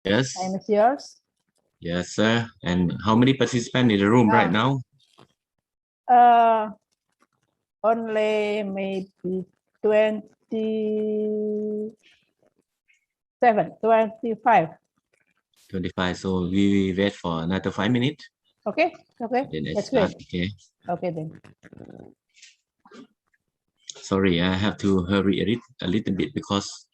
Yes. Time is yours. Yes, sir. And how many participants in the room right now? Only maybe 27, 25. 25. So we wait for another 5 minutes. Okay, okay. Then I That's start. great. Okay. Okay then. Sorry, I have to hurry a little bit because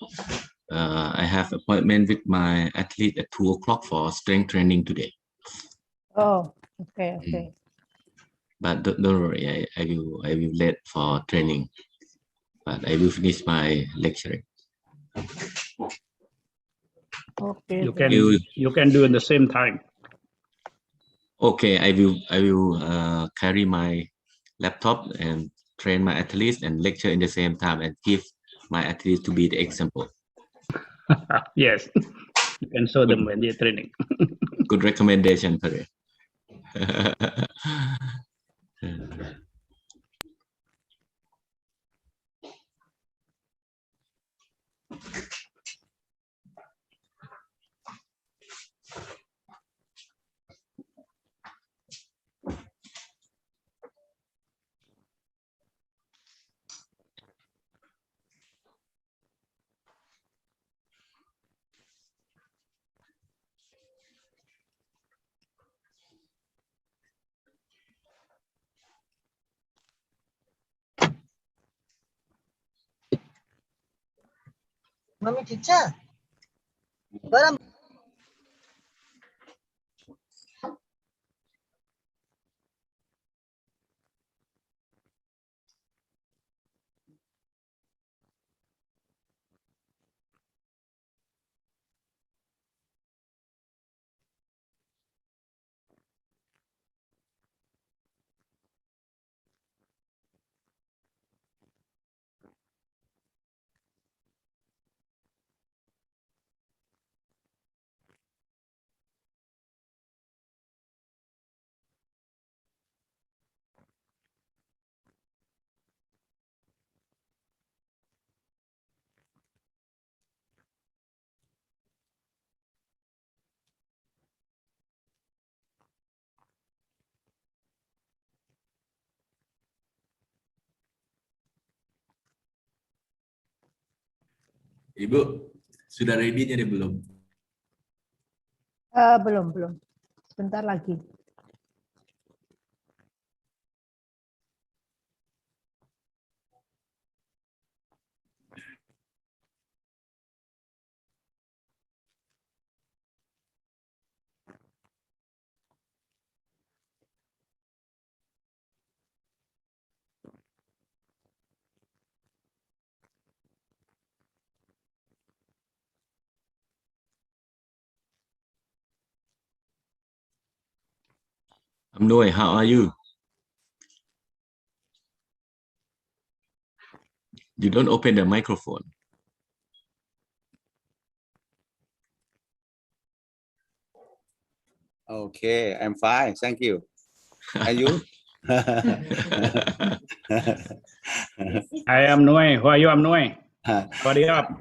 I have appointment with my athlete at 2 o'clock for strength training today. Oh, okay, okay. But don't worry, I will late for training. But I will finish my lecturing. Okay. You can do in the same time. Okay, I will carry my laptop and train my athletes and lecture in the same time and give my athletes to be the example. Yes, you can show them when they're training. Good recommendation, Pare. Mami teacher. Barang Ibu, sudah ready-nya deh belum? Belum. Sebentar lagi. Amnoy, how are you? You don't open the microphone. Okay, I'm fine. Thank you. And you? I am Noi. Who are you? I'm Noi. What up?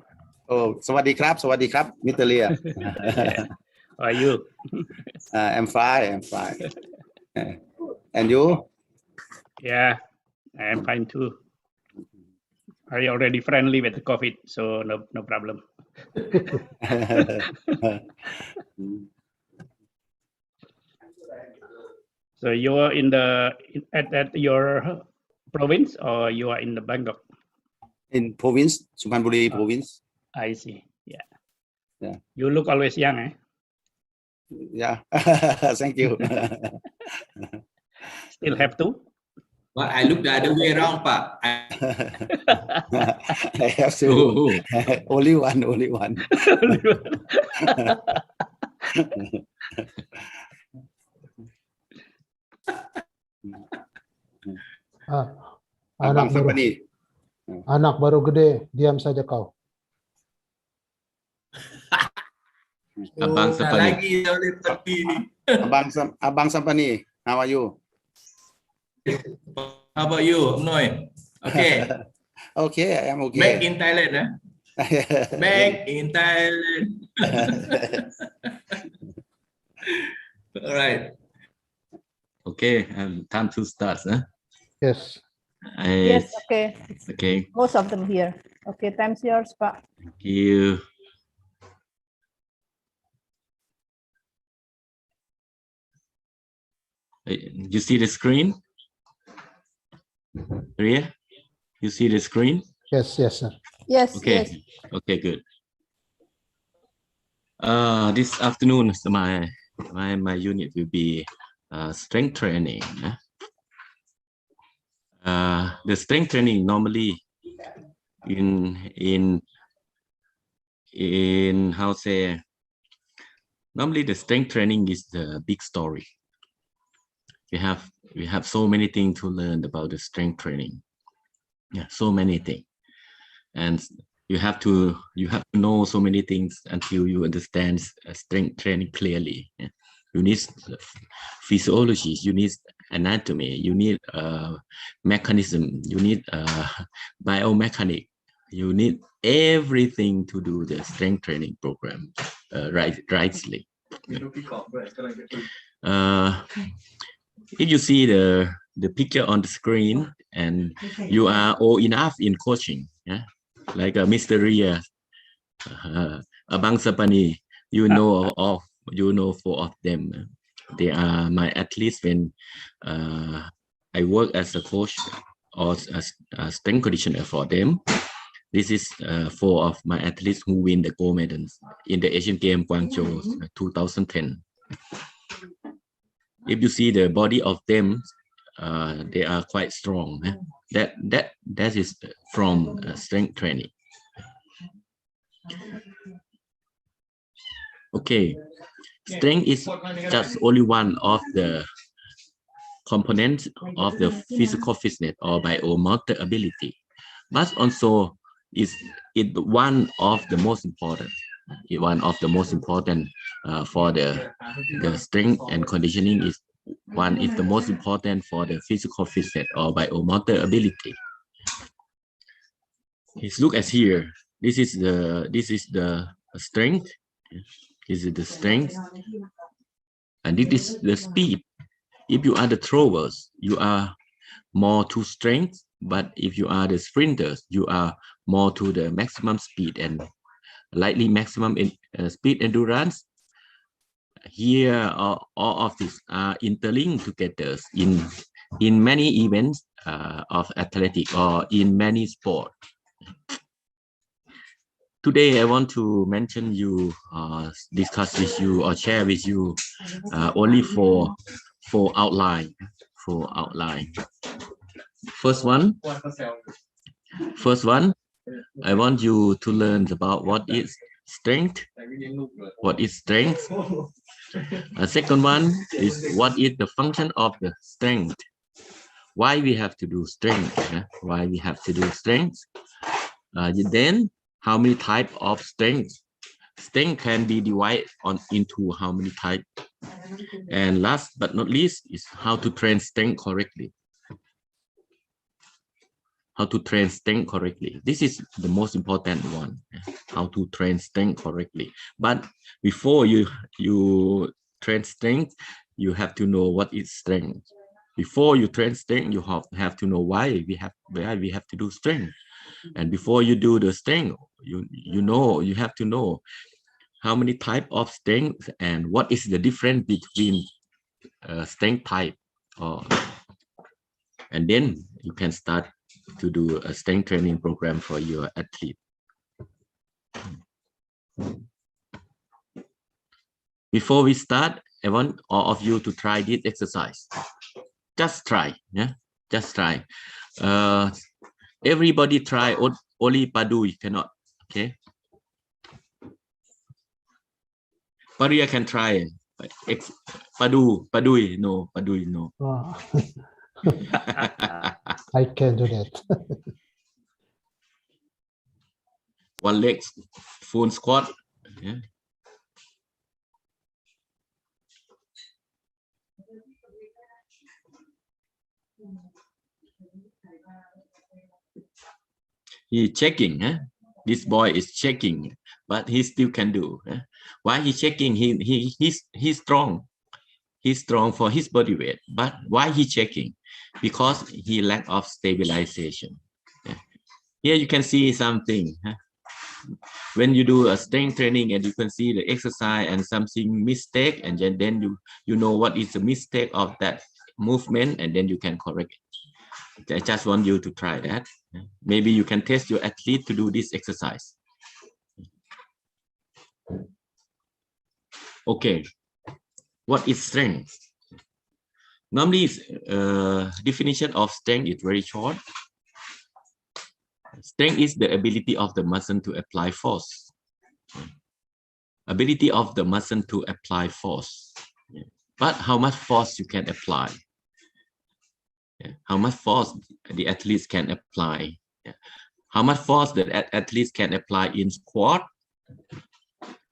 Oh, สวัสดีครับ สวัสดีครับ Mr. Lia. How are you? I'm fine. I'm fine. And you? Yeah, I am fine too. I already friendly with the COVID, so no problem. So you are in at your province, or you are in the Bangkok? In province, Suphanburi province. I see. Yeah. Yeah. You look always young, eh? Yeah. Thank you. Still have to? But I look the other way around, Pak. I have to. Only one. Anak baru gede, diam saja kau. Abang Sapani. Lagi oleh tepi ni. Abang Sapani, how are you? How about you, Noi? Okay. Okay, I am okay. Back in Thailand, eh? Back in Thailand. right. Okay, time to start. Huh? Yes. Yes, okay. Okay. Most of them here. Okay, time's yours, Pak. Thank you. You see the screen? Ria? You see the screen? Yes, yes, sir. Yes, Okay. yes. Okay, good. This afternoon, so my unit will be strength training. The strength training normally in how say, normally the strength training is the big story. We have so many things to learn about the strength training. Yeah, so many things, and you have to know so many things until you understand strength training clearly. Yeah. You need physiology, you need anatomy, you need mechanism, you need biomechanic, you need everything to do the strength training program rightly. If you see the picture on the screen and you are old enough in coaching, yeah, like Mr. Ria, Abang Sapani, you know four of them. They are my athletes when I work as a coach or a strength conditioner for them. This is four of my athletes who win the gold medals in the Asian Games Guangzhou 2010. If you see the body of them, they are quite strong. That is from strength training. Okay, strength is just only one of the components of the physical fitness or biomotor ability, but also is it one of the most important. One of the most important for the strength and conditioning is the most important for the physical fitness or biomotor ability. Let's look at here. This is the strength. This is the strength, and this is the speed. If you are the throwers, you are more to strength, but if you are the sprinters, you are more to the maximum speed and lightly maximum speed endurance. Here, all of these are interlinked together in many events of athletic or in many sports. Today, I want to mention you, discuss with you or share with you only for outline. For outline. First one, I want you to learn about what is strength. What is strength? Second one is what is the function of the strength? Why we have to do strength? Why we have to do strength? Then how many types of strength? Strength can be divided into how many types? And last but not least is how to train strength correctly. How to train strength correctly. This is the most important one. How to train strength correctly. But before you train strength, you have to know what is strength. Before you train strength, you have to know why we have to do strength. And before you do the strength, you have to know how many types of strength and what is the difference between strength type. And then you can start to do a strength training program for your athlete. Before we start, I want all of you to try this exercise. Just try, yeah, just try. Everybody try, only Padui cannot, okay? Paria can try. Padui, no. Oh, I can do that. One leg, full squat. Yeah. He's checking. This boy is checking, but he still can do. Why he's checking? He's strong. He's strong for his body weight, but why he checking? Because he lack of stabilization. Yeah. Here you can see something. When you do a strength training and you can see the exercise and something mistake, and then you know what is the mistake of that movement, and then you can correct it. I just want you to try that. Maybe you can test your athlete to do this exercise. Okay, what is strength? Normally, definition of strength is very short. Strength is the ability of the muscle to apply force. Ability of the muscle to apply force. But how much force you can apply? How much force the athletes can apply? How much force the athletes can apply in squat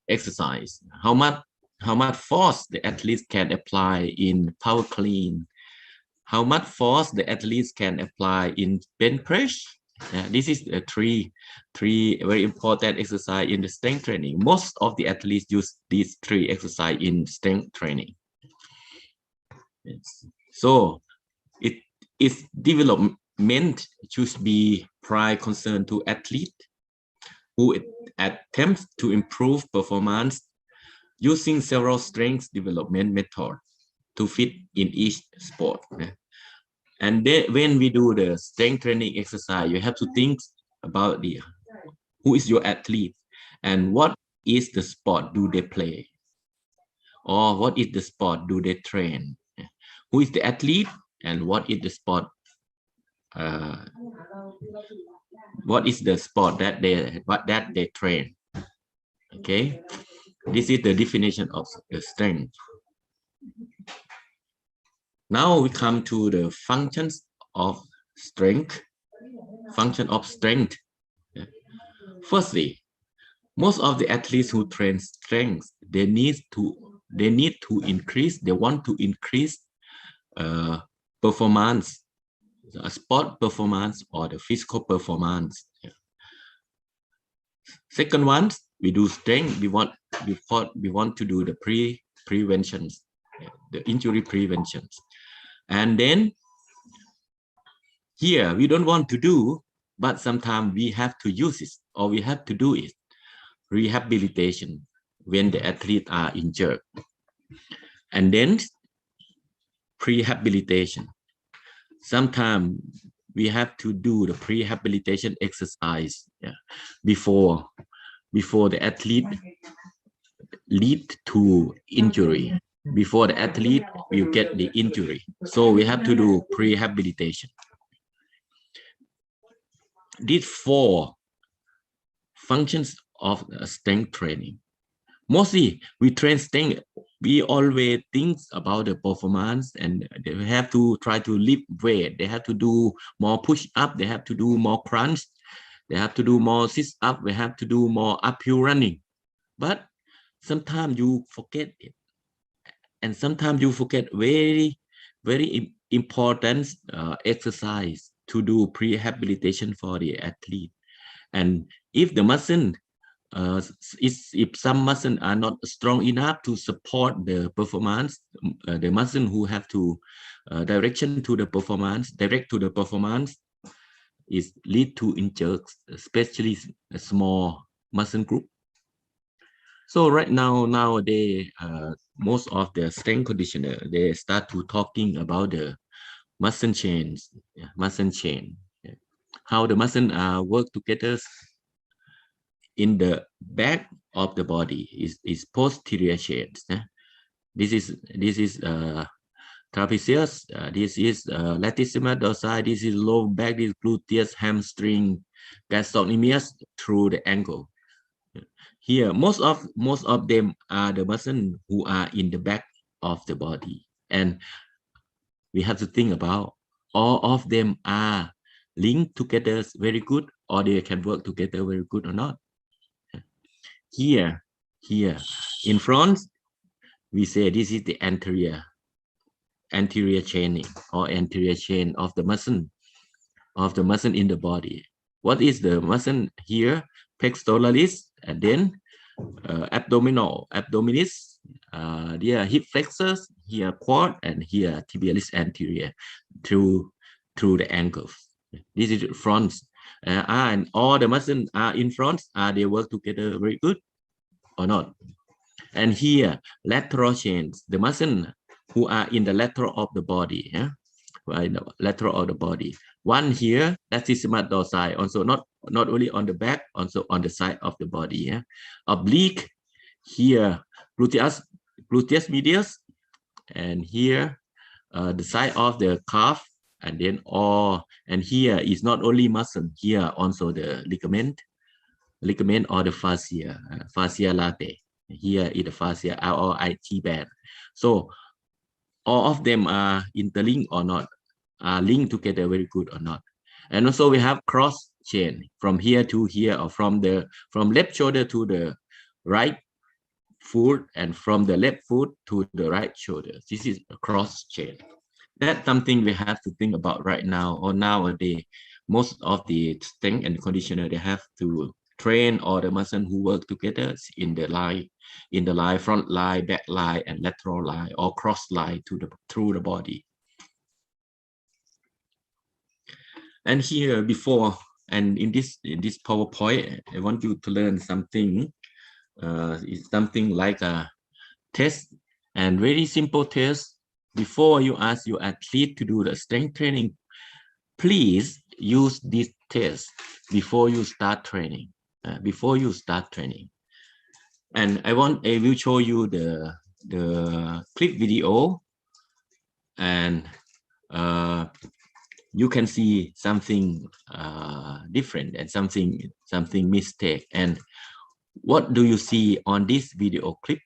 exercise? How much force the athletes can apply in power clean? How much force the athletes can apply in bench press? This is three very important exercise in the strength training. Most of the athletes use these three exercise in strength training. So its development should be prime concern to athlete who attempts to improve performance using several strength development methods to fit in each sport. And then when we do the strength training exercise, you have to think about who is your athlete and what is the sport do they play, or what is the sport do they train? Who is the athlete and what is the sport? What is the sport that they train? Okay, this is the definition of the strength. Now we come to the functions of strength. Function of strength. Firstly, most of the athletes who train strength, they want to increase performance, sport performance or the physical performance. Second one, we do strength. We want to do the preventions, the injury preventions. And then here we don't want to do, but sometimes we have to use it or we have to do it. Rehabilitation when the athletes are injured. And then prehabilitation. Sometimes we have to do the prehabilitation exercise before the athlete lead to injury. Before the athlete will get the injury. So we have to do prehabilitation. These four functions of strength training. Mostly we train strength, we always think about the performance, and they have to try to lift weight. They have to do more push up. They have to do more crunch. They have to do more sit up. They have to do more uphill running. But sometimes you forget it. And sometimes you forget very important exercise to do prehabilitation for the athlete. And if the muscle, if some muscles are not strong enough to support the performance, the muscle who have to direct to the performance is lead to injuries, especially a small muscle group. So right now, nowadays, most of the strength conditioner, they start to talking about the muscle chains, how the muscle work together in the back of the body is posterior chains. This is trapezius. This is latissimus dorsi. This is low back. This is gluteus, hamstring, gastrocnemius through the ankle. Here, most of them are the muscles who are in the back of the body, and we have to think about all of them are linked together very good, or they can work together very good or not. Here in front, we say this is the anterior chaining or anterior chain of the muscle in the body. What is the muscle here? Pectoralis, and then abdominis, Here hip flexors, here quad, and here tibialis anterior through the ankles. This is front, and all the muscles are in front. They work together very good or not? And here lateral chains, the muscles who are in the lateral of the body, who are in the lateral of the body. One here, latissimus dorsi, also not only on the back, also on the side of the body. Oblique, here gluteus medius, and here the side of the calf, and then and here is not only muscle, here also the ligament or the fascia, fascia latae. Here is the fascia or IT band. So all of them are interlinked or not, are linked together very good or not. And also we have cross chain from here to here, or from left shoulder to the right foot, and from the left foot to the right shoulder. This is a cross chain. That's something we have to think about right now, or nowadays. Most of the strength and conditioner, they have to train all the muscles who work together in the line, front line, back line, and lateral line, or cross line through the body. And here before, and in this PowerPoint, I want you to learn something. It's something like a test, and very simple test. Before you ask your athlete to do the strength training, please use this test before you start training. And I will show you the clip video, and you can see something different and something mistake. And what do you see on this video clip?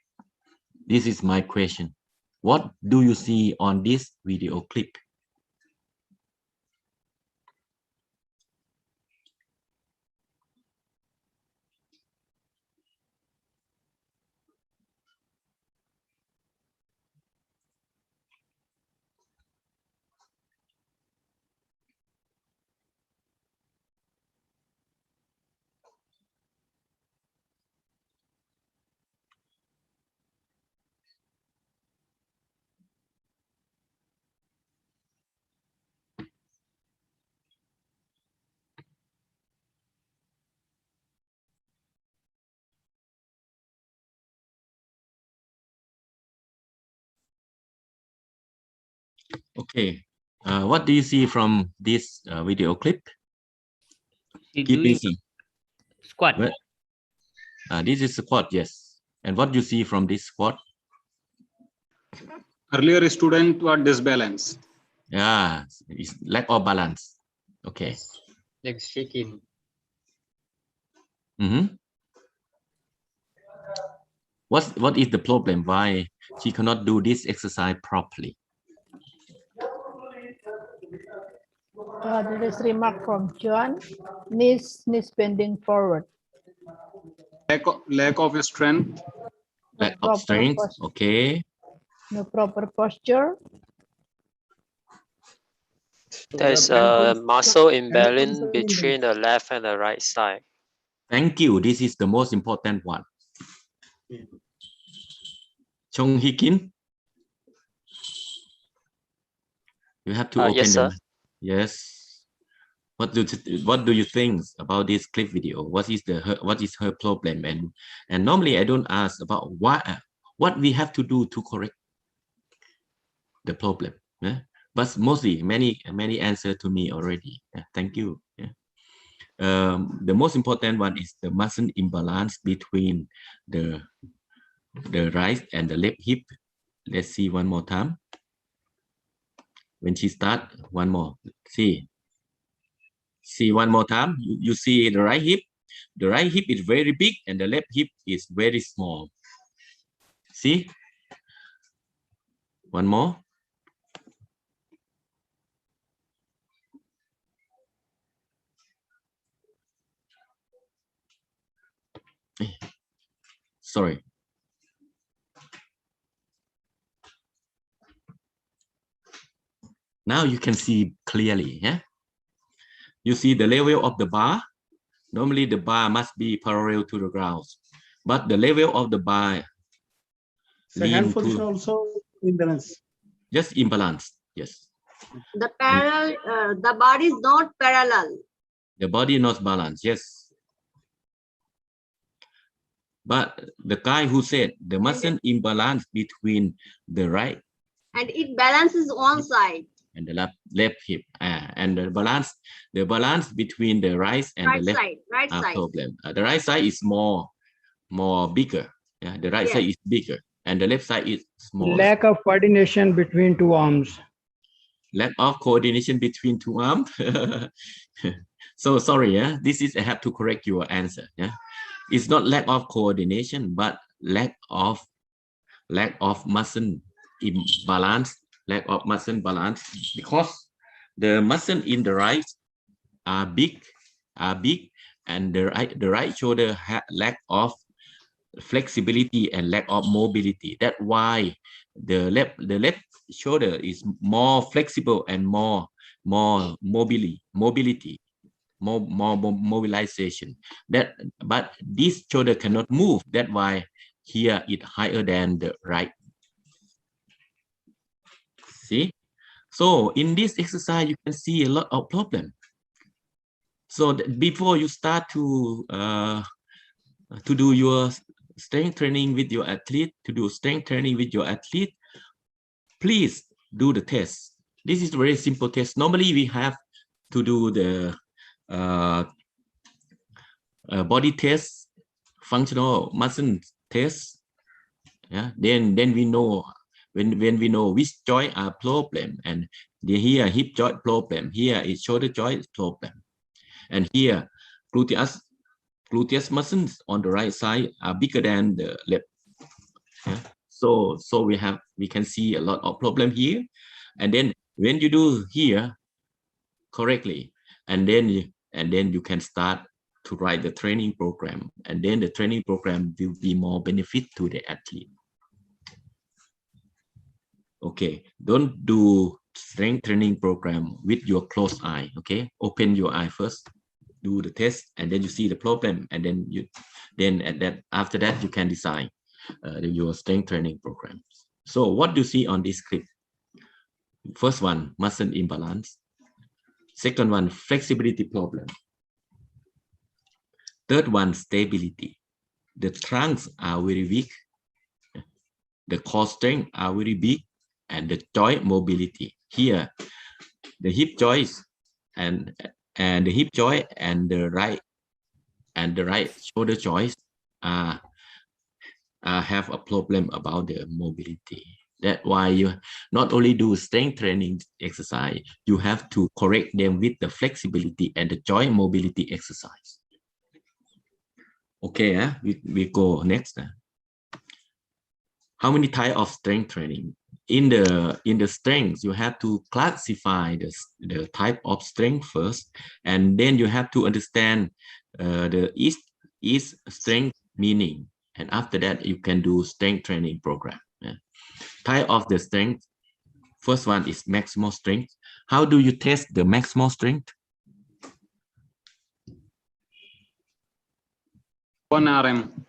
This is my question. What do you see on this video clip? Okay, what do you see from this video clip? He Keep doing listening. squat. This is squat, yes. And what do you see from this squat? Earlier student were disbalanced. Yeah, it's lack of balance. Okay. Legs shaking. What is the problem? Why she cannot do this exercise properly? There is remark from John. Knees bending forward. Lack of strength. Lack of strength. Okay. No proper posture. There's a muscle imbalance between the left and the right side. Thank you. This is the most important one. Chong Hikin, you have to open yes, sir. Yes. What do you think about this clip video? What is her problem? And normally I don't ask about what we have to do to correct the problem. But mostly many answer to me already. Thank you. The most important one is the muscle imbalance between the right and the left hip. Let's see one more time. When she start, one more. See one more time. You see the right hip. The right hip is very big and the left hip is very small. See? One more. Sorry. Now you can see clearly. You see the level of the bar. Normally the bar must be parallel to the ground, but the level of the bar So hand lean position to also imbalance. just imbalance. Yes, The parallel, the body is not parallel. the body not balanced. Yes, but the guy who said the muscle imbalance between the right And it balances one side. and the left hip, and the balance between the right and the left Right side. problem. The right side is more bigger. Yeah, the right side is bigger, and the left side is smaller. Lack of coordination between two arms. Lack of coordination between two arms. So sorry, yeah, this is I have to correct your answer. Yeah, it's not lack of coordination, but lack of muscle imbalance, lack of muscle balance, because the muscle in the right are big, and the right shoulder lack of flexibility and lack of mobility. That's why the left shoulder is more flexible and more mobility, more mobilization. But this shoulder cannot move. That's why here it higher than the right. See, so in this exercise you can see a lot of problem. So before you start to do your strength training with your athlete, please do the test. This is a very simple test. Normally we have to do the body test, functional muscle test. Yeah, then we know when we know which joint are problem, and here hip joint problem, here is shoulder joint problem, and here gluteus muscles on the right side are bigger than the left. Yeah? So we can see a lot of problem here, and then when you do here correctly, and then you can start to write the training program, and then the training program will be more benefit to the athlete. Okay, don't do strength training program with your closed eye. Okay, open your eye first, do the test, and then you see the problem, and then after that you can design your strength training program. So what do you see on this clip? First one, muscle imbalance. Second one, flexibility problem. Third one, stability. The trunks are very weak. The core strength are very big, and the joint mobility. Here, the hip joints and the hip joint and the right shoulder joints have a problem about the mobility. That's why you not only do strength training exercise, you have to correct them with the flexibility and the joint mobility exercise. Okay, we go next. How many types of strength training? In the strength, you have to classify the type of strength first, and then you have to understand the each strength meaning, and after that you can do strength training program. Yeah. Type of the strength. First one is maximal strength. How do you test the maximal strength? 1 RM.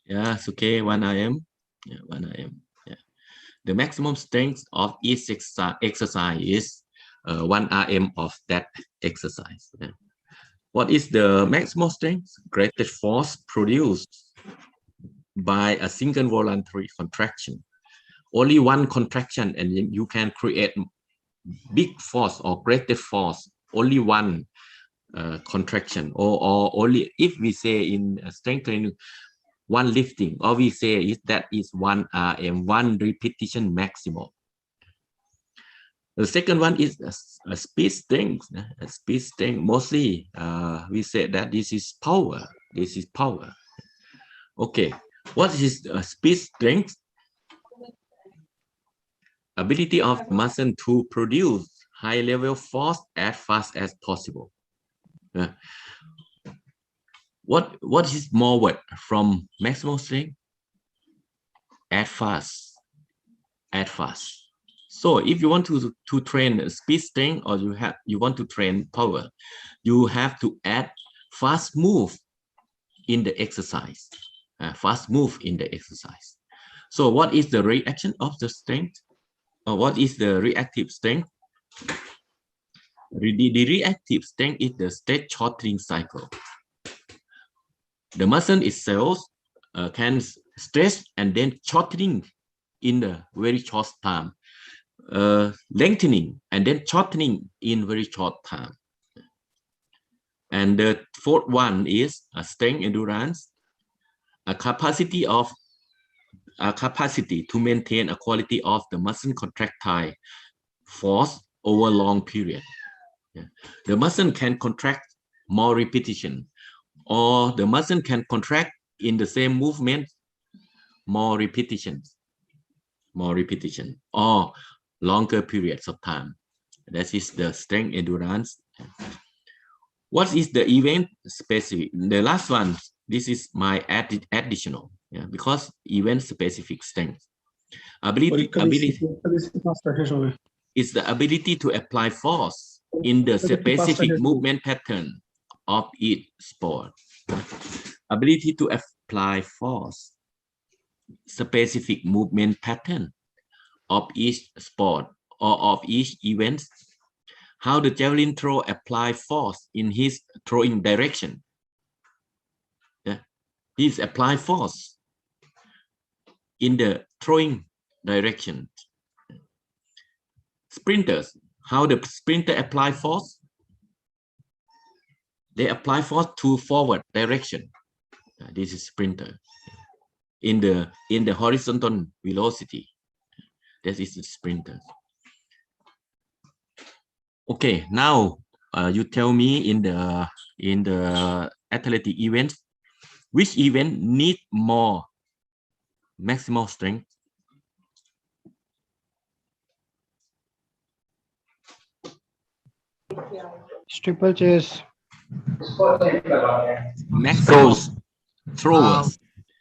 Yes, okay, 1 RM. Yeah, 1 RM. Yeah. The maximum strength of each exercise is 1 RM of that exercise. Yeah. What is the maximal strength? Greatest force produced by a single voluntary contraction. Only one contraction, and you can create big force or greatest force. Only one contraction, or only if we say in strength training, one lifting, or we say that is 1 RM, 1 repetition maximum. The second one is a speed strength. A speed strength, mostly we say that this is power. This is power. Okay, what is speed strength? Ability of muscle to produce high level force as fast as possible. What is more word from maximal strength? As fast. So if you want to train speed strength, or you want to train power, you have to add fast move in the exercise. So what is the reaction of the strength? Or what is the reactive strength? The reactive strength is the state shortening cycle. The muscle itself can stretch and then shortening in the very short time, lengthening and then shortening in very short time. And the fourth one is a strength endurance, a capacity to maintain a quality of the muscle contractile force over long period. Yeah. The muscle can contract more repetition, or the muscle can contract in the same movement more repetition, or longer periods of time. That is the strength endurance. What is the event specific? The last one, this is my additional, yeah, because event specific strength. Ability is the ability to apply force in the specific movement pattern of each sport. Ability to apply force, specific movement pattern of each sport or of each event. How the javelin throw apply force in his throwing direction. Yeah. He's apply force in the throwing direction. Sprinters, how the sprinter apply force? They apply force to forward direction. This is sprinter. In the horizontal velocity. That is the sprinter. Okay, now you tell me in the athletic events, which event need more maximal strength? Steeplechase. Maximal throwers.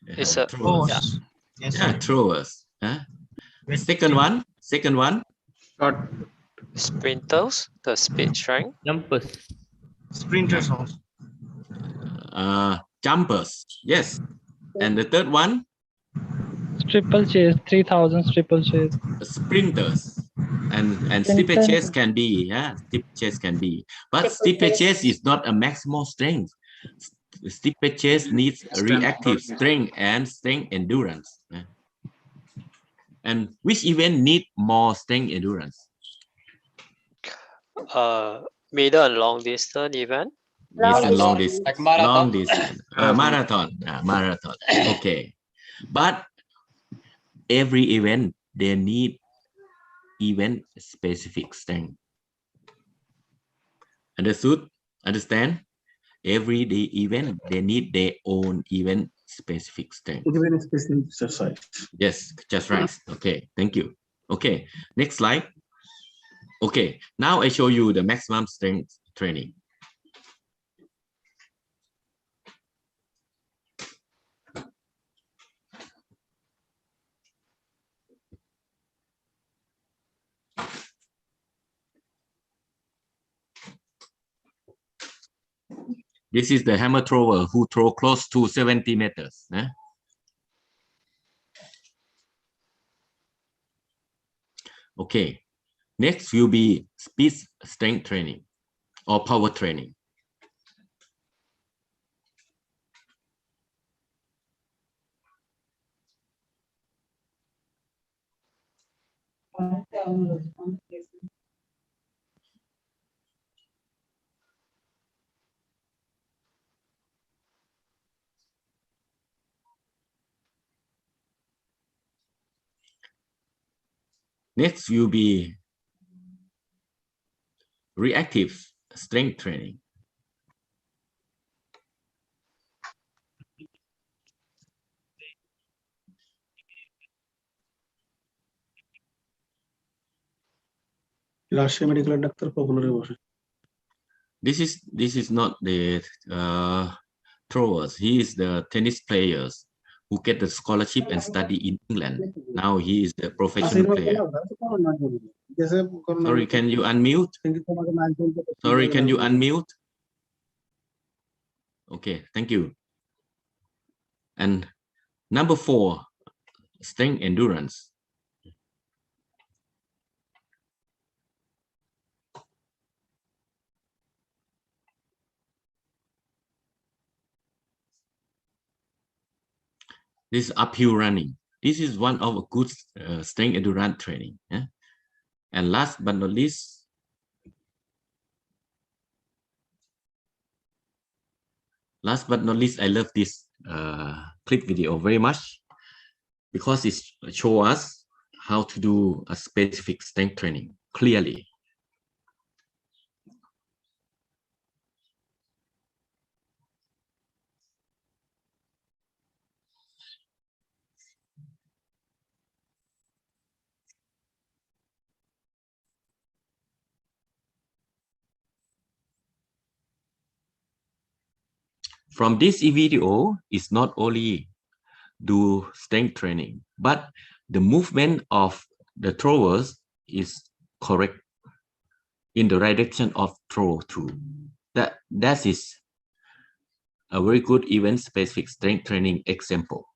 It's a throwers. yeah. Yeah, throwers. Huh? Second one. Short. Sprinters, the speed strength. Jumpers. Sprinters also. Jumpers. Yes. And the third one? Steeplechase, 3000 steeplechase. Sprinters. And steeplechase can be, yeah, steeplechase can be. But steeplechase is not a maximal strength. Steeplechase needs reactive strength and strength endurance. Yeah. And which event need more strength endurance? Middle and long distance event. Long distance. Marathon. Marathon. Okay. But every event, they need event specific strength. Understood? Understand? Every day event, they need their own event specific strength. Event specific exercise. Yes, just right. Okay, thank you. Okay, next slide. Okay, now I show you the maximum strength training. This is the hammer thrower who throw close to 70 meters. Eh? Okay, next will be speed strength training or power training. Next will be reactive strength training. This is not the throwers. He is the tennis players who get the scholarship and study in England. Now he is the professional player. Sorry, can you unmute? Sorry, can you unmute? Okay, thank you. And number 4, strength endurance. This is uphill running. This is one of a good strength endurance training. Yeah? And last but not least, I love this clip video very much because it shows us how to do a specific strength training clearly. From this video, it's not only do strength training, but the movement of the throwers is correct in the right direction of throw too. That is a very good event specific strength training example.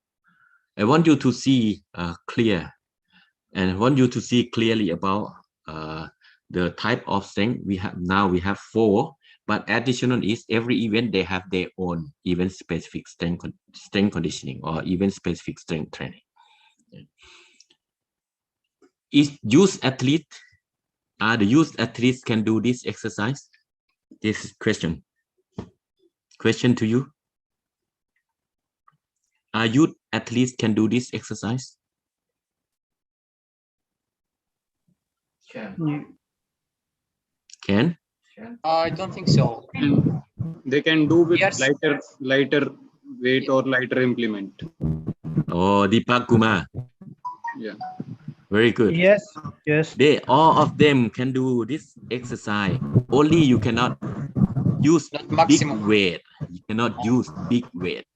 I want you to see clear, and I want you to see clearly about the type of strength we have. Now we have 4, but additional is every event they have their own event specific strength conditioning or event specific strength training. Is youth athlete, are the youth athletes can do this exercise? This is question to you. Are youth athletes can do this exercise? Can? I don't think so. They can do with Yes. lighter weight or lighter implement. Oh, Deepak Kumar. Yeah. Very good. Yes. They all of them can do this exercise. Only you cannot use Not big maximum. weight. You cannot use big weight.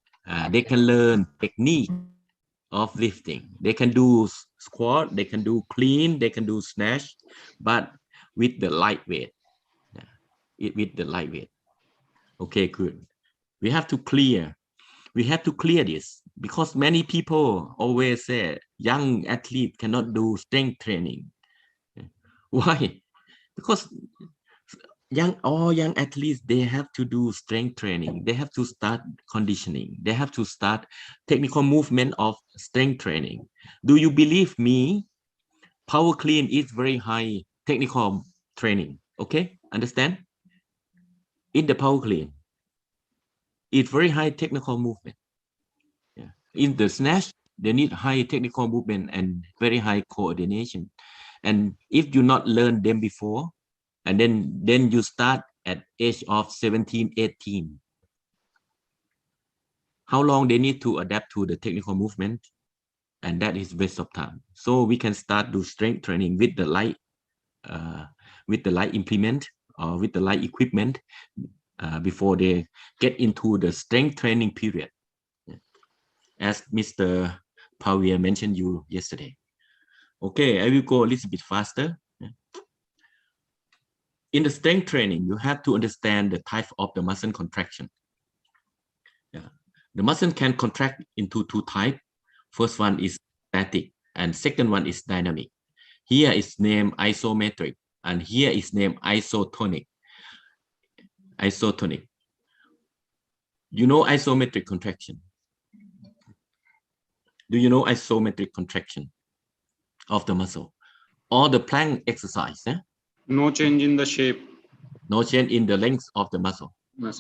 They can learn technique of lifting. They can do squat, they can do clean, they can do snatch, but with the light weight. With the light weight. Okay, good. We have to clear this because many people always say young athlete cannot do strength training. Why? Because all young athletes, they have to do strength training. They have to start conditioning. They have to start technical movement of strength training. Do you believe me? Power clean is very high technical training. Okay, understand? In the power clean, it's very high technical movement. Yeah. In the snatch, they need high technical movement and very high coordination. And if you not learn them before, and then you start at age of 17, 18, how long they need to adapt to the technical movement, and that is waste of time. So we can start do strength training with the light implement or with the light equipment before they get into the strength training period, as Mr. Pavia mentioned you yesterday. Okay, I will go a little bit faster. In the strength training, you have to understand the type of the muscle contraction. Yeah. The muscle can contract into 2 types. First one is static, and second one is dynamic. Here is named isometric, and here is named isotonic. You know isometric contraction? Do you know isometric contraction of the muscle? Or the plank exercise, eh? No change in the shape. No change in the length of the muscle. Yeah.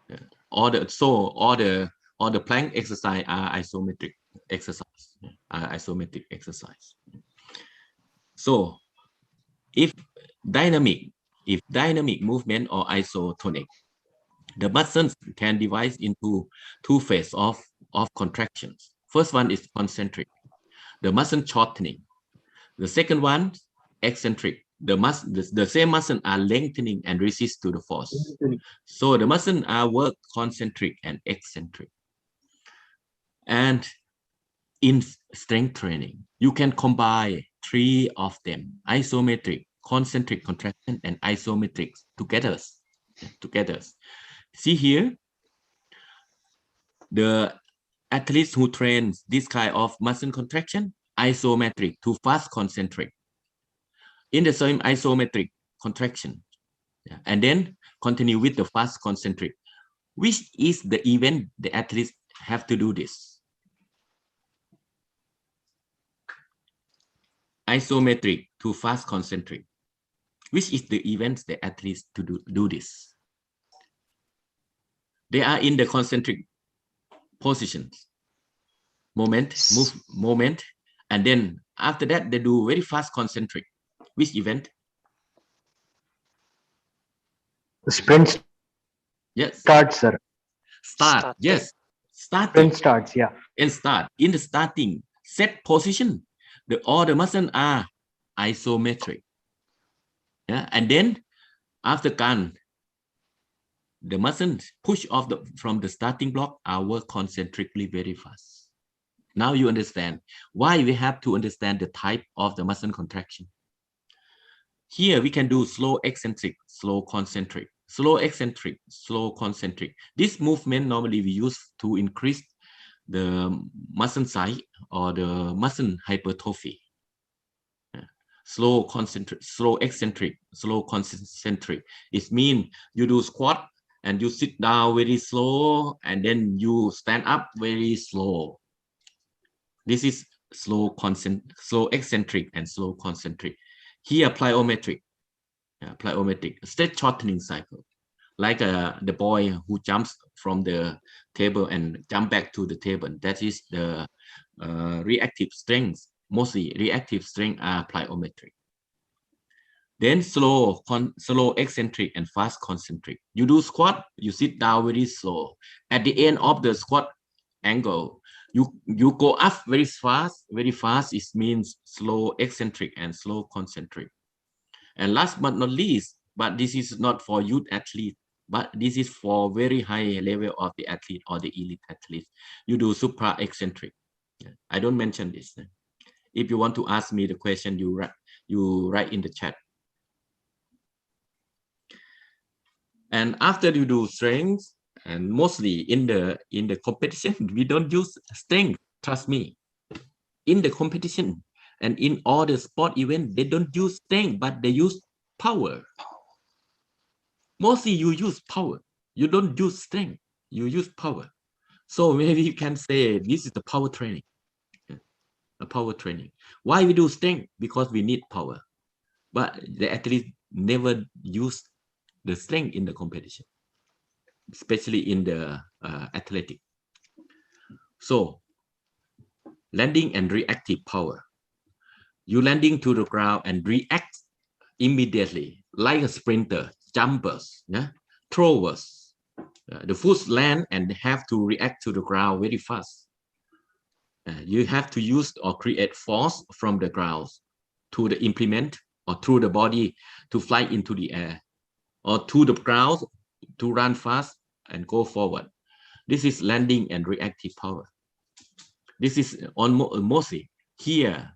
Yeah. All the plank exercise are isometric exercise. So if dynamic movement or isotonic, the muscles can divide into 2 phases of contractions. First one is concentric, the muscle shortening. The second one, eccentric. The same muscle are lengthening and resist to the force. So the muscle are work concentric and eccentric. And in strength training, you can combine 3 of them: isometric, concentric contraction, and isometric together. See here, the athletes who train this kind of muscle contraction, isometric to fast concentric. In the same isometric contraction, and then continue with the fast concentric. Which is the event the athletes have to do this? Isometric to fast concentric. Which is the event the athletes to do this? They are in the concentric positions. Moment, and then after that they do very fast concentric. Which event? Sprint Yes. starts, sir. Start. Yes. Starting. Sprint starts, yeah. And start. In the starting set position, all the muscles are isometric. Yeah. And then after can, the muscles push off from the starting block are work concentrically very fast. Now you understand why we have to understand the type of the muscle contraction. Here we can do slow eccentric, slow concentric, slow eccentric, slow concentric. This movement normally we use to increase the muscle size or the muscle hypertrophy. Slow concentric, slow eccentric, slow concentric. It means you do squat and you sit down very slow and then you stand up very slow. This is slow eccentric and slow concentric. Here plyometric, state shortening cycle, like the boy who jumps from the table and jump back to the table. That is the reactive strength. Mostly reactive strength are plyometric. Then slow eccentric and fast concentric. You do squat, you sit down very slow. At the end of the squat angle, you go up very fast. Very fast, it means slow eccentric and slow concentric. And last but not least, but this is not for youth athlete, but this is for very high level of the athlete or the elite athlete. You do supra eccentric. I don't mention this. If you want to ask me the question, you write in the chat. And after you do strength, and mostly in the competition, we don't use strength. Trust me. In the competition and in all the sport events, they don't use strength, but they use power. Mostly you use power. You don't use strength. You use power. So maybe you can say this is the power training. A power training. Why we do strength? Because we need power. But the athletes never use the strength in the competition, especially in the athletic. So landing and reactive power. You landing to the ground and react immediately, like a sprinter, jumpers, throwers. The foot land and have to react to the ground very fast. You have to use or create force from the ground to the implement or through the body to fly into the air, or to the ground to run fast and go forward. This is landing and reactive power. This is on mostly here.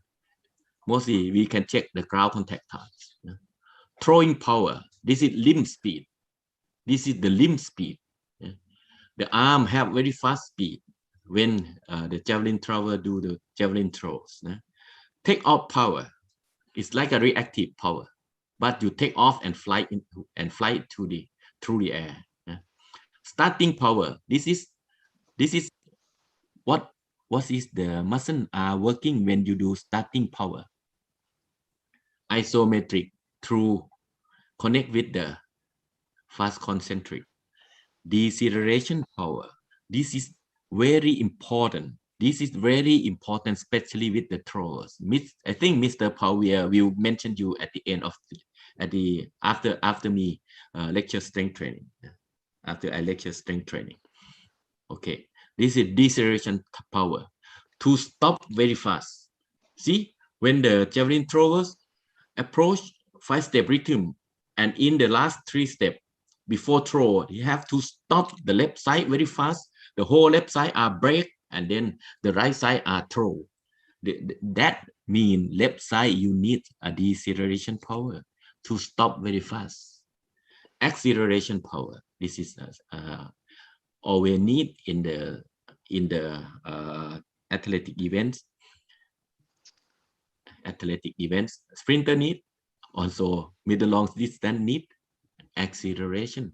Mostly we can check the ground contact times. Throwing power. This is limb speed. This is the limb speed. The arm have very fast speed when the javelin thrower do the javelin throws. Take off power. It's like a reactive power, but you take off and fly through the air. Starting power. This is what is the muscle are working when you do starting power. Isometric through connect with the fast concentric. Deceleration power. This is very important. This is very important, especially with the throwers. I think Mr. Pawia will mention you at the end of after me lecture strength training. After I lecture strength training. Okay, this is deceleration power to stop very fast. See, when the javelin throwers approach 5-step rhythm, and in the last 3 steps before throw, you have to stop the left side very fast. The whole left side are break, and then the right side are throw. That means left side you need a deceleration power to stop very fast. Acceleration power. This is always need in the in the athletic events. Sprinter need, also middle long distance need acceleration.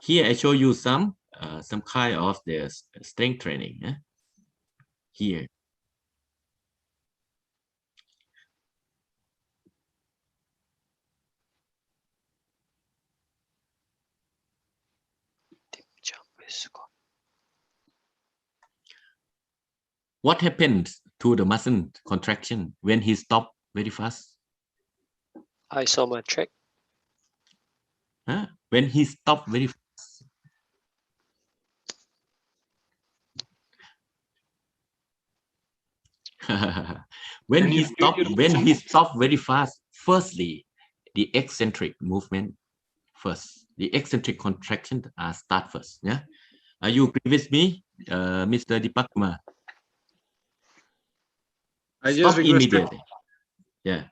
Here I show you some kind of the strength training. Here. What happens to the muscle contraction when he stops very fast? Isometric. When he stops very fast. when he stops very fast, firstly, the eccentric movement first. The eccentric contraction start first. Yeah. Are you agree with me, Mr. Deepak Kumar? I just Stop immediately. Yeah.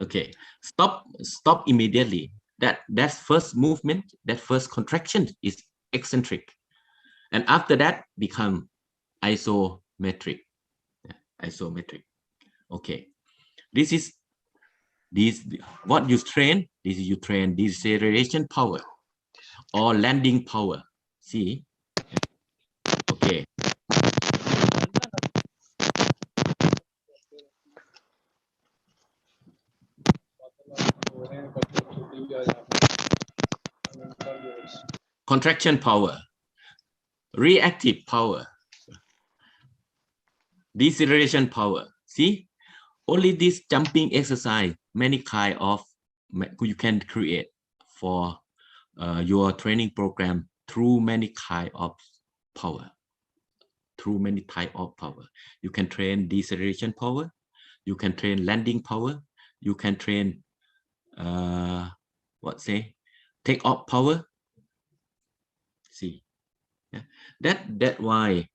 Okay. Stop immediately. That's first movement, that first contraction is eccentric. And after that become isometric. Yeah, isometric. Okay. This is what you train. This is you train deceleration power or landing power. See? Okay. Contraction power, reactive power, deceleration power. See, only this jumping exercise, many kind of you can create for your training program through many kind of power. Through many type of power, you can train deceleration power, you can train landing power, you can train take off power. See, yeah. That why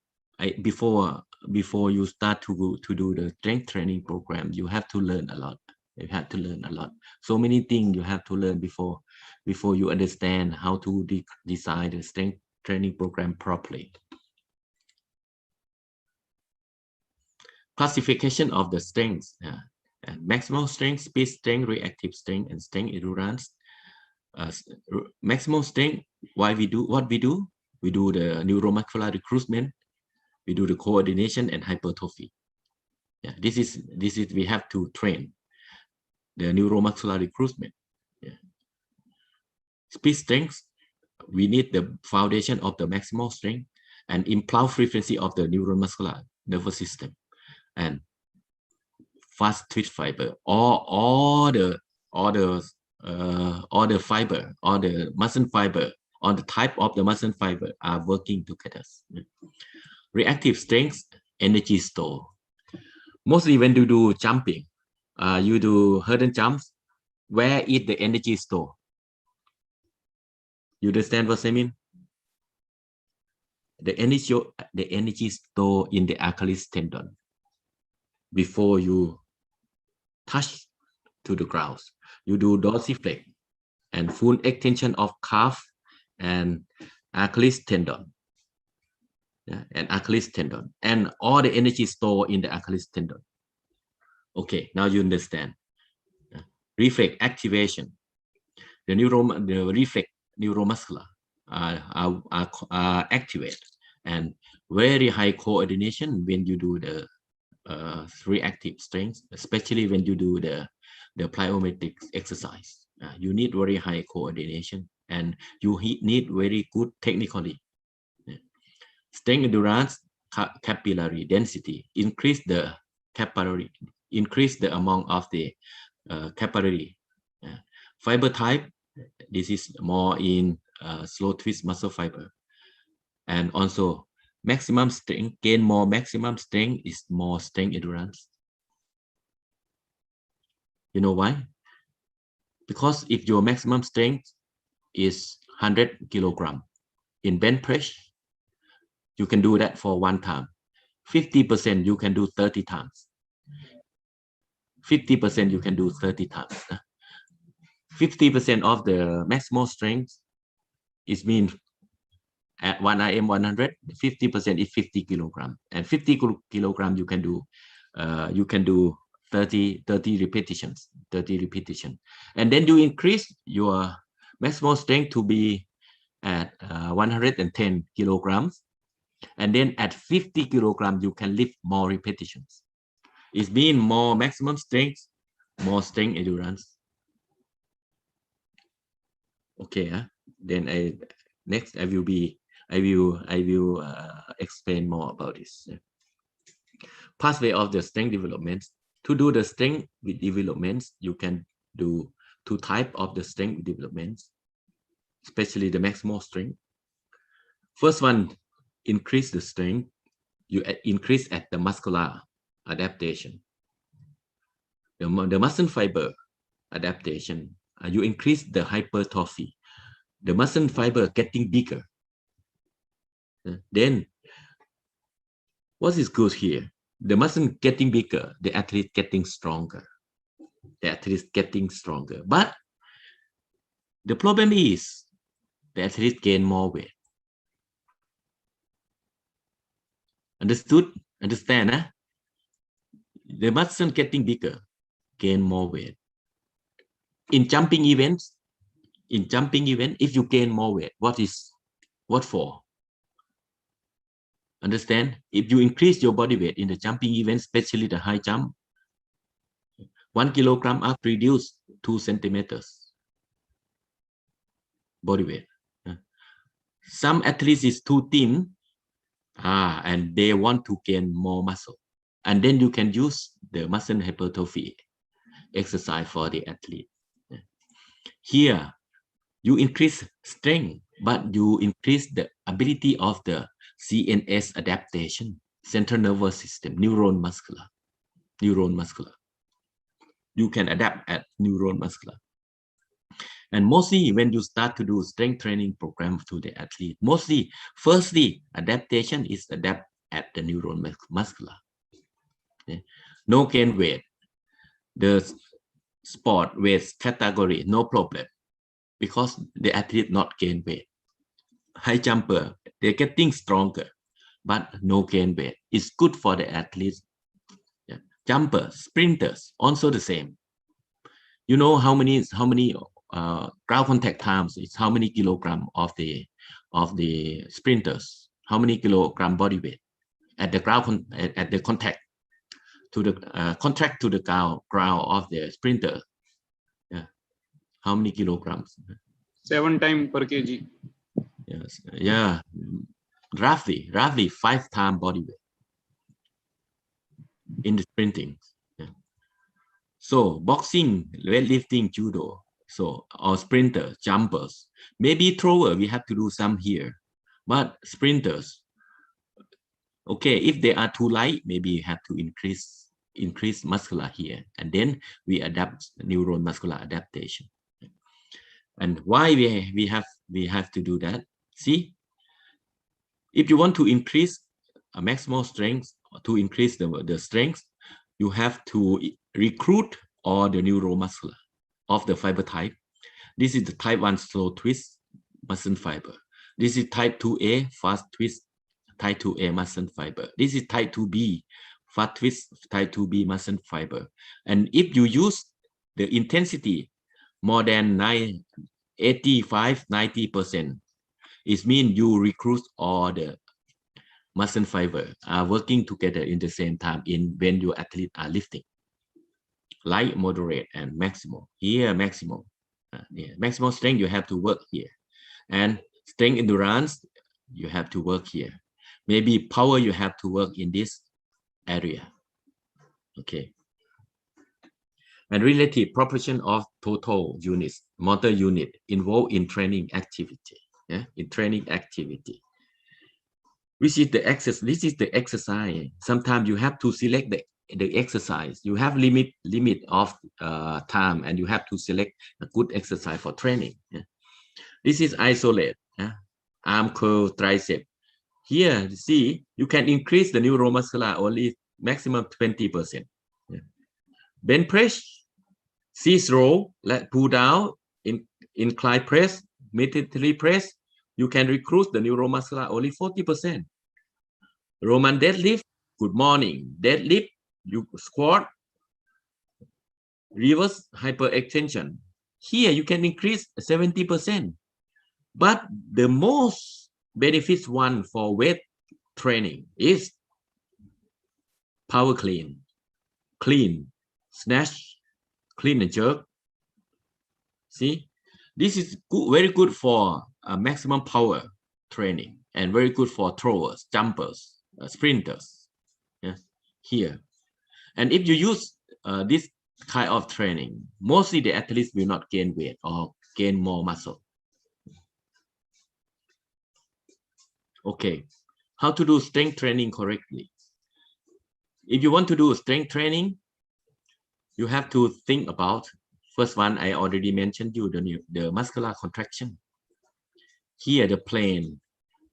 before you start to do the strength training program, you have to learn a lot. You have to learn a lot. So many things you have to learn before you understand how to design the strength training program properly. Classification of the strengths, and maximal strength, speed strength, reactive strength, and strength endurance. Maximal strength, what we do, we do the neuromuscular recruitment, we do the coordination and hypertrophy. Yeah, this is we have to train the neuromuscular recruitment. Yeah. Speed strength, we need the foundation of the maximal strength and impulse frequency of the neuromuscular nervous system, and fast twitch fiber, all the fiber, all the muscle fiber, all the type of the muscle fiber are working together. Reactive strength, energy store. Mostly when you do jumping, you do hurdle jumps, where is the energy store? You understand what I mean? The energy store in the Achilles tendon before you touch to the ground. You do dorsiflex and full extension of calf and Achilles tendon. Yeah, and Achilles tendon, and all the energy stored in the Achilles tendon. Okay, now you understand. Reflex activation. The reflex neuromuscular are activated, and very high coordination when you do the reactive strength, especially when you do the plyometric exercise. You need very high coordination, and you need very good technically. Strength endurance, capillary density, increase the amount of the capillary. Fiber type, this is more in slow twist muscle fiber. And also maximum strength, gain more maximum strength is more strength endurance. You know why? Because if your maximum strength is 100 kilogram in bench press, you can do that for one time. 50% you can do 30 times. 50% you can do 30 times. 50% of the maximal strength is mean at 1 RM 100, 50% is 50 kilogram, and 50 kilogram you can do 30 repetitions, and then you increase your maximum strength to be at 110 kilograms, and then at 50 kilograms you can lift more repetitions. It means more maximum strength, more strength endurance. Okay, then I will explain more about this. Pathway of the strength development. To do the strength with developments, you can do two types of the strength developments, especially the maximal strength. First one, increase the strength. You increase at the muscular adaptation. The muscle fiber adaptation, you increase the hypertrophy. The muscle fiber getting bigger. Then, what is good here? The muscle getting bigger, the athlete getting stronger. But the problem is the athlete gain more weight. Understand? Huh? The muscle getting bigger, gain more weight. In jumping events, if you gain more weight, what for? Understand? If you increase your body weight in the jumping event, especially the high jump, 1 kilogram up reduce 2 centimeters body weight. Some athletes is too thin, and they want to gain more muscle, and then you can use the muscle hypertrophy exercise for the athlete. Here, you increase strength, but you increase the ability of the CNS adaptation, central nervous system, neuron muscular. You can adapt at neuron muscular. And mostly when you start to do strength training program to the athlete, firstly, adaptation is adapt at the neuron muscular. No gain weight. The sport weight category, no problem, because the athlete not gain weight. High jumper, they're getting stronger, but no gain weight. It's good for the athletes. Jumpers, sprinters, also the same. You know how many ground contact times? It's how many kilogram of the sprinters? How many kilogram body weight at the ground at the contact to the contact to the ground of the sprinter? How many kilograms? 7 times per kg. Yes, yeah, roughly 5 times body weight in the sprinting. So boxing, weightlifting, judo, or sprinter, jumpers, maybe thrower, we have to do some here, but sprinters, okay, if they are too light, maybe you have to increase muscular here, and then we adapt neuron muscular adaptation. And why we have to do that? See, if you want to increase a maximal strength, or to increase the strength, you have to recruit all the neuromuscular of the fiber type. This is the type 1 slow twist muscle fiber. This is type 2A fast twist, type 2A muscle fiber. This is type 2B fast twist, type 2B muscle fiber. And if you use the intensity more than 85-90%, it means you recruit all the muscle fiber are working together in the same time when your athletes are lifting. Light, moderate, and maximal. Here, maximal. Maximal strength, you have to work here. And strength endurance, you have to work here. Maybe power, you have to work in this area. Okay. And relative proportion of total units, motor unit involved in training activity. In training activity. Which is the exercise? This is the exercise. Sometimes you have to select the exercise. You have limit of time, and you have to select a good exercise for training. This is isolate. Arm curl, tricep. Here, see, you can increase the neuromuscular only maximum 20%. Bench press, seize row, let pull down, incline press, military press, You can recruit the neuromuscular only 40%. Roman deadlift, good morning. Deadlift, you squat, reverse hyperextension. Here you can increase 70%. But the most benefits one for weight training is power clean, snatch, clean and jerk. See, this is good, very good for maximum power training and very good for throwers, jumpers, sprinters. Yeah, here. And if you use this kind of training, mostly the athletes will not gain weight or gain more muscle. Okay, how to do strength training correctly? If you want to do strength training, you have to think about, first one, I already mentioned you, the muscular contraction. Here, the plane,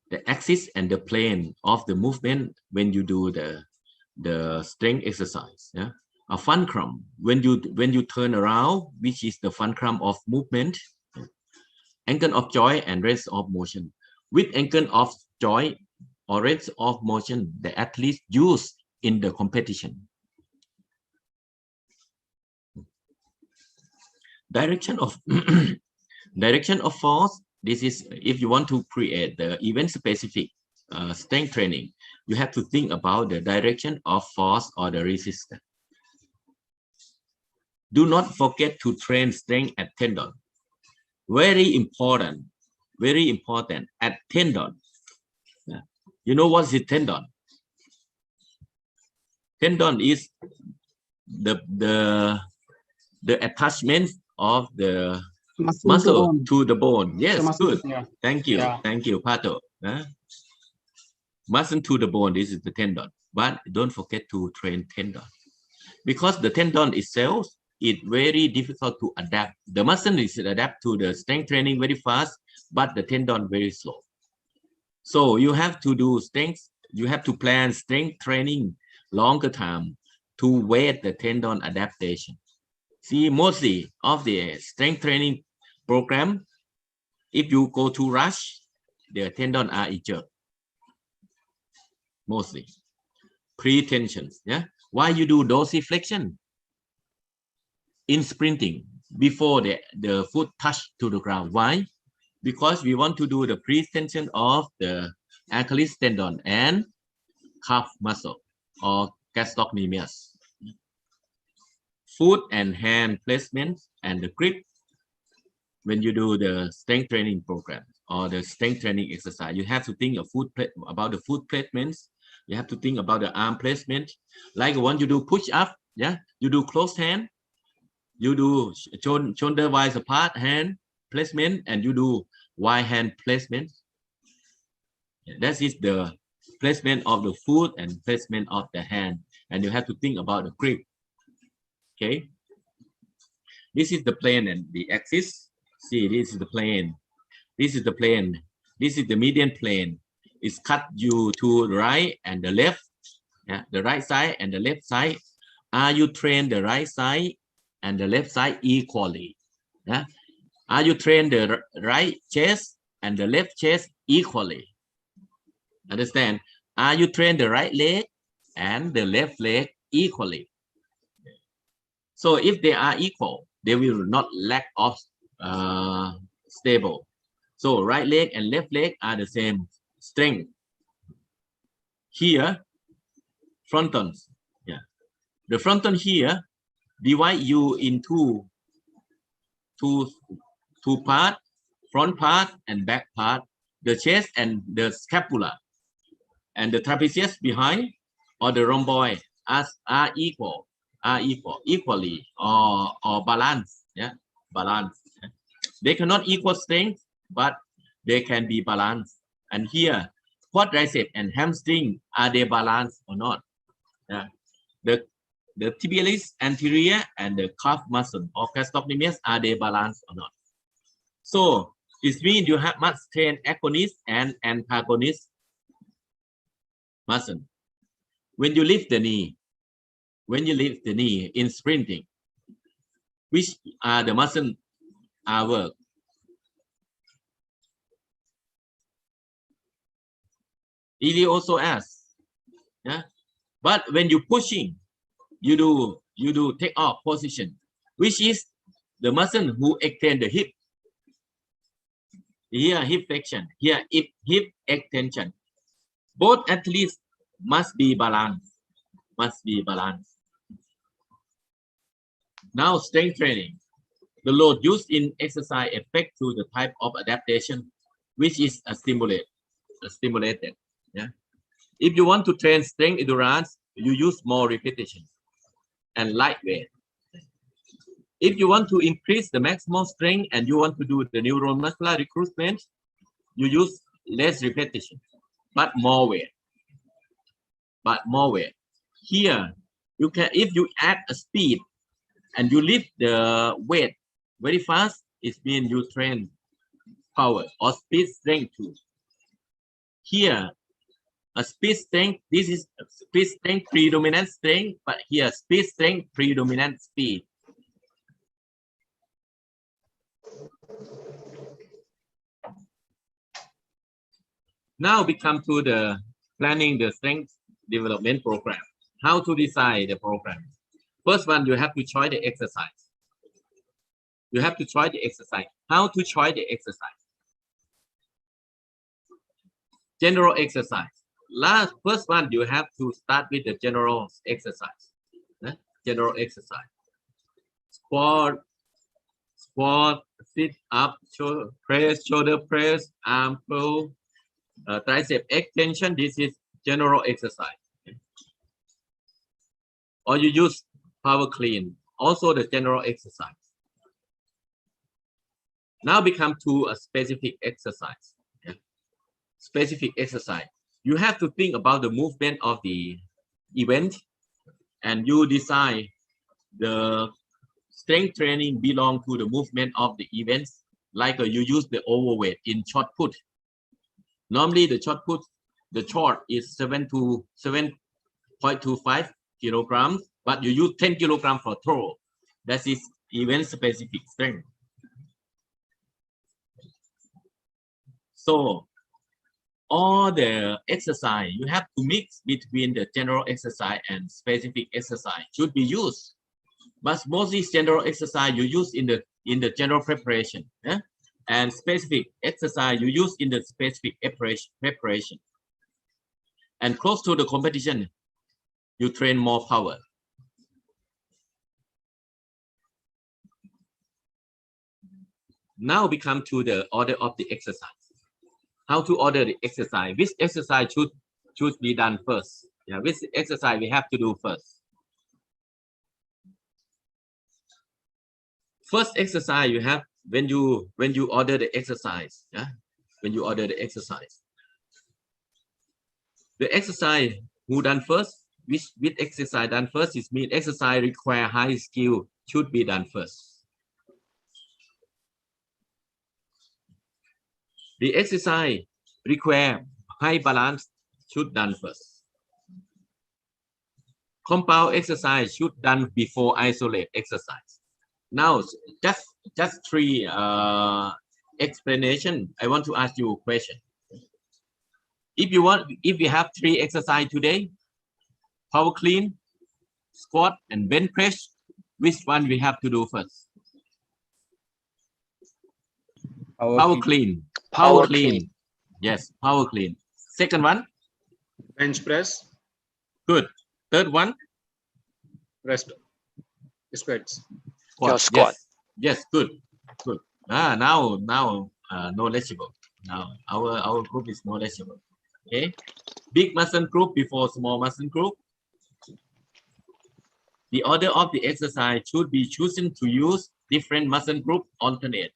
the axis and the plane of the movement when you do the strength exercise. Yeah, a fulcrum, when you turn around, which is the fulcrum of movement, angle of joint and range of motion. With angle of joint or range of motion, the athletes use in the competition. Direction of direction of force. This is if you want to create the event specific strength training, you have to think about the direction of force or the resistance. Do not forget to train strength at tendon. Very important at tendon. Yeah. You know what is tendon? Tendon is the attachment of the muscle to the bone. Yes, good. Yeah. Thank you. Yeah. Thank you, Pato. Muscle to the bone, this is the tendon. But don't forget to train tendon. Because the tendon itself is very difficult to adapt. The muscle is adapt to the strength training very fast, but the tendon very slow. So you have to do strength, you have to plan strength training longer time to wait the tendon adaptation. See, mostly of the strength training program, if you go to rush, the tendon are injured. Mostly. Pre-tensions. Yeah. Why you do dorsiflexion in sprinting before the foot touch to the ground? Why? Because we want to do the pre-tension of the Achilles tendon and calf muscle or gastrocnemius. Foot and hand placement and the grip when you do the strength training program or the strength training exercise, you have to think about the foot placements. You have to think about the arm placement. Like when you do push up, yeah, you do closed hand, you do shoulder wide apart hand placement, and you do wide hand placement. That is the placement of the foot and placement of the hand, and you have to think about the grip. Okay, this is the plane and the axis. See, this is the plane. This is the plane. This is the median plane. It's cut you to the right and the left. Yeah, the right side and the left side. Are you train the right side and the left side equally? Yeah. Are you train the right chest and the left chest equally? Understand? Are you train the right leg and the left leg equally? So if they are equal, they will not lack of stable. So right leg and left leg are the same strength. Here, frontons. Yeah. The fronton here divide you into two part, front part and back part, the chest and the scapula. And the trapezius behind or the rhomboid are equally or balance. Yeah, balance. They cannot equal strength, but they can be balanced. And here, quadricep and hamstring, are they balanced or not? Yeah. The tibialis anterior and the calf muscle or gastrocnemius, are they balanced or not? So it means you must train agonist and antagonist muscle. When you lift the knee, in sprinting, which are the muscle are work? Easy also as. Yeah. But when you pushing, you do take off position, which is the muscle who extend the hip. Here hip flexion, here hip extension. Both athletes must be balanced. Must be balanced. Now strength training. The load used in exercise affect to the type of adaptation, which is stimulated. Yeah. If you want to train strength endurance, you use more repetition and lightweight. If you want to increase the maximum strength and you want to do the neuromuscular recruitment, you use less repetition, but more weight. Here, you can, if you add a speed and you lift the weight very fast, it means you train power or speed strength too. Here, a speed strength, this is speed strength predominant strength, but here speed strength predominant speed. Now we come to the planning the strength development program. How to design the program? First one, you have to try the exercise. You have to try the exercise. How to try the exercise? General exercise. First one, you have to start with the general exercise. General exercise. Squat, sit up, shoulder press, arm pull, tricep extension. This is general exercise. Or you use power clean, also the general exercise. Now we come to a specific exercise. Specific exercise. You have to think about the movement of the event, and you decide the strength training belong to the movement of the events. Like you use the overweight in shot put. Normally the shot put, the short is 7 to 7.25 kilograms, but you use 10 kilograms for throw. That is event specific strength. So all the exercise you have to mix between the general exercise and specific exercise should be used. But mostly general exercise you use in the general preparation, and specific exercise you use in the specific preparation. And close to the competition, you train more power. Now we come to the order of the exercise. How to order the exercise? Which exercise should be done first? Yeah, which exercise we have to do first? First exercise you have when you order the exercise. Yeah, when you order the exercise. The exercise who done first? Which exercise done first? It means exercise require high skill should be done first. The exercise require high balance should done first. Compound exercise should done before isolate exercise. Now, just three explanation. I want to ask you a question. If you have three exercise today, power clean, squat, and bench press, which one we have to do first? Power clean. Power clean. Yes, power clean. Second one? Bench press. Good. Third one? Rest. Squats. Squat. Yes, good. Now knowledgeable. Now our group is knowledgeable. Okay. Big muscle group before small muscle group. The order of the exercise should be chosen to use different muscle group alternate.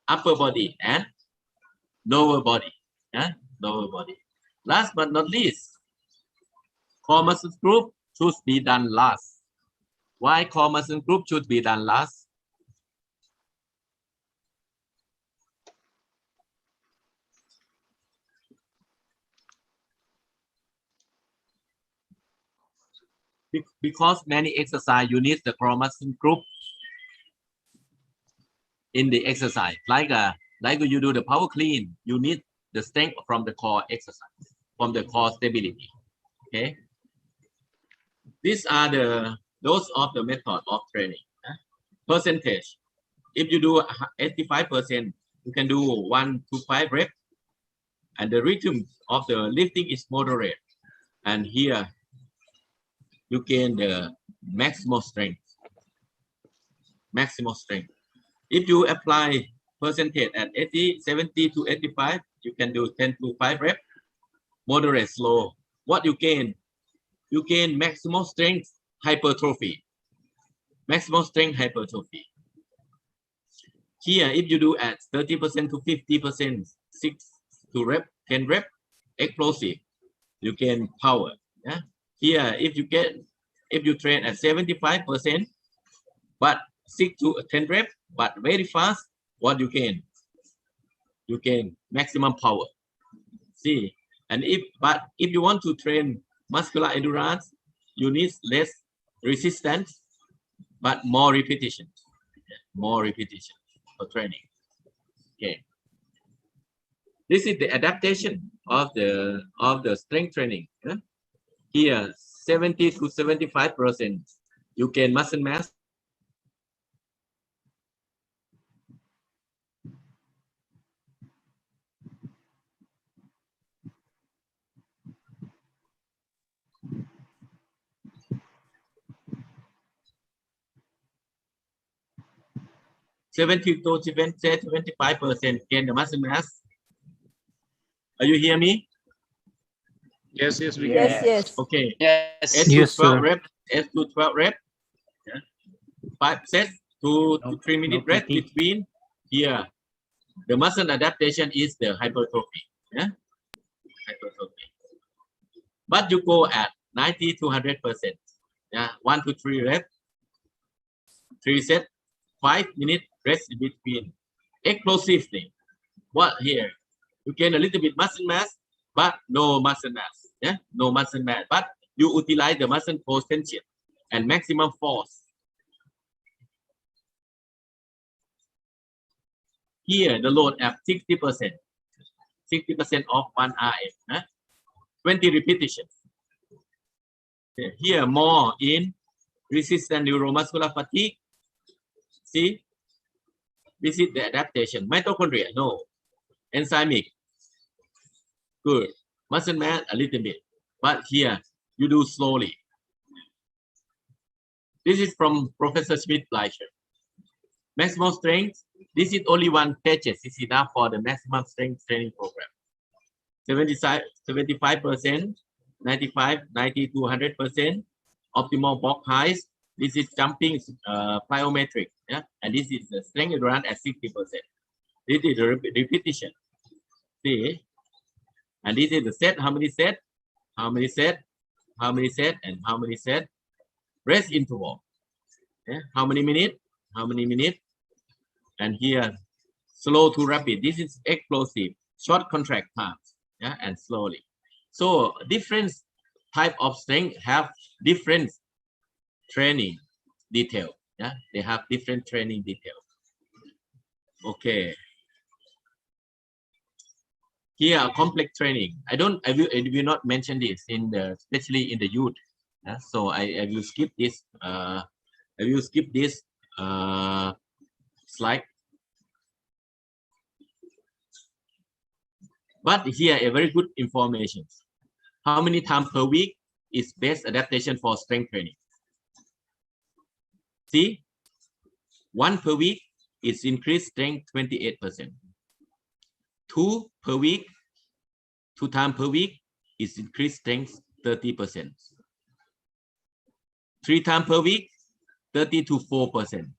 Upper body and lower body. Lower body. Last but not least, core muscle group should be done last. Why core muscle group should be done last? Because many exercise you need the core muscle group in the exercise. Like you do the power clean, you need the strength from the core exercise, from the core stability. Okay. These are those of the method of training. Percentage. If you do 85%, you can do 1 to 5 reps. And the rhythm of the lifting is moderate. And here you gain the maximal strength. Maximal strength. If you apply percentage at 80, 70 to 85, you can do 10 to 5 reps. Moderate, slow. What you gain? You gain maximal strength hypertrophy. Maximal strength hypertrophy. Here, if you do at 30% to 50%, 6 to rep, 10 rep, explosive, you gain power. Yeah. Here, if you train at 75%, but 6 to 10 rep, but very fast, what you gain? You gain maximum power. See, and if you want to train muscular endurance, you need less resistance, but more repetition. More repetition for training. Okay. This is the adaptation of the strength training. Yeah? Here, 70 to 75%, you gain muscle mass. (70 to 75% gain the muscle mass. Are you hear me? Yes, yes, we can. Yes, yes. Okay. Yes. 8 to Yes, 12 sir. reps. 8 to 12 reps. Yeah. 5 sets, 2 to 3 minute rest between. Here, the muscle adaptation is the hypertrophy. Yeah. Hypertrophy. But you go at 90 to 100%. Yeah. 1 to 3 reps. 3 sets. 5 minute rest in between. Explosively. What here? You gain a little bit muscle mass, but no muscle mass. Yeah, no muscle mass. But you utilize the muscle potential and maximum force. Here, the load at 60%. 60% of 1 RM. 20 repetitions. Here, more in resistant neuromuscular fatigue. See, this is the adaptation. Mitochondria, no. Enzymic, good. Muscle mass, a little bit. But here, you do slowly. This is from Professor Schmidt-Bleicher. Maximum strength, this is only 1 page. This is enough for the maximum strength training program. 75%, 95, 90 to 100%. Optimal box height. This is jumping plyometric. Yeah? And this is the strength run at 60%. This is the repetition. See? And this is the set. How many set? How many set? How many set? And how many set? Rest interval. Yeah? How many minutes? How many minutes? And here, slow to rapid. This is explosive. Short contract times. Yeah, and slowly. So different type of strength have different training detail. Yeah, they have different training detail. Okay. Here, complex training. I will not mention this especially in the youth. Yeah? So I will skip this. I will skip this slide. But here, a very good information. How many times per week is best adaptation for strength training? See, 1 per week is increased strength 28%. 2 per week, 2 times per week is increased strength 30%. 3 times per week, 30 to 4%.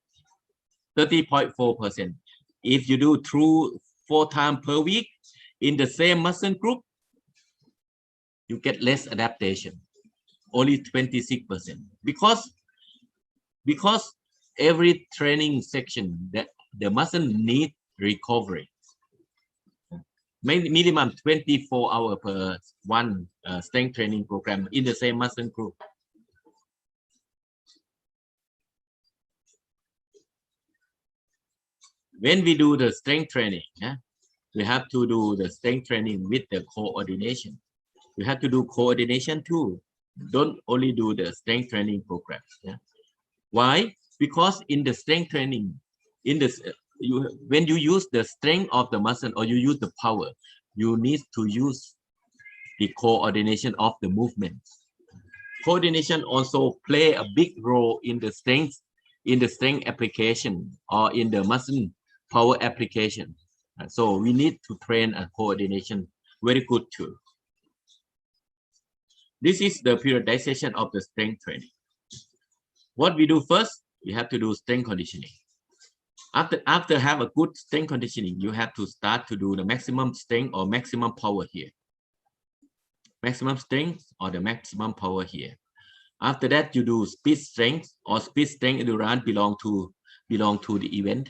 30.4%. If you do 4 times per week in the same muscle group, you get less adaptation, only 26%. Because every training section that the muscle need recovery. Minimum 24 hours per 1 strength training program in the same muscle group. When we do the strength training, yeah, we have to do the strength training with the coordination. You have to do coordination too. Don't only do the strength training program. Yeah. Why? Because in the strength training, in this, when you use the strength of the muscle or you use the power, you need to use the coordination of the movement. Coordination also play a big role in the strength application or in the muscle power application. So we need to train a coordination very good too. This is the periodization of the strength training. What we do first, we have to do strength conditioning. After have a good strength conditioning, you have to start to do the maximum strength or maximum power here. Maximum strength or the maximum power here. After that, you do speed strength or speed strength endurance belong to the event.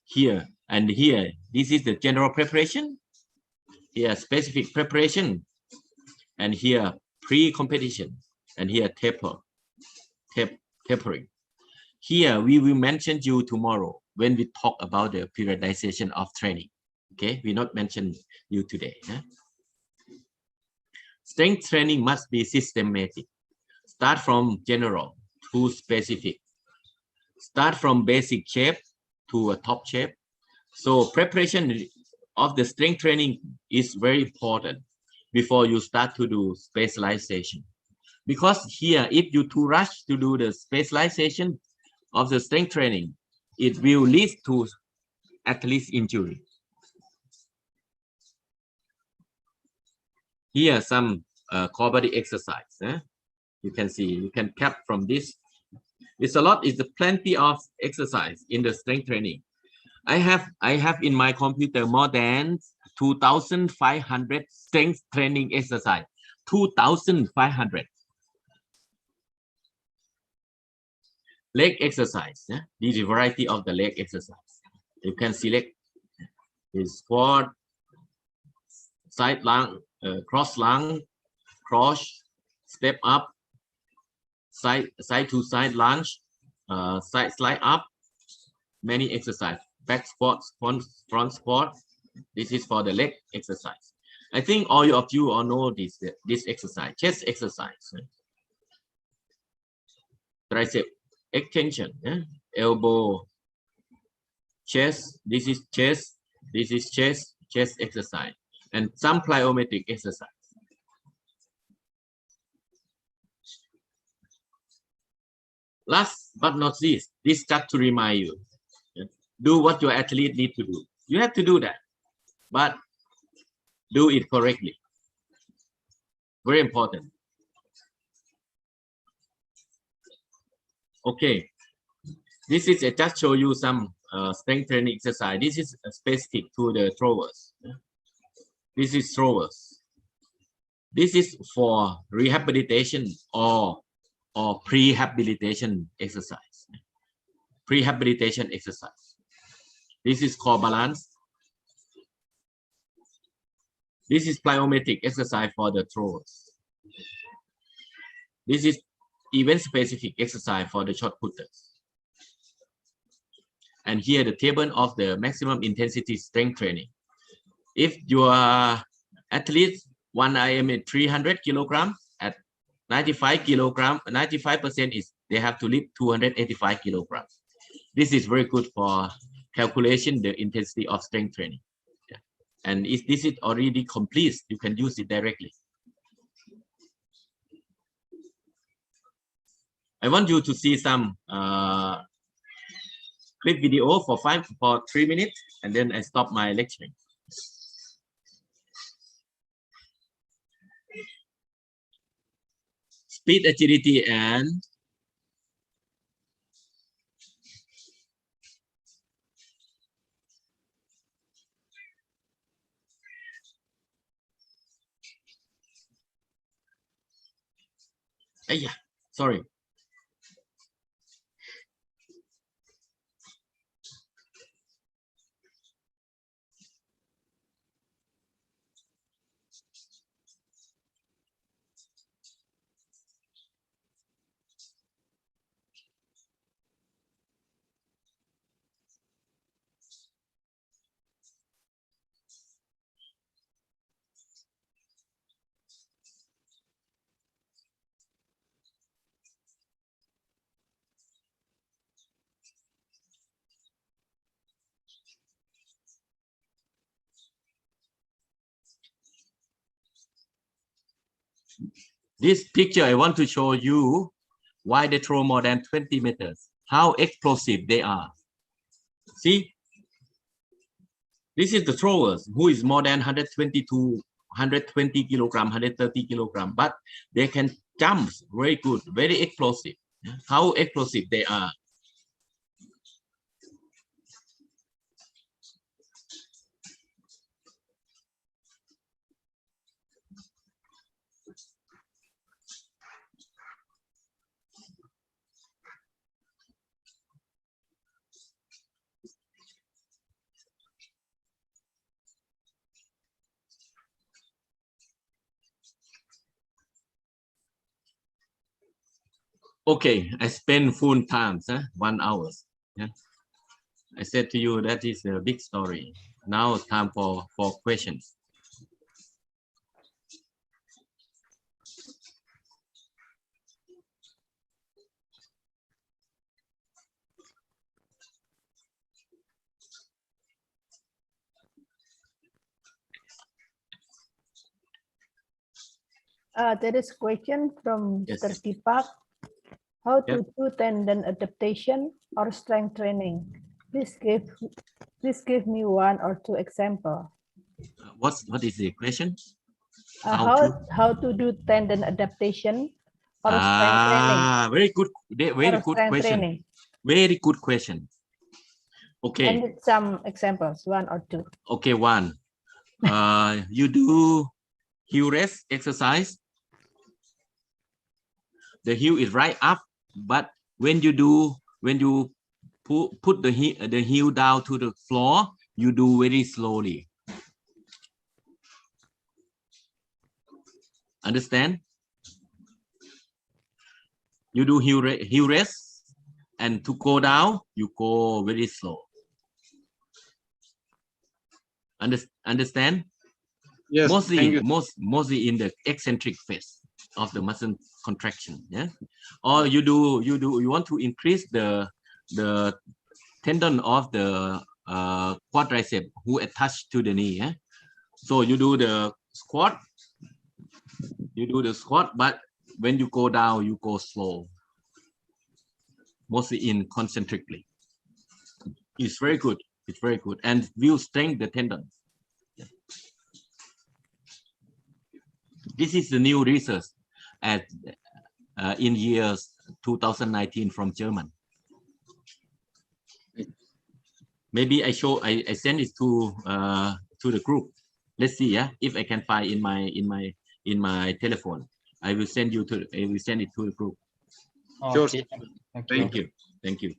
Here and here, this is the general preparation. Here, specific preparation. And here, pre-competition. And here, tapering. Here, we will mention you tomorrow when we talk about the periodization of training. Okay, we not mention you today. Yeah? Strength training must be systematic. Start from general to specific. Start from basic shape to a top shape. So preparation of the strength training is very important before you start to do specialization. Because here, if you too rush to do the specialization of the strength training, it will lead to athlete injury. Here some core body exercise. You can see, you can cap from this. It's a lot, it's plenty of exercise in the strength training. I have in my computer more than 2,500 strength training exercise. 2,500. Leg exercise. Yeah? This is a variety of the leg exercise. You can select is squat, side lunge, cross lunge, cross, step up, side to side lunge, side slide up, many exercise, back squat, front squat. This is for the leg exercise. I think all of you all know this exercise, chest exercise, tricep extension, elbow, chest. This is chest. This is chest exercise, and some plyometric exercise. Last but not least, this just to remind you, do what your athlete need to do. You have to do that, but do it correctly. Very important. Okay, this is just show you some strength training exercise. This is specific to the throwers. This is throwers. This is for rehabilitation or prehabilitation exercise. Prehabilitation exercise. This is core balance. This is plyometric exercise for the throwers. This is event-specific exercise for the shot putters. And here the table of the maximum intensity strength training. If your athlete, one IM at 300 kilograms at 95 kilogram, 95% is they have to lift 285 kilograms. This is very good for calculation the intensity of strength training. Yeah. And if this is already complete, you can use it directly. I want you to see some clip video for 3 minutes, and then I stop my lecturing. Speed, agility, and yeah, sorry. This picture, I want to show you why they throw more than 20 meters, how explosive they are. See, this is the throwers who is more than 120 to 120 kilogram, 130 kilogram, but they can jump very good, very explosive. How explosive they are. Okay, I spend full time, 1 hour. Yeah. I said to you that is a big story. Now time for questions. There is question from Yes. Mr. Deepak. How to Yeah. do tendon adaptation or strength training? Please give me one or two example. What is the question? How to do tendon adaptation or strength training? Very good. Very Or good strength question. training. Very good question. Okay. I need some examples, one or two. Okay, one. You do heel rest exercise. The heel is right up, but when you put the heel down to the floor, you do very slowly. Understand? You do heel rest, and to go down, you go very slow. Understand? Yes, thank you. Mostly in the eccentric phase of the muscle contraction. Yeah. Or you want to increase the tendon of the quadricep who attached to the knee. Yeah. So you do the squat. You do the squat, but when you go down, you go slow. Mostly in concentrically. It's very good. It's very good, and will strengthen the tendon. Yeah. This is the new research at in years 2019 from German. Maybe I send it to the group. Let's see, yeah, if I can find in my telephone. I will send it to the group. Sure. Okay. Thank you. Thank you.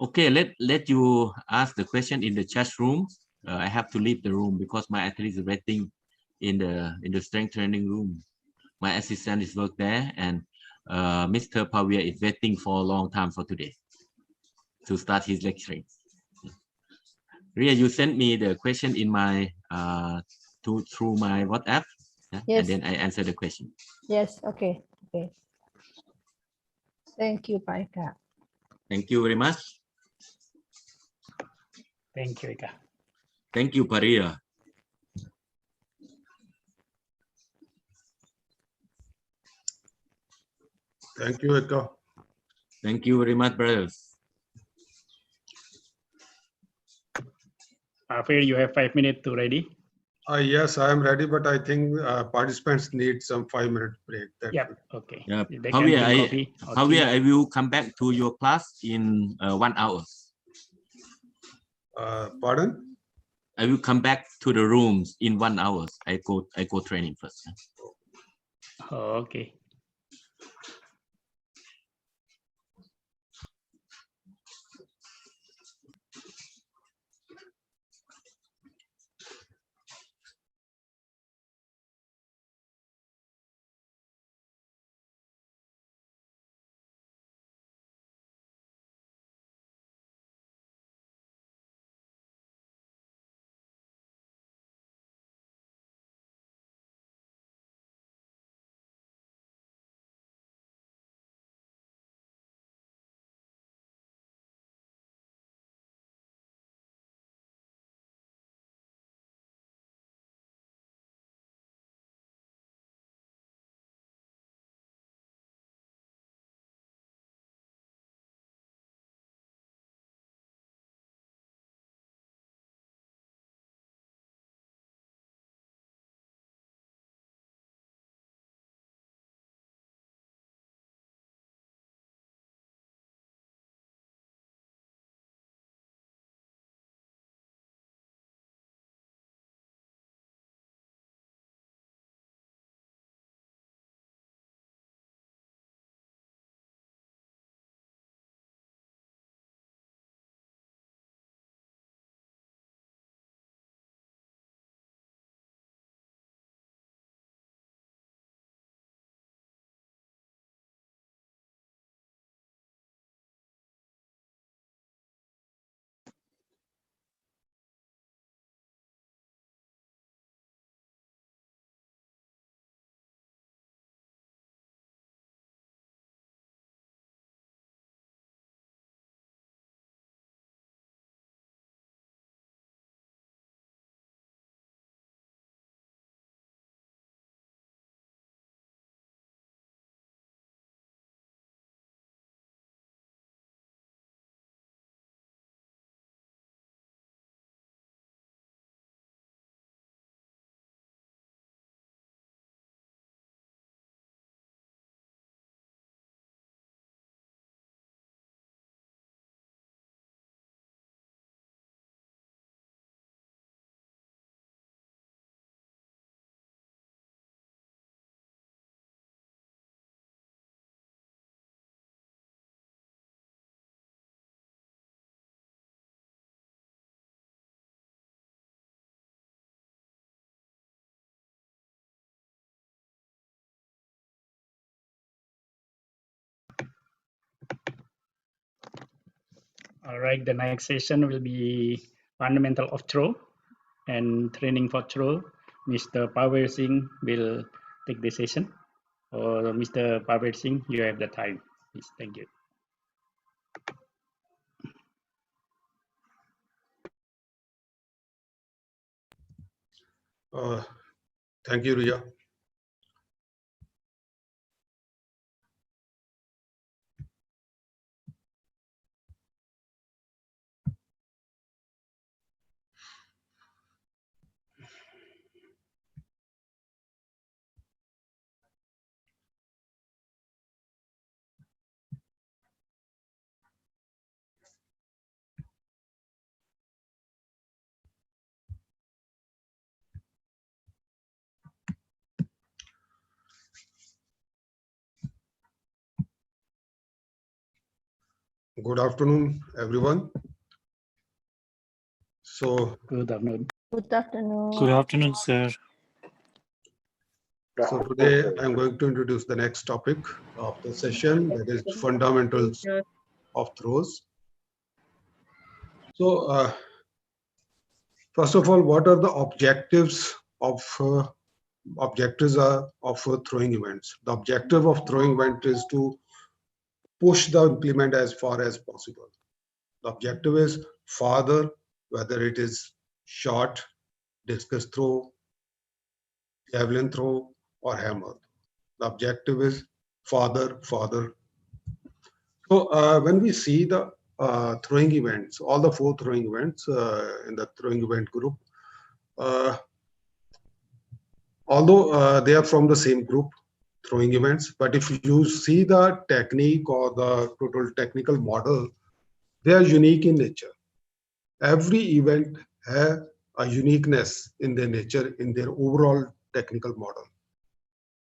Okay, let you ask the question in the chat room. I have to leave the room because my athlete is waiting in the strength training room. My assistant is work there, and Mr. Pavia is waiting for a long time for today to start his lecturing. Ria, you sent me the question in my through my WhatsApp, yeah? Yes. And then I answer the question. Yes, okay. Thank you, Paika. Thank you very much. Thank you, Ika. Thank you, Paria. Thank you, Eka. Thank you very much, brothers. Afir, you have 5 minutes to ready. Yes, I am ready, but I think participants need some 5-minute break. Yep. Okay. Yeah, They can drink coffee or tea. I will come back to your class in 1 hour. Pardon? I will come back to the rooms in 1 hour. I go training first. Oh, okay. All right, the next session will be fundamental of throw and training for throw. Mr. Power Singh will take the session. Or Mr. Power Singh, you have the time. Please, thank you. Thank you, Ria. Good afternoon, everyone. So, good afternoon. Good afternoon. Good afternoon, sir. So today I'm going to introduce the next topic of the session, that is fundamentals of throws. So first of all, what are the objectives of throwing events? The objective of throwing event is to push the implement as far as possible. The objective is farther, whether it is shot, discus throw, javelin throw, or hammer. The objective is farther. So when we see the throwing events, all the 4 throwing events in the throwing event group, although they are from the same group, throwing events, but if you see the technique or the total technical model, they are unique in nature. Every event has a uniqueness in their nature, in their overall technical model.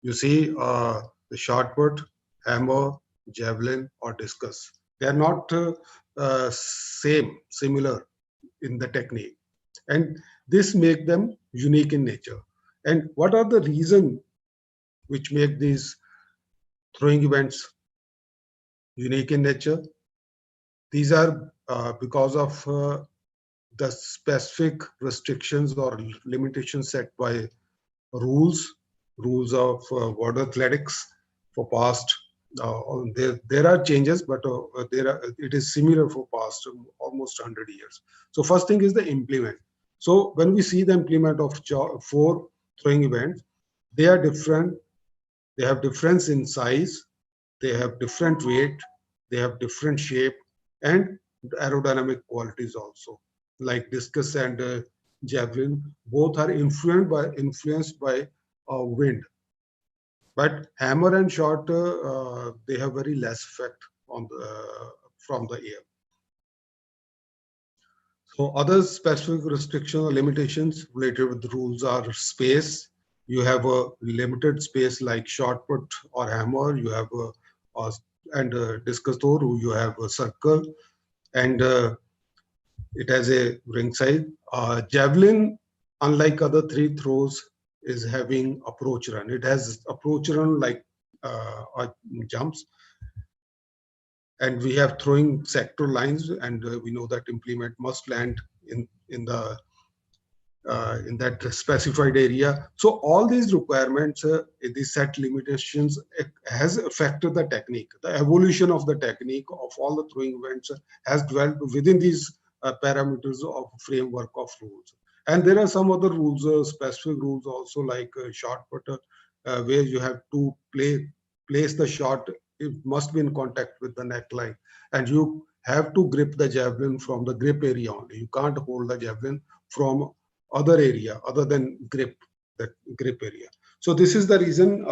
You see the shot put, hammer, javelin, or discus. They are not similar in the technique. And this makes them unique in nature. And what are the reasons which make these throwing events unique in nature? These are because of the specific restrictions or limitations set by rules of world athletics for past. There are changes, but it is similar for past almost 100 years. So first thing is the implement. So when we see the implement of 4 throwing events, they are different. They have difference in size. They have different weight. They have different shape and aerodynamic qualities also. Like discus and javelin, both are influenced by wind. But hammer and shot, they have very less effect on from the air. So other specific restrictions or limitations related with the rules are space. You have a limited space like shot put or hammer. You have discus throw, you have a circle, and it has a ring size. Javelin, unlike other 3 throws, is having approach run. It has approach run like jumps. And we have throwing sector lines, and we know that implement must land in that specified area. So all these requirements, these set limitations, has affected the technique. The evolution of the technique of all the throwing events has developed within these parameters of framework of rules. And there are some other rules, specific rules also, like shot putter, where you have to place the shot. It must be in contact with the neckline, and you have to grip the javelin from the grip area only. You can't hold the javelin from other area other than grip area. So this is the reason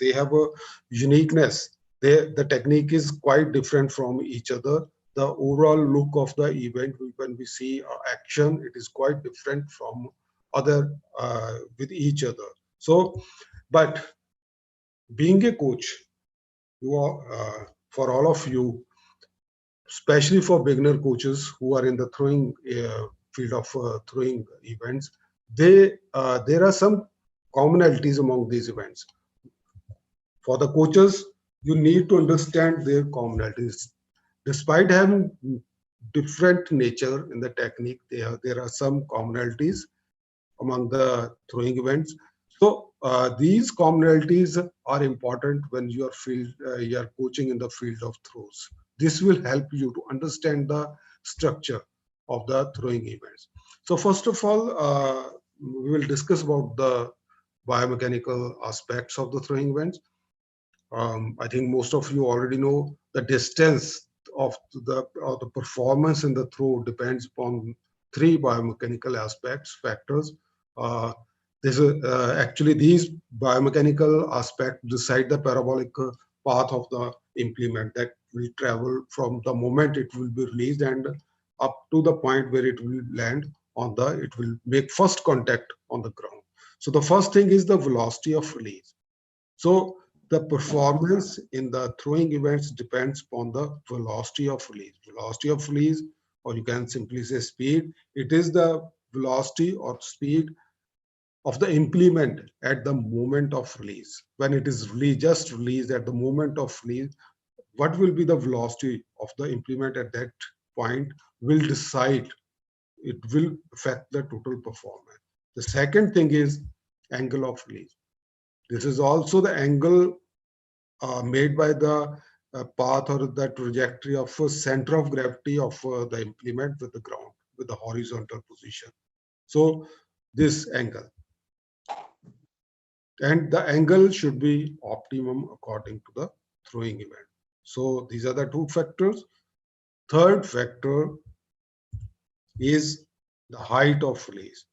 they have a uniqueness. The technique is quite different from each other. The overall look of the event, when we see action, it is quite different from other with each other. So, but being a coach, you are, for all of you, especially for beginner coaches who are in the throwing field of throwing events, there are some commonalities among these events. For the coaches, you need to understand their commonalities. despite having different nature in the technique, there are some commonalities among the throwing events. So these commonalities are important when you are coaching in the field of throws. This will help you to understand the structure of the throwing events. So first of all, we will discuss about the biomechanical aspects of the throwing events. I think most of you already know the distance of the performance in the throw depends upon three biomechanical aspects, factors. Uh, actually these biomechanical aspects decide the parabolic path of the implement that will travel from the moment it will be released and up to the point where it will land on it will make first contact on the ground. So the first thing is the velocity of release. So the performance in the throwing events depends upon the velocity of release. Velocity of release, or you can simply say speed, it is the velocity or speed of the implement at the moment of release. When it is released, just released at the moment of release, what will be the velocity of the implement at that point will decide, it will affect the total performance. The second thing is angle of release. This is also the angle made by the path or the trajectory of center of gravity of the implement with the ground, with the horizontal position. So this angle. And the angle should be optimum according to the throwing event. So these are the two factors. Third factor is the height of release.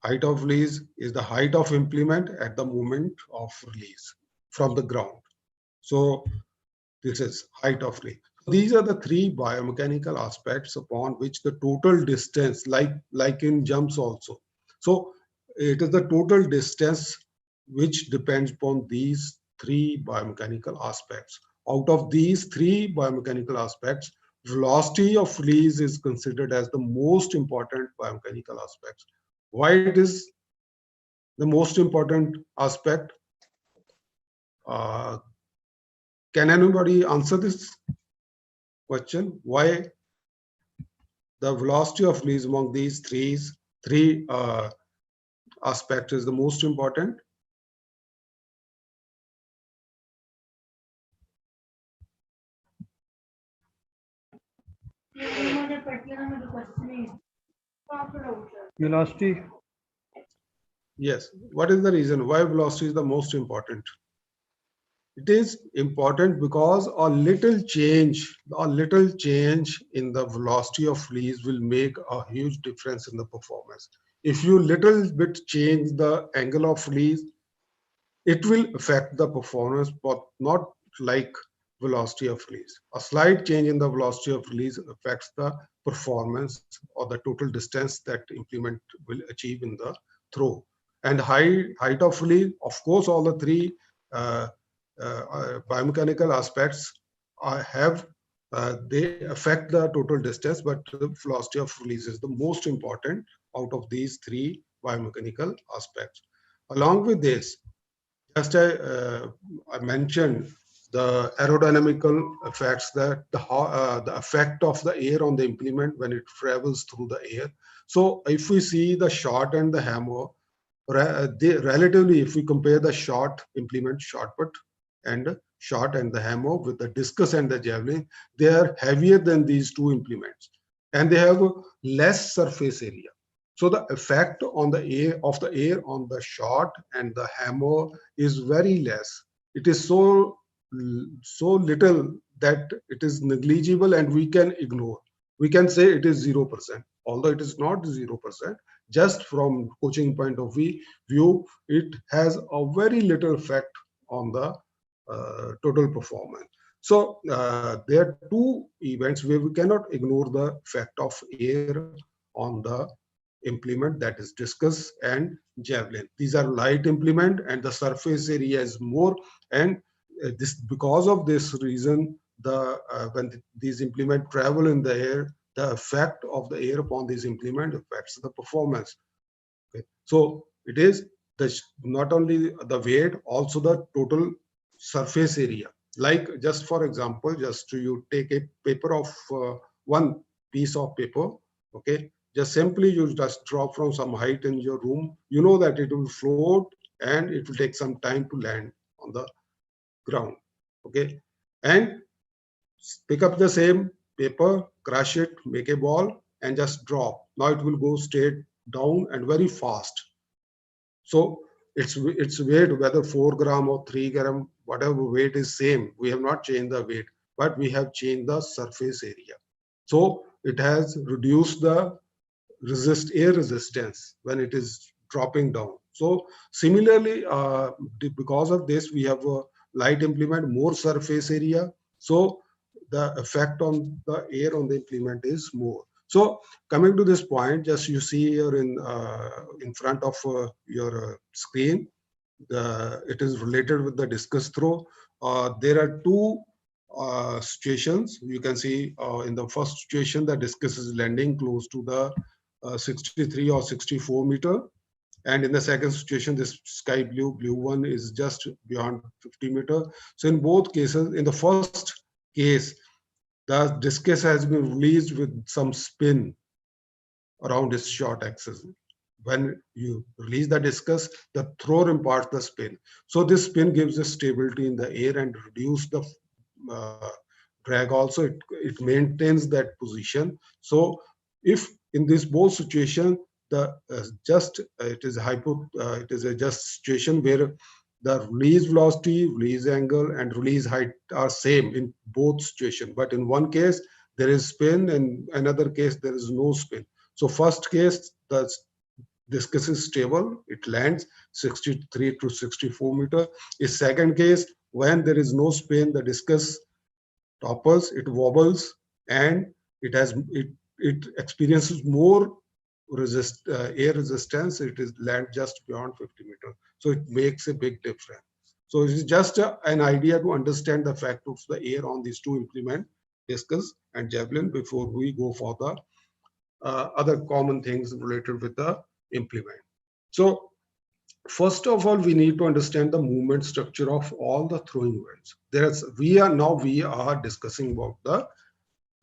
Height of release is the height of implement at the moment of release from the ground. So this is height of release. These are the three biomechanical aspects upon which the total distance, like in jumps also. So it is the total distance which depends upon these three biomechanical aspects. Out of these three biomechanical aspects, velocity of release is considered as the most important biomechanical aspects. Why it is the most important aspect? Can anybody answer this question? Why the velocity of release among these three aspects is the most important? Velocity. Yes. What is the reason why velocity is the most important? It is important because a little change in the velocity of release will make a huge difference in the performance. If you little bit change the angle of release, it will affect the performance, but not like velocity of release. A slight change in the velocity of release affects the performance or the total distance that implement will achieve in the throw. And height of release, of course, all the three biomechanical aspects they affect the total distance, but the velocity of release is the most important out of these three biomechanical aspects. Along with this, just I mentioned the aerodynamical effects, that the effect of the air on the implement when it travels through the air. So if we see the shot and the hammer, relatively, if we compare the shot implement, shot put, and shot and the hammer with the discus and the javelin, they are heavier than these two implements, and they have less surface area. So the effect on the air on the shot and the hammer is very less. It is so little that it is negligible and we can ignore. We can say it is 0%, although it is not 0%. Just from coaching point of view, it has a very little effect on the total performance. So there are two events where we cannot ignore the effect of air on the implement, that is discus and javelin. These are light implement and the surface area is more, and because of this reason, when these implement travel in the air, the effect of the air upon these implement affects the performance. Okay. So it is not only the weight, also the total surface area. Like just for example, just you take a paper of one piece of paper, okay, just simply you just drop from some height in your room, you know that it will float and it will take some time to land on the ground, okay, and pick up the same paper, crush it, make a ball and just drop. Now it will go straight down and very fast. So its weight, whether 4 gram or 3 gram, whatever weight is same. We have not changed the weight, but we have changed the surface area. So it has reduced the air resistance when it is dropping down. So similarly, because of this, we have a light implement, more surface area. So the effect on the air on the implement is more. So coming to this point, just you see here in front of your screen, it is related with the discus throw. There are two situations. You can see in the first situation, the discus is landing close to the 63 or 64 meter. And in the second situation, this sky blue one is just beyond 50 meter. So in both cases, in the first case, the discus has been released with some spin around its short axis. When you release the discus, the thrower imparts the spin. So this spin gives a stability in the air and reduce the drag also. It maintains that position. So if in this both situation, the it is a just situation where the release velocity, release angle, and release height are same in both situations. But in one case, there is spin, and another case, there is no spin. So first case, the discus is stable, it lands 63 to 64 meter. In second case, when there is no spin, the discus topples, it wobbles, and it experiences more air resistance. It is land just beyond 50 meter. So it makes a big difference. So it is just an idea to understand the effect of the air on these two implement, discus and javelin, before we go for the other common things related with the implement. So first of all, we need to understand the movement structure of all the throwing events. We are discussing about the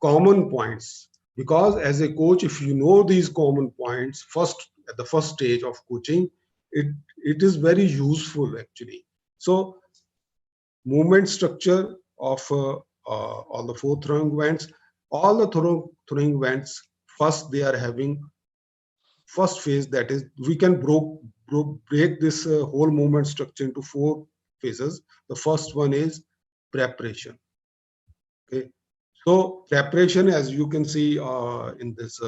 common points, because as a coach, if you know these common points first at the first stage of coaching, it is very useful actually. So movement structure of all the four throwing events, all the throwing events, first they are having first phase, that is we can break this whole movement structure into four phases. The first one is preparation. Okay, so preparation, as you can see in this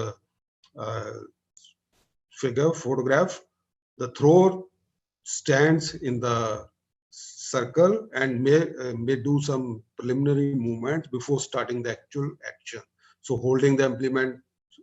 photograph, the thrower stands in the circle and may do some preliminary movement before starting the actual action. So holding the implement,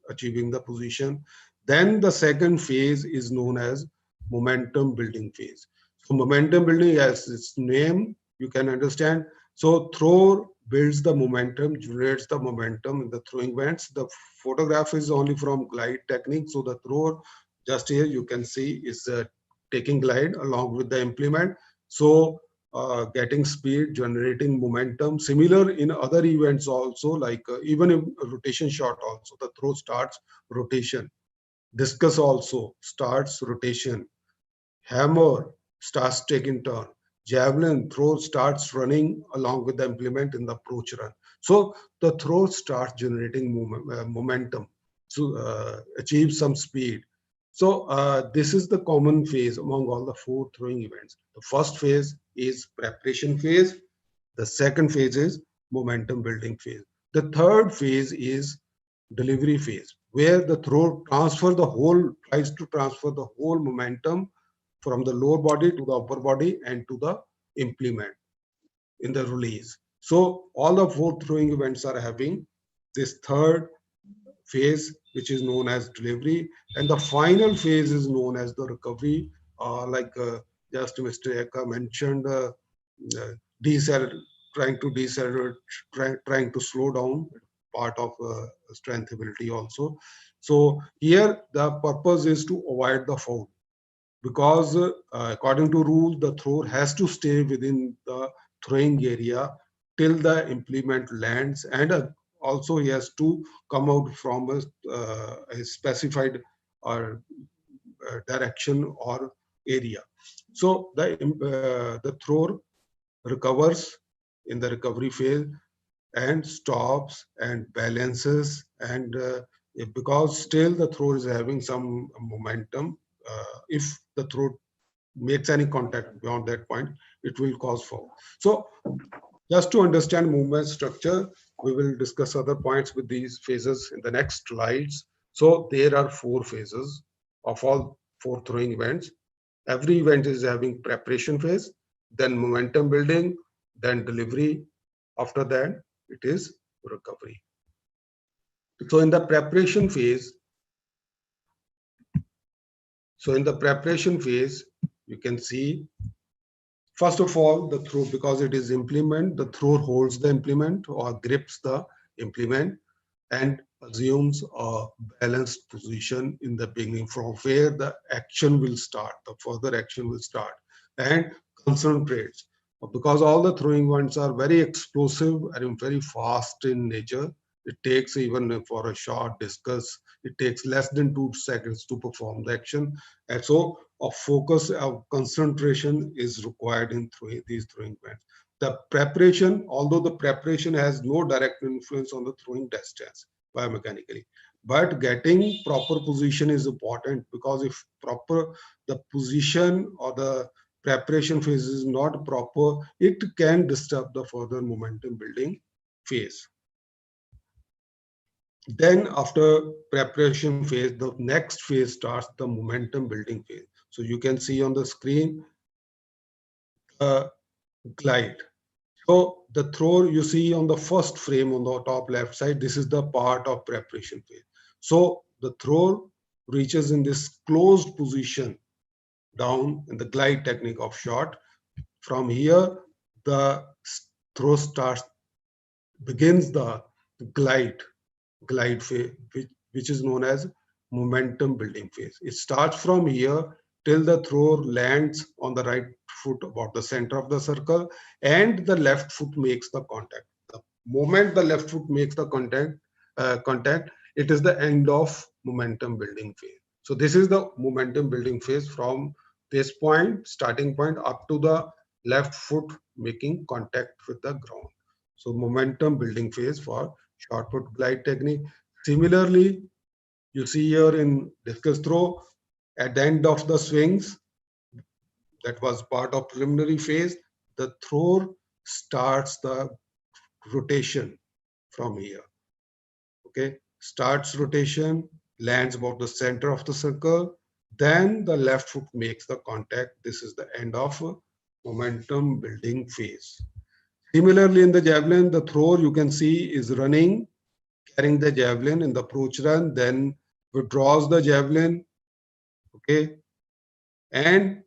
achieving the position. Then the second phase is known as momentum building phase. So momentum building, as its name, you can understand. So thrower builds the momentum, generates the momentum in the throwing events. The photograph is only from glide technique. So the thrower, just here you can see, is taking glide along with the implement. So getting speed, generating momentum. Similar in other events also, like even in rotation shot also, the throw starts rotation. Discus also starts rotation. Hammer starts taking turn. Javelin throw starts running along with the implement in the approach run. So the throw starts generating momentum to achieve some speed. So this is the common phase among all the four throwing events. The first phase is preparation phase. The second phase is momentum building phase. The third phase is delivery phase, where the thrower tries to transfer the whole momentum from the lower body to the upper body and to the implement in the release. So all the four throwing events are having this third phase, which is known as delivery, and the final phase is known as the recovery. Just Mr. Eka mentioned, trying to decelerate, trying to slow down, part of strength ability also. So here the purpose is to avoid the foul, because according to rule, the thrower has to stay within the throwing area till the implement lands, and also he has to come out from a specified or direction or area. So the thrower recovers in the recovery phase and stops and balances, and because still the thrower is having some momentum, if the thrower makes any contact beyond that point, it will cause fall. So just to understand movement structure, we will discuss other points with these phases in the next slides. So there are 4 phases of all 4 throwing events. Every event is having preparation phase, then momentum building, then delivery. After that, it is recovery. So in the preparation phase, you can see, first of all, the throw, because it is implement, the thrower holds the implement or grips the implement and assumes a balanced position in the beginning from where the action will start, the further action will start, and concentrates. Because all the throwing ones are very explosive and very fast in nature, it takes, even for a short discus, it takes less than 2 seconds to perform the action. And so a focus of concentration is required in these throwing events. The preparation, although the preparation has no direct influence on the throwing distance biomechanically, but getting proper position is important, because if the position or the preparation phase is not proper, it can disturb the further momentum building phase. Then after preparation phase, the next phase starts, the momentum building phase. So you can see on the screen, glide. So the thrower you see on the first frame on the top left side, this is the part of preparation phase. So the thrower reaches in this closed position down in the glide technique of shot. From here, the throw begins the glide phase, which is known as momentum building phase. It starts from here till the thrower lands on the right foot about the center of the circle, and the left foot makes the contact. The moment the left foot makes the contact, it is the end of momentum building phase. So this is the momentum building phase from this point, starting point, up to the left foot making contact with the ground. So momentum building phase for short put glide technique. Similarly, you see here in discus throw, at the end of the swings, that was part of preliminary phase, the thrower starts the rotation from here. Okay, starts rotation, lands about the center of the circle, then the left foot makes the contact. This is the end of momentum building phase. Similarly, in the javelin, the thrower you can see is running, carrying the javelin in the approach run, then withdraws the javelin, okay, and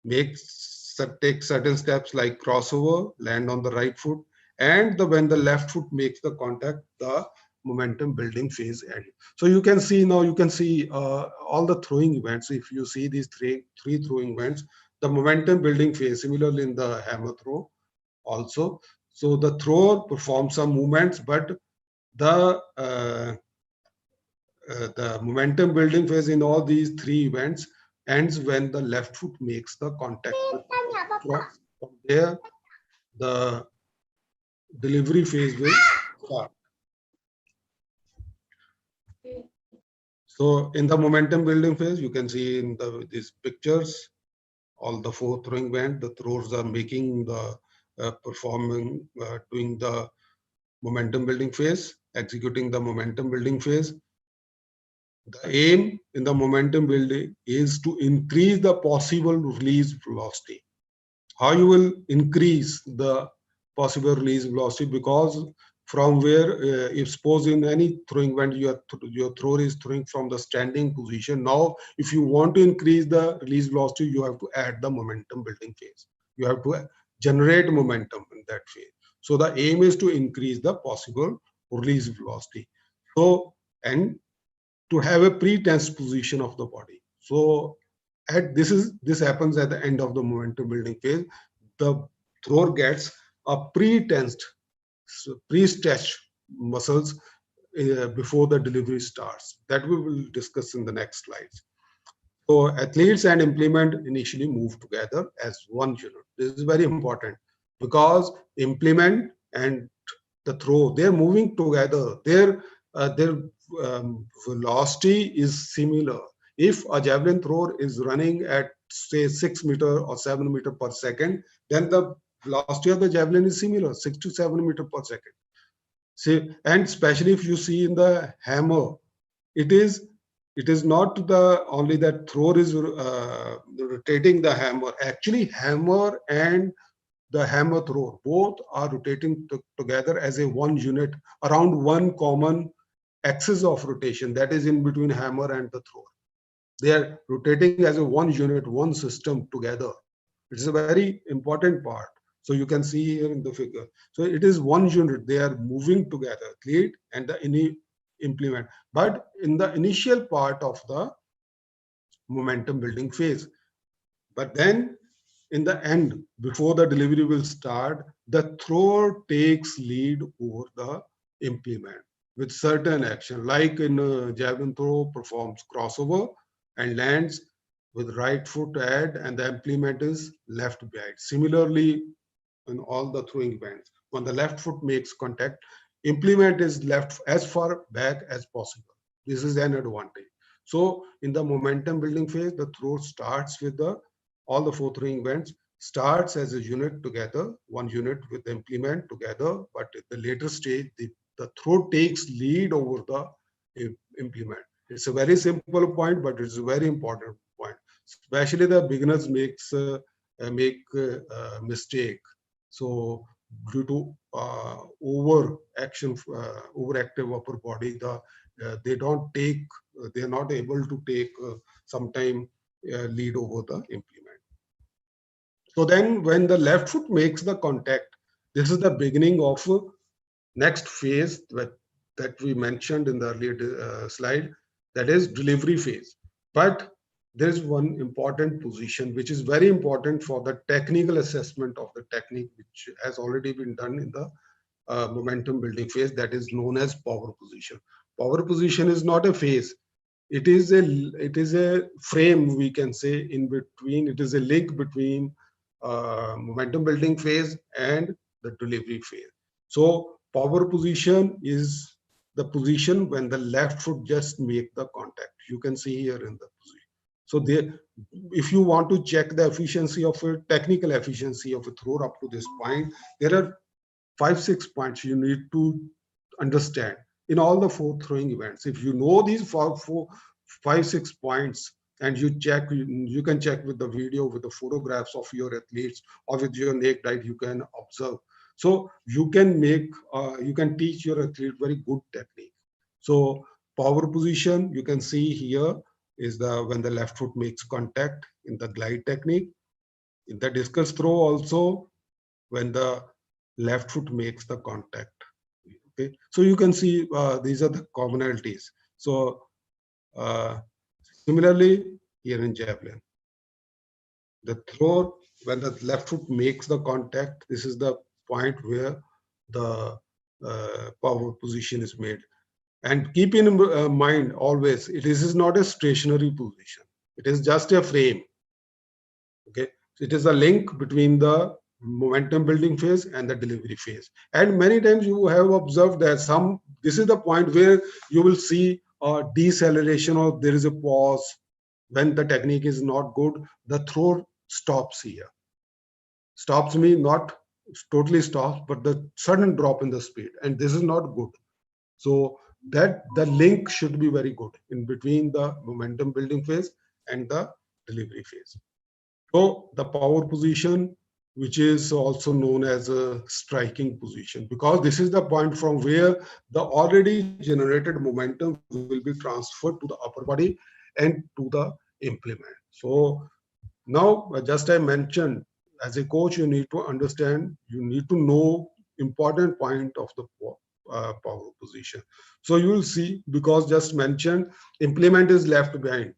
takes certain steps like crossover, land on the right foot, and when the left foot makes the contact, the momentum building phase end. So you can see now, you can see all the throwing events. If you see these three throwing events, the momentum building phase, similarly in the hammer throw also. So the thrower performs some movements, but the momentum building phase in all these 3 events ends when the left foot makes the contact. From there, the delivery phase will start. So in the momentum building phase, you can see in these pictures, all the 4 throwing events, the throwers are making the doing the momentum building phase, executing the momentum building phase. The aim in the momentum building is to increase the possible release velocity. How you will increase the possible release velocity? Because from where, if suppose in any throwing event, your thrower is throwing from the standing position. Now, if you want to increase the release velocity, you have to add the momentum building phase. You have to generate momentum in that phase. So the aim is to increase the possible release velocity. So, and to have a pre-tense position of the body. So this happens at the end of the momentum building phase. The thrower gets a pre-tensed, pre-stretched muscles before the delivery starts. That we will discuss in the next slides. So athletes and implement initially move together as one unit. This is very important because implement and the throw, they're moving together. Their velocity is similar. If a javelin thrower is running at say 6 meter or 7 meter per second, then the velocity of the javelin is similar, 6 to 7 meter per second. See, and especially if you see in the hammer, it is not the only that thrower is rotating the hammer. Actually, hammer and the hammer thrower both are rotating together as a one unit around one common axis of rotation that is in between hammer and the thrower. They are rotating as a one unit, one system together. It's a very important part. So you can see here in the figure. So it is one unit. They are moving together, athlete and the implement. But in the initial part of the momentum building phase. But then in the end, before the delivery will start, the thrower takes lead over the implement with certain action, like in a javelin throw performs crossover and lands with right foot ahead and the implement is left behind. Similarly, in all the throwing events, when the left foot makes contact, implement is left as far back as possible. This is an advantage. So in the momentum building phase, the throw starts with all the four throwing events starts as a unit together, one unit with the implement together, but at the later stage, the throw takes lead over the implement. It's a very simple point, but it's a very important point. Especially the beginners make mistake. So due to overactive upper body, they are not able to take sometime lead over the implement. So then when the left foot makes the contact, this is the beginning of next phase that we mentioned in the earlier slide, that is delivery phase. But there is one important position which is very important for the technical assessment of the technique, which has already been done in the momentum building phase, that is known as power position. Power position is not a phase. It is a frame, we can say, in between. It is a link between momentum building phase and the delivery phase. So power position is the position when the left foot just make the contact. You can see here in the position. So if you want to check the efficiency of a technical efficiency of a thrower up to this point, there are 5-6 points you need to understand in all the four throwing events. If you know these 5-6 points and you can check with the video, with the photographs of your athletes or with your naked eye, you can observe. So you can teach your athlete very good technique. So power position, you can see here, is when the left foot makes contact in the glide technique. In the discus throw also, when the left foot makes the contact. Okay, so you can see these are the commonalities. So similarly here in javelin, the thrower, when the left foot makes the contact, this is the point where the power position is made. And keep in mind always, this is not a stationary position. It is just a frame. Okay, so it is a link between the momentum building phase and the delivery phase. And many times you have observed that this is the point where you will see a deceleration or there is a pause. When the technique is not good, the thrower stops here. Stops means not totally stops, but the sudden drop in the speed, and this is not good. So that the link should be very good in between the momentum building phase and the delivery phase. So the power position, which is also known as a striking position, because this is the point from where the already generated momentum will be transferred to the upper body and to the implement. So now, just I mentioned, as a coach, you need to understand, you need to know important point of the power position. So you will see, because just mentioned, implement is left behind.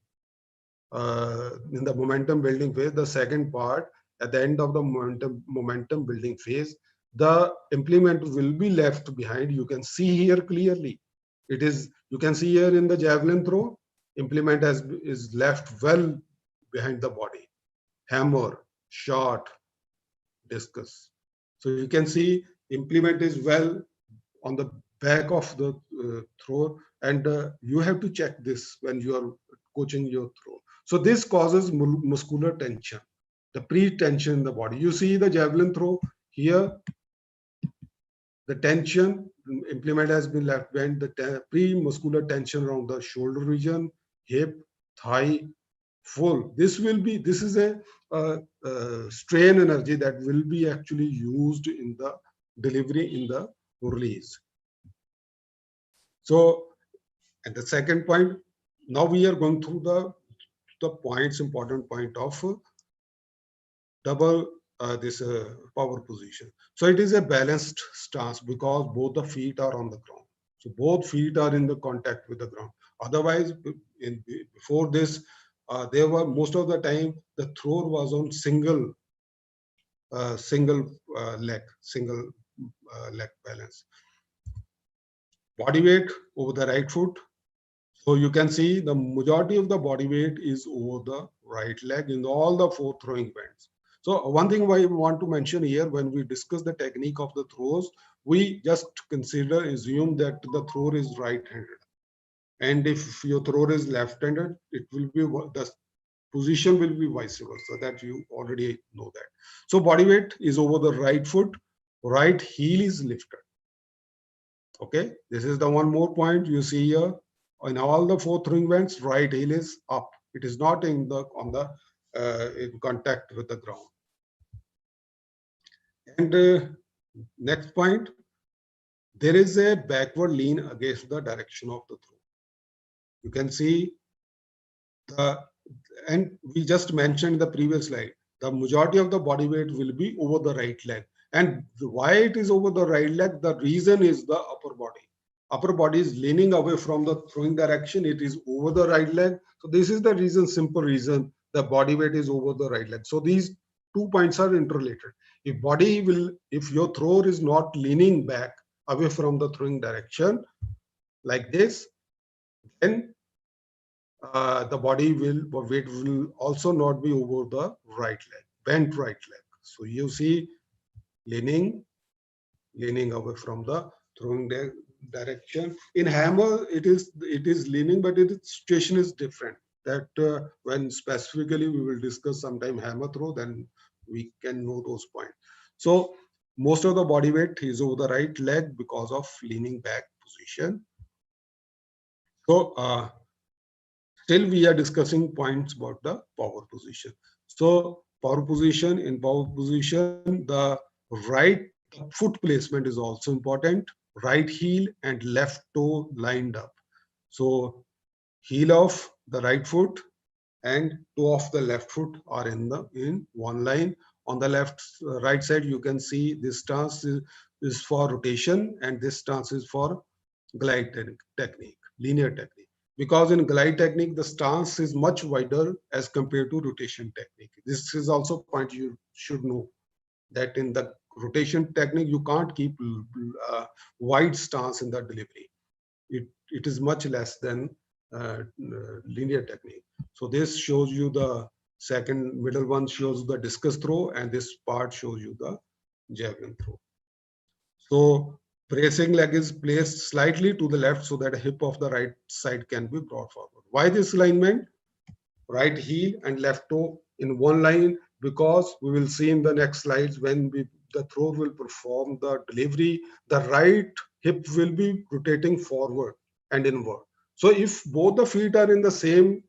In the momentum building phase, the second part, at the end of the momentum building phase, the implement will be left behind. You can see here clearly. It is, you can see here in the javelin throw, implement is left well behind the body. Hammer, shot, discus. So you can see implement is well on the back of the thrower, and you have to check this when you are coaching your throw. So this causes muscular tension, the pre-tension in the body. You see the javelin throw here, the tension, implement has been left behind, the pre-muscular tension around the shoulder region, hip, thigh, full. This is a strain energy that will be actually used in the delivery, in the release. So, and the second point, now we are going through the points, important point of double this power position. So it is a balanced stance because both the feet are on the ground. So both feet are in the contact with the ground. Otherwise, before this, there were most of the time the thrower was on single leg balance. Body weight over the right foot. So you can see the majority of the body weight is over the right leg in all the 4 throwing bands. So one thing I want to mention here, when we discuss the technique of the throws, we just assume that the thrower is right-handed. And if your thrower is left-handed, it will be, the position will be vice versa, that you already know that. So body weight is over the right foot, right heel is lifted. Okay, this is the one more point you see here. In all the 4 throwing bands, right heel is up. It is not in contact with the ground. And next point, there is a backward lean against the direction of the throw. You can see and we just mentioned in the previous slide, the majority of the body weight will be over the right leg. And why it is over the right leg? The reason is the upper body. Upper body is leaning away from the throwing direction. It is over the right leg. So this is the reason, simple reason, the body weight is over the right leg. So these 2 points are interrelated. If your thrower is not leaning back away from the throwing direction like this, then the weight will also not be over the right leg, bent right leg. So you see leaning away from the throwing direction. In hammer, it is leaning, but its situation is different. That when specifically we will discuss sometime hammer throw, then we can know those points. So most of the body weight is over the right leg because of leaning back position. So still we are discussing points about the power position. So power position, in power position, the right foot placement is also important. Right heel and left toe lined up. So heel of the right foot and toe of the left foot are in one line. On the right side, you can see this stance is for rotation and this stance is for glide technique, linear technique. Because in glide technique, the stance is much wider as compared to rotation technique. This is also a point you should know, that in the rotation technique, you can't keep wide stance in the delivery. It is much less than linear technique. So this shows you the middle one shows the discus throw, and this part shows you the javelin throw. So bracing leg is placed slightly to the left so that hip of the right side can be brought forward. Why this alignment? Right heel and left toe in one line, because we will see in the next slides when the thrower will perform the delivery, the right hip will be rotating forward and inward. So if both the feet are in the same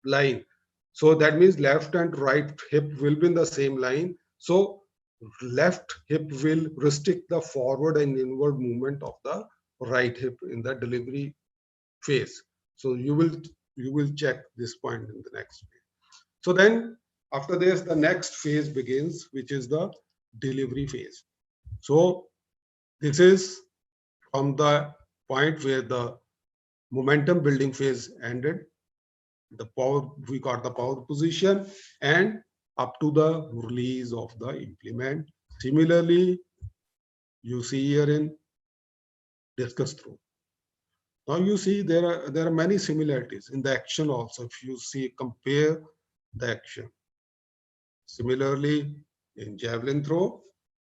line, so that means left and right hip will be in the same line. So left hip will restrict the forward and inward movement of the right hip in the delivery phase. So you will check this point in the next phase. So then after this, the next phase begins, which is the delivery phase. So this is from the point where the momentum building phase ended. We got the power position and up to the release of the implement. Similarly, you see here in discus throw. Now you see there are many similarities in the action also. If you see, compare the action. Similarly, in javelin throw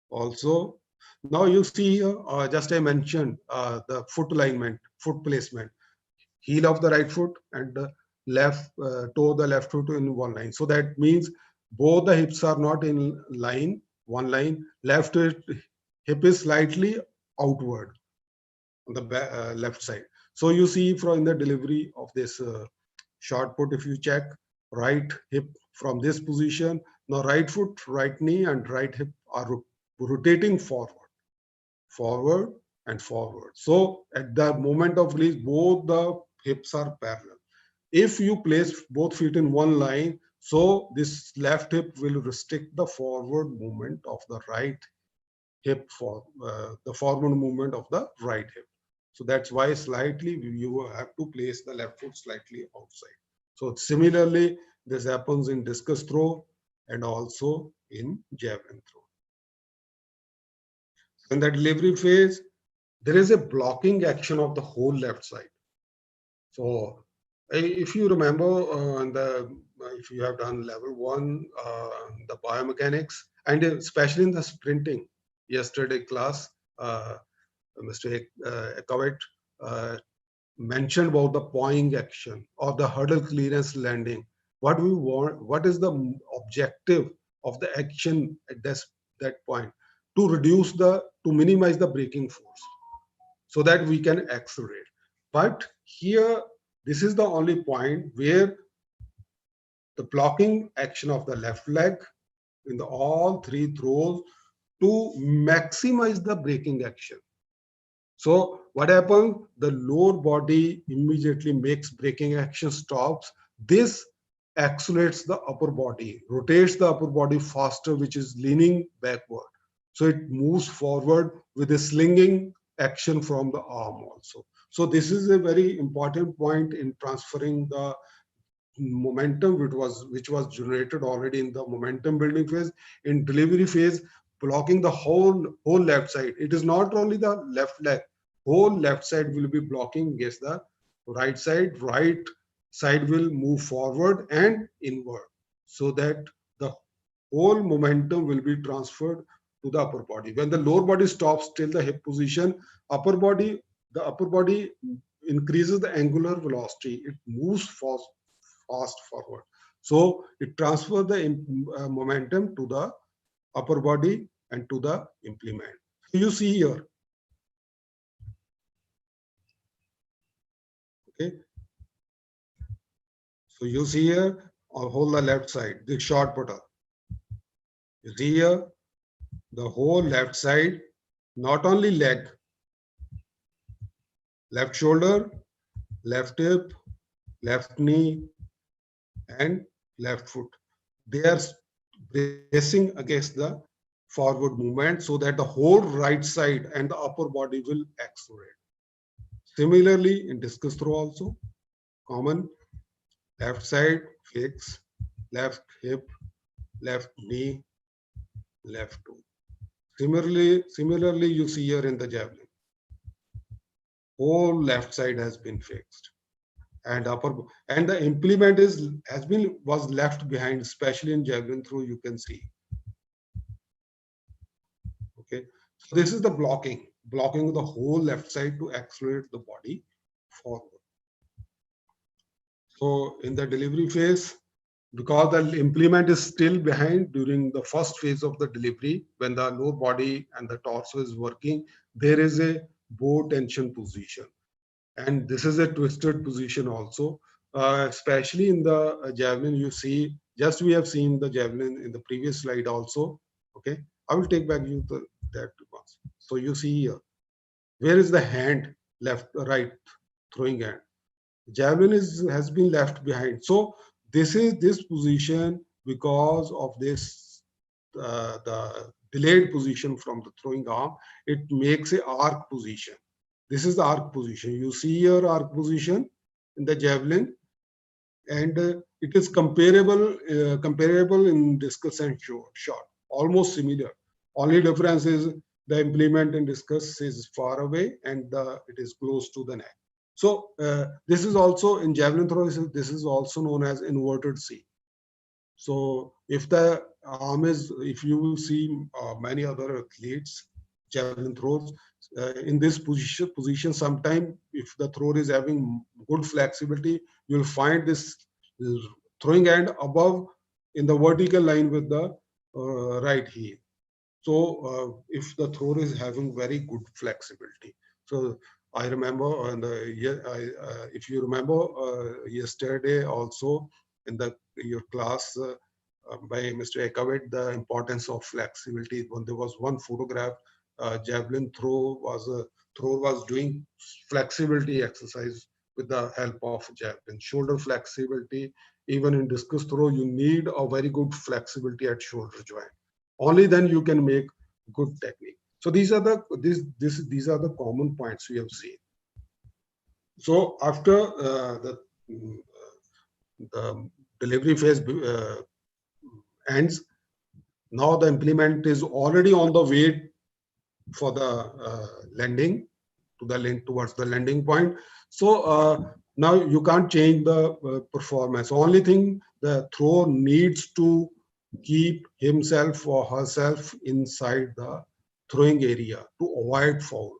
also. Now you see here, just I mentioned the foot alignment, foot placement, heel of the right foot and the left toe, the left foot in one line. So that means both the hips are not in line, one line. Left hip is slightly outward on the left side. So you see from the delivery of this short put, if you check, right hip from this position, now right foot, right knee and right hip are rotating forward and forward. So at the moment of release, both the hips are parallel. If you place both feet in one line, so this left hip will restrict the forward movement of the right hip for the forward movement of the right hip. So that's why slightly you have to place the left foot slightly outside. So similarly, this happens in discus throw and also in javelin throw. In the delivery phase, there is a blocking action of the whole left side. So if you remember, if you have done level 1, the biomechanics, and especially in the sprinting, yesterday class, Mr. Ekawit mentioned about the pawing action or the hurdle clearance landing. What we want, what is the objective of the action at that point? To minimize the braking force so that we can accelerate. But here, this is the only point where the blocking action of the left leg in all 3 throws to maximize the braking action. So what happens? The lower body immediately makes braking action stops. This accelerates the upper body, rotates the upper body faster, which is leaning backward. So it moves forward with a slinging action from the arm also. So this is a very important point in transferring the momentum which was generated already in the momentum building phase. In delivery phase, blocking the whole left side. It is not only the left leg, whole left side will be blocking against the right side. Right side will move forward and inward so that the whole momentum will be transferred to the upper body. When the lower body stops till the hip position, the upper body increases the angular velocity. It moves fast forward. So it transfers the momentum to the upper body and to the implement. So you see here. Okay. So you see here, I'll hold the left side, the short putter. You see here, the whole left side, not only leg, left shoulder, left hip, left knee, and left foot. They are bracing against the forward movement so that the whole right side and the upper body will accelerate. Similarly, in discus throw also, common left side fix, left hip, left knee, left toe. Similarly, you see here in the javelin, whole left side has been fixed, and the implement was left behind, especially in javelin throw. You can see. Okay, so this is the blocking the whole left side to accelerate the body forward. So in the delivery phase, because the implement is still behind during the first phase of the delivery, when the lower body and the torso is working, there is a bow tension position. And this is a twisted position also, especially in the javelin. You see, just we have seen the javelin in the previous slide also. Okay, I will take back you that once. So you see here, where is the hand, left, right, throwing hand? Javelin has been left behind. So this position, because of this the delayed position from the throwing arm, it makes a arc position. This is the arc position. You see your arc position in the javelin, and it is comparable in discus and short, almost similar. Only difference is the implement in discus is far away and it is close to the neck. So this is also in javelin throw, this is also known as inverted C. So if the arm is, if you will see many other athletes, javelin throws, in this position, sometime if the thrower is having good flexibility, you'll find this throwing hand above in the vertical line with the right heel. So if the thrower is having very good flexibility. So I remember, if you remember yesterday also in your class by Mr. Ekawit, the importance of flexibility. When there was one photograph, javelin thrower was doing flexibility exercise with the help of javelin. Shoulder flexibility, even in discus throw, you need a very good flexibility at shoulder joint. Only then you can make good technique. So these are the common points we have seen. So after the delivery phase ends, now the implement is already on the way for the landing to the link towards the landing point. So now you can't change the performance. Only thing the thrower needs to keep himself or herself inside the throwing area to avoid foul.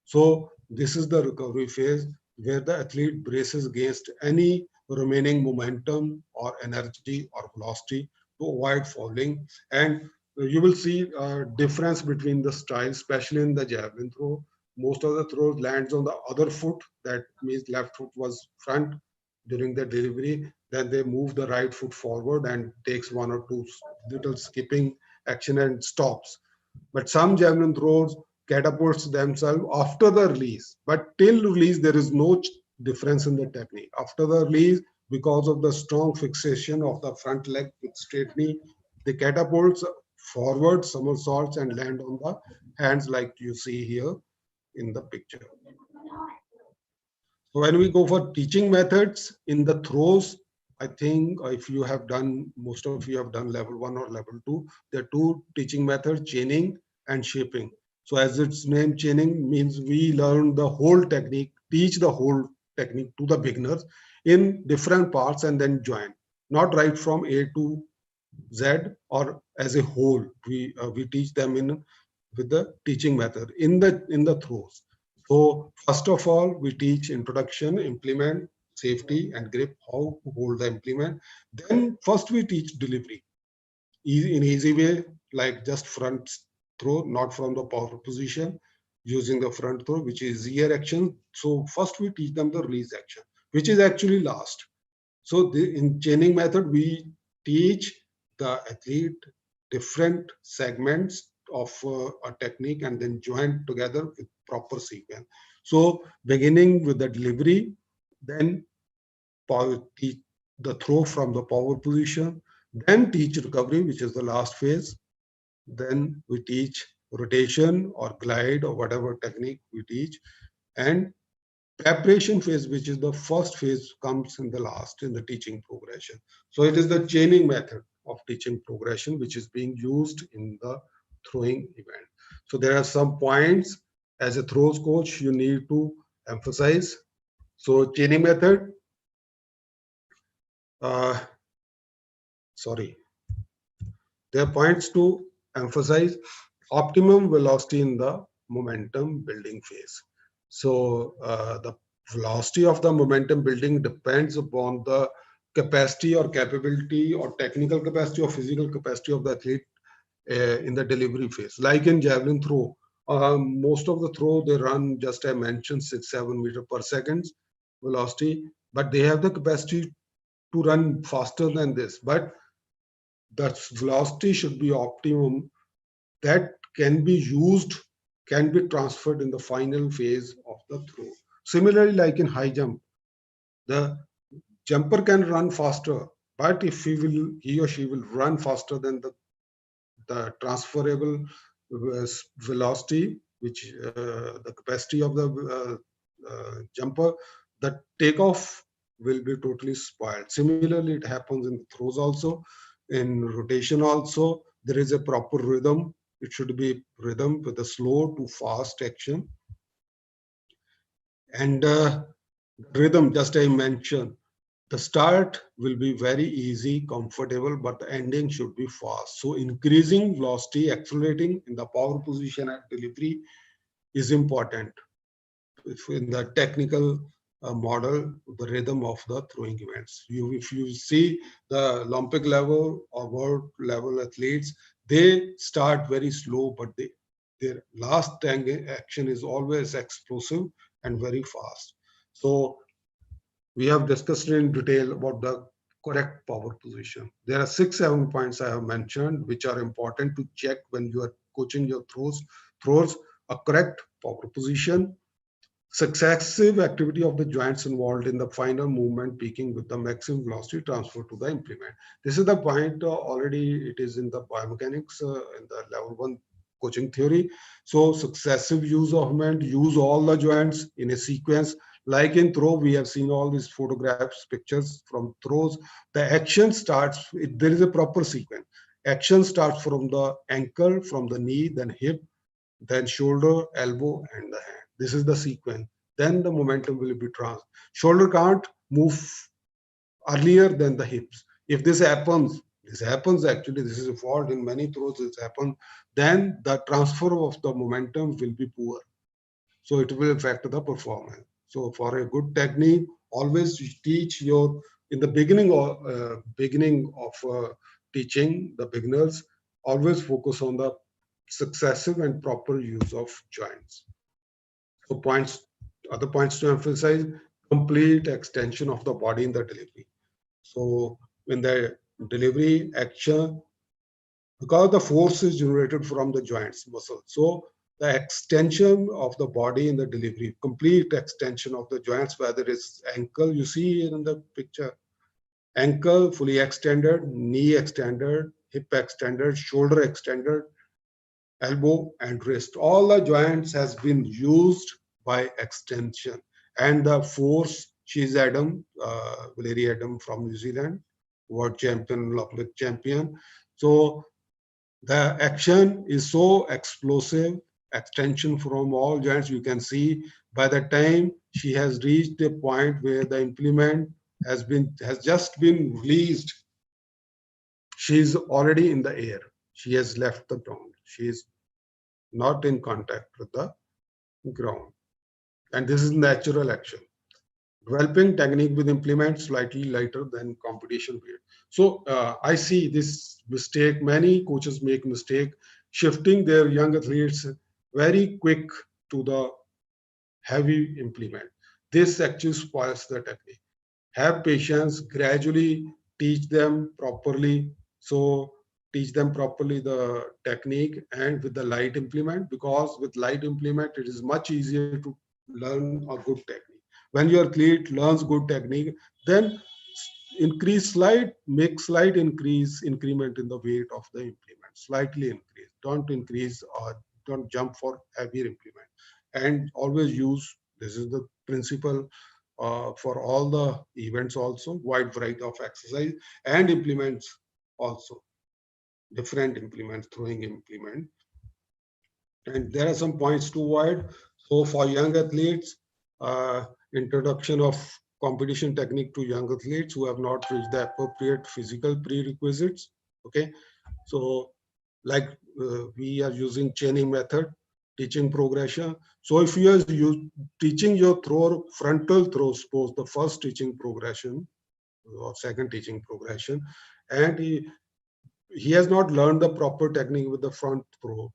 So this is the recovery phase where the athlete braces against any remaining momentum or energy or velocity to avoid falling. And you will see a difference between the styles, especially in the javelin throw. Most of the throws lands on the other foot. That means left foot was front during the delivery. Then they move the right foot forward and takes one or two little skipping action and stops. But some javelin throws catapults themselves after the release. But till release, there is no difference in the technique. After the release, because of the strong fixation of the front leg with straight knee, the catapults forward, somersaults, and land on the hands like you see here in the picture. So when we go for teaching methods in the throws, I think if you have done, most of you have done level 1 or level 2, there are two teaching methods, chaining and shaping. So as its name, chaining means we learn the whole technique, teach the whole technique to the beginners in different parts and then join, not right from A to Z or as a whole. We teach them with the teaching method in the throws. So first of all, we teach introduction, implement, safety, and grip, how to hold the implement. Then first we teach delivery in easy way, like just front throw, not from the power position, using the front throw, which is ear action. So first we teach them the release action, which is actually last. So in chaining method, we teach the athlete different segments of a technique and then join together with proper sequence. So beginning with the delivery, then teach the throw from the power position, then teach recovery, which is the last phase. Then we teach rotation or glide or whatever technique we teach. And preparation phase, which is the first phase, comes in the last in the teaching progression. So it is the chaining method of teaching progression which is being used in the throwing event. So there are some points as a throws coach you need to emphasize. So chaining method, there are points to emphasize. Optimum velocity in the momentum building phase. So the velocity of the momentum building depends upon the capacity or capability or technical capacity or physical capacity of the athlete in the delivery phase. Like in javelin throw, most of the throw they run, just I mentioned, 6-7 meters per second velocity, but they have the capacity to run faster than this. But the velocity should be optimum that can be used, can be transferred in the final phase of the throw. Similarly, like in high jump, the jumper can run faster, but if he or she will run faster than the transferable velocity, which the capacity of the jumper, the takeoff will be totally spoiled. Similarly, it happens in throws also, in rotation also. There is a proper rhythm it should be rhythm with a slow to fast action. And rhythm, just I mentioned, the start will be very easy, comfortable, but the ending should be fast. So increasing velocity, accelerating in the power position at delivery is important. If in the technical model, the rhythm of the throwing events. If you see the Olympic level or world level athletes, they start very slow, but their last action is always explosive and very fast. So we have discussed in detail about the correct power position. There are 6-7 points I have mentioned, which are important to check when you are coaching your throws. Throws a correct power position, successive activity of the joints involved in the final movement, peaking with the maximum velocity transfer to the implement. This is the point already it is in the biomechanics in the level 1 coaching theory. So successive use of movement, use all the joints in a sequence. Like in throw, we have seen all these photographs, pictures from throws. The action starts, there is a proper sequence. Action starts from the ankle, from the knee, then hip, then shoulder, elbow, and the hand. This is the sequence. Then the momentum will be transferred. Shoulder can't move earlier than the hips. If this happens actually, this is a fault in many throws, this happens, then the transfer of the momentum will be poor. So it will affect the performance. So for a good technique, always teach your, in the beginning of teaching the beginners, always focus on the successive and proper use of joints. So other points to emphasize, complete extension of the body in the delivery. So when the delivery action, because the force is generated from the joints, muscle. So the extension of the body in the delivery, complete extension of the joints, whether it's ankle, you see in the picture, ankle fully extended, knee extended, hip extended, shoulder extended, elbow and wrist. All the joints has been used by extension. And the force, she's Adam, Valerie Adam from New Zealand, world champion, Olympic champion. So the action is so explosive, extension from all joints. You can see by the time she has reached a point where the implement has just been released, she's already in the air. She has left the ground. She is not in contact with the ground. And this is natural action. Developing technique with implement slightly lighter than competition weight. So I see this mistake. Many coaches make mistake shifting their young athletes very quick to the heavy implement. This actually spoils the technique. Have patience, gradually teach them properly. So teach them properly the technique and with the light implement, because with light implement, it is much easier to learn a good technique. When your athlete learns good technique, then make slight increment in the weight of the implement, slightly increase. Don't increase or don't jump for heavier implement. And always use, this is the principle for all the events also, wide variety of exercise and implements also, different implements, throwing implement. And there are some points to avoid. So for young athletes, introduction of competition technique to young athletes who have not reached the appropriate physical prerequisites. Okay, so like we are using chaining method, teaching progression. So if you are teaching your throw, frontal throw, suppose the first teaching progression or second teaching progression, and he has not learned the proper technique with the front throw,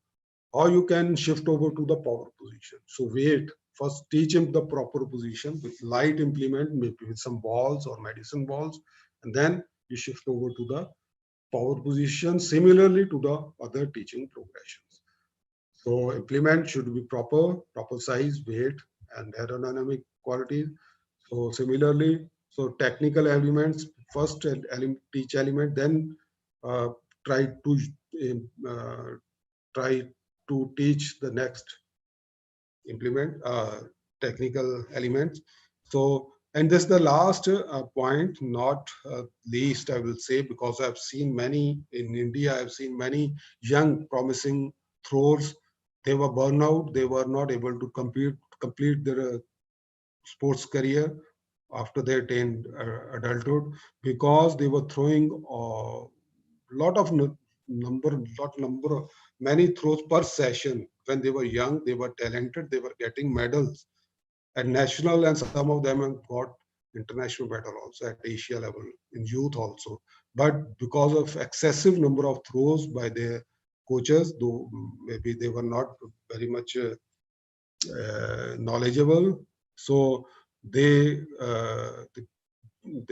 or you can shift over to the power position. So wait, first teach him the proper position with light implement, maybe with some balls or medicine balls, and then you shift over to the power position, similarly to the other teaching progressions. So implement should be proper size, weight, and aerodynamic quality. So similarly, so technical elements, first teach element, then uh, try to uh, try to teach the next implement technical elements. So, and this is the last point, not least, I will say, because I've seen many in India, I've seen many young promising throwers, they were burnout. They were not able to complete their sports career after they attained adulthood, because they were throwing many throws per session. When they were young, they were talented, they were getting medals at national, and some of them have got international medal also at Asia level in youth also. But because of excessive number of throws by their coaches, though maybe they were not very much knowledgeable, so they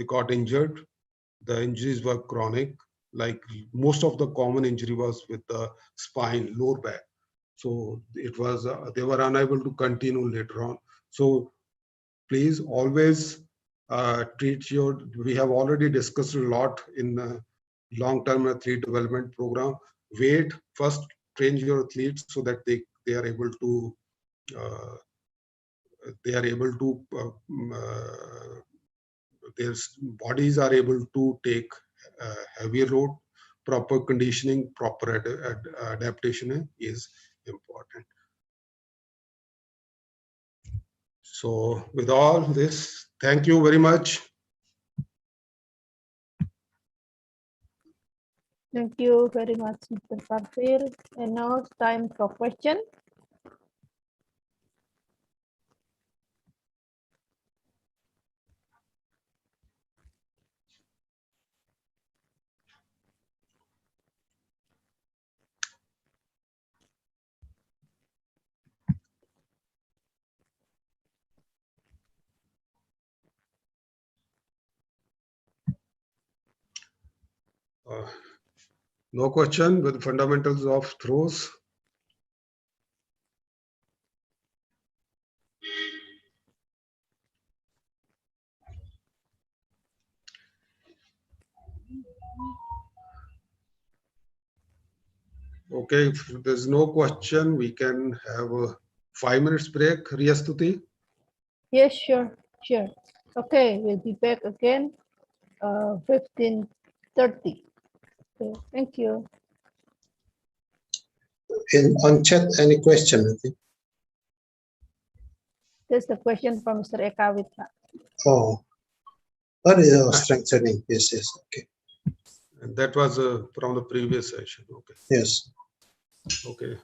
got injured. The injuries were chronic, like most of the common injury was with the spine, lower back. So it was they were unable to continue later on. So please always treat your, we have already discussed a lot in long-term athlete development program. Wait, first train your athletes so that they are able to uh, their bodies are able to take heavier load. Proper conditioning, proper adaptation is important. So with all this, thank you very much. Thank you very much, Mr. Parfir. And now it's time for question. No question with fundamentals of throws. Okay, if there's no question, we can have a 5 minutes break. Riyastuti. Yes, sure. Okay, we'll be back again 15:30. Okay, thank you. On chat, any question? I think. There's the question from Mr. Eka Witra. Oh, what is our strengthening? Yes, okay. And that was from the previous session. Okay. Yes. Okay.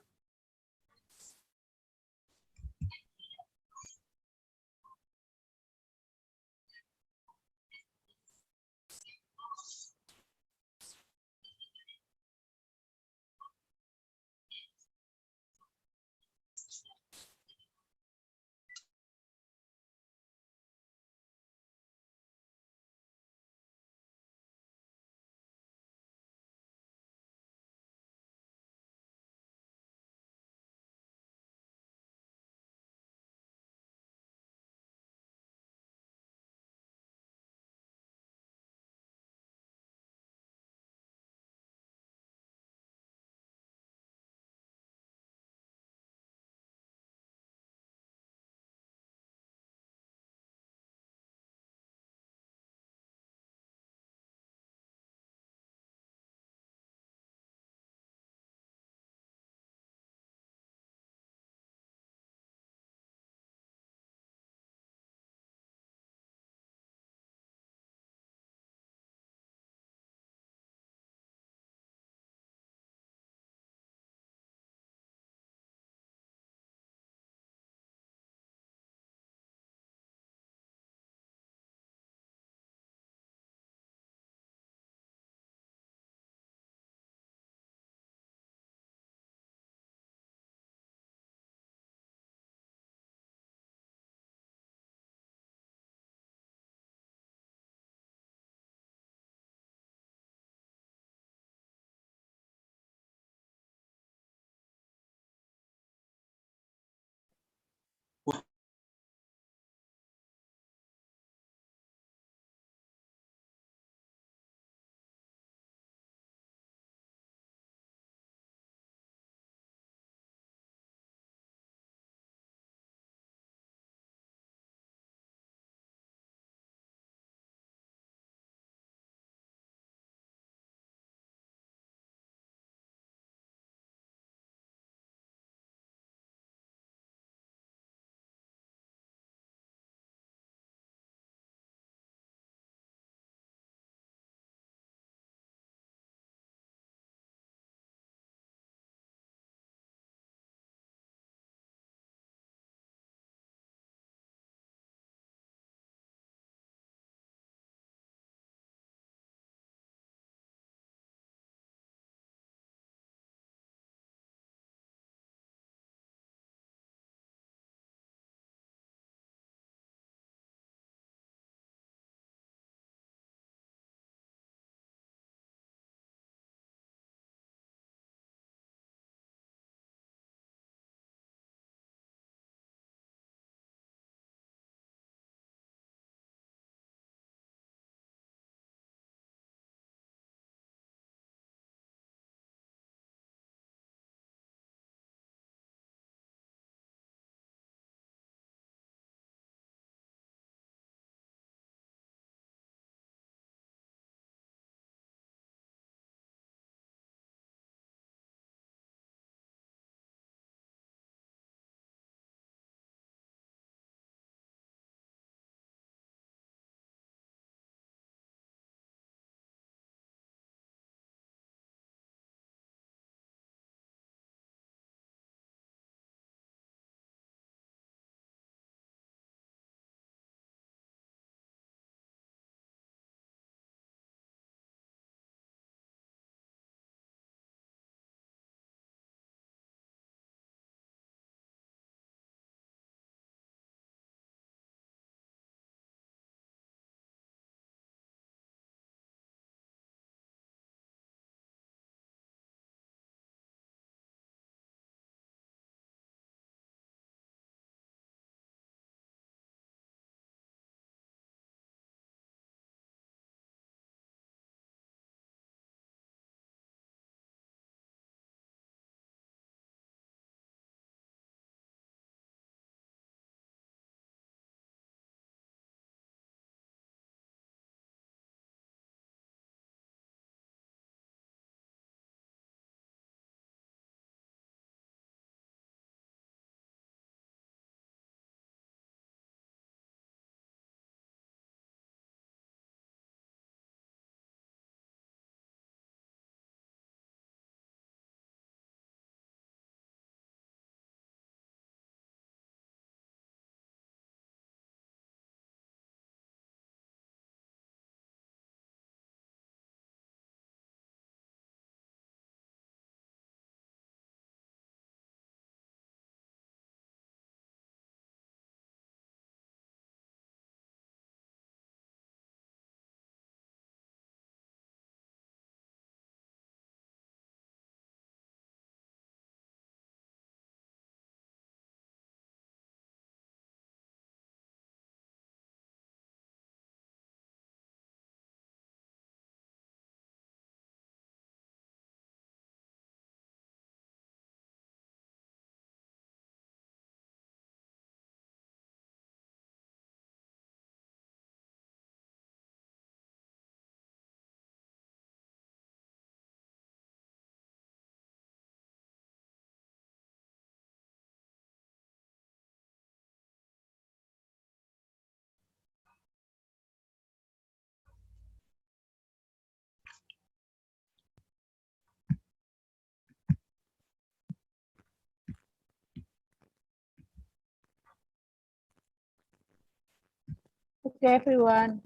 Okay, everyone.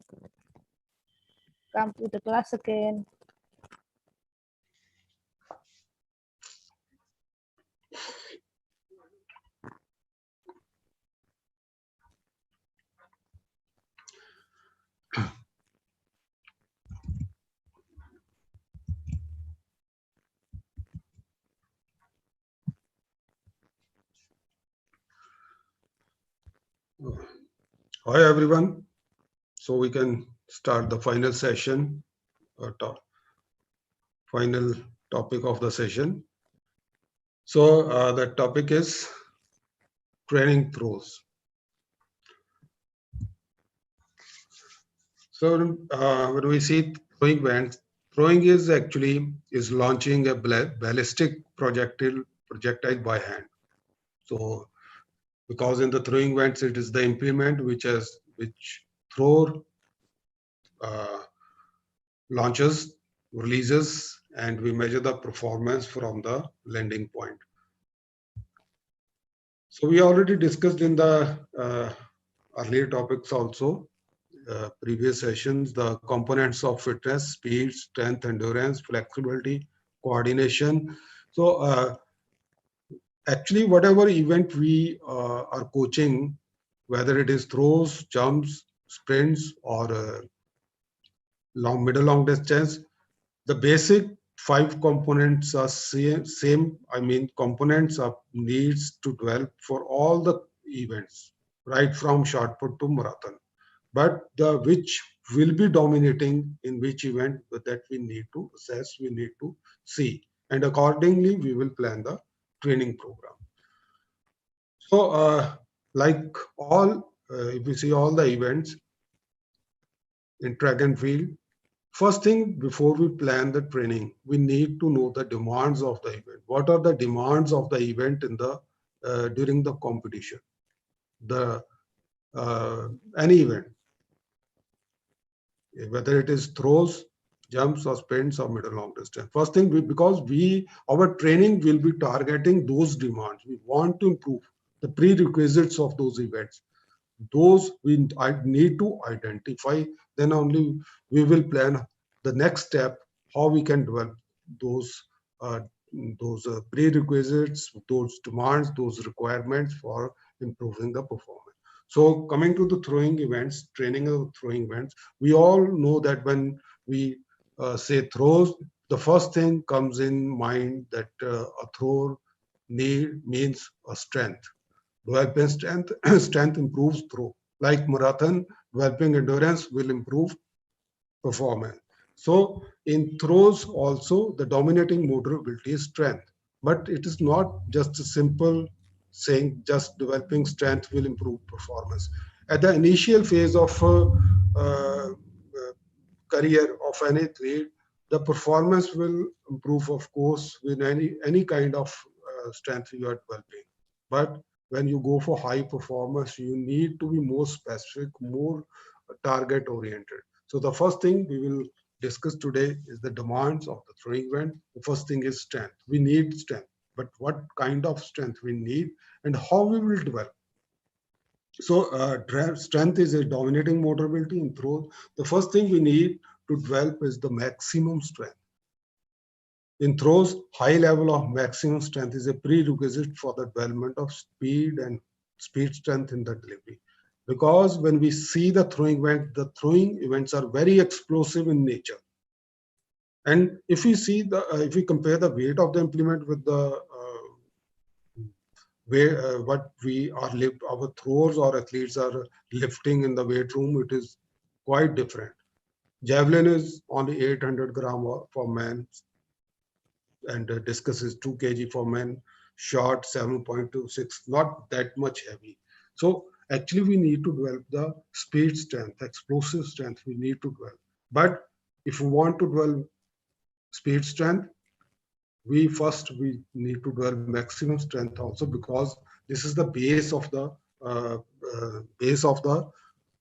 Come to the class again. Hi, everyone. So we can start the final session, final topic of the session. So the topic is training throws. So when we see throwing bands, throwing is actually launching a ballistic projectile by hand. So because in the throwing bands, it is the implement which throw, launches, releases, and we measure the performance from the landing point. So we already discussed in the earlier topics also, previous sessions, the components of fitness, speed, strength, endurance, flexibility, coordination. So actually, whatever event we are coaching, whether it is throws, jumps, sprints, or middle long distance, the basic 5 components are same. I mean, components are needs to develop for all the events, right from shot put to marathon. But the which will be dominating in which event that we need to assess, we need to see, and accordingly we will plan the training program. So like all, if we see all the events in track and field, first thing before we plan the training, we need to know the demands of the event. What are the demands of the event in the during the competition? The any event, whether it is throws, jumps, or sprints, or middle long distance. First thing, because our training will be targeting those demands. We want to improve the prerequisites of those events. Those I need to identify. Then only we will plan the next step, how we can develop those prerequisites, those demands, those requirements for improving the performance. So coming to the throwing events, training of throwing events, we all know that when we say throws, the first thing comes in mind that a throw means a strength. Developing strength, strength improves throw. Like marathon, developing endurance will improve performance. So in throws also, the dominating motor ability is strength. But it is not just a simple saying just developing strength will improve performance. At the initial phase of career of any athlete, the performance will improve, of course, with any kind of strength you are developing. But when you go for high performance, you need to be more specific, more target oriented. So the first thing we will discuss today is the demands of the throwing event. The first thing is strength. We need strength, but what kind of strength we need and how we will develop. So strength is a dominating motor ability in throws. The first thing we need to develop is the maximum strength. In throws, high level of maximum strength is a prerequisite for the development of speed and speed strength in the delivery. Because when we see the throwing events are very explosive in nature. And if we see if we compare the weight of the implement with the what we are our throwers or athletes are lifting in the weight room, it is quite different. Javelin is only 800 gram for men, and discus is 2 kg for men. Shot 7.26, not that much heavy. So actually, we need to develop the speed strength, explosive strength. We need to develop. But if we want to develop speed strength, we need to develop maximum strength also, because this is the base of the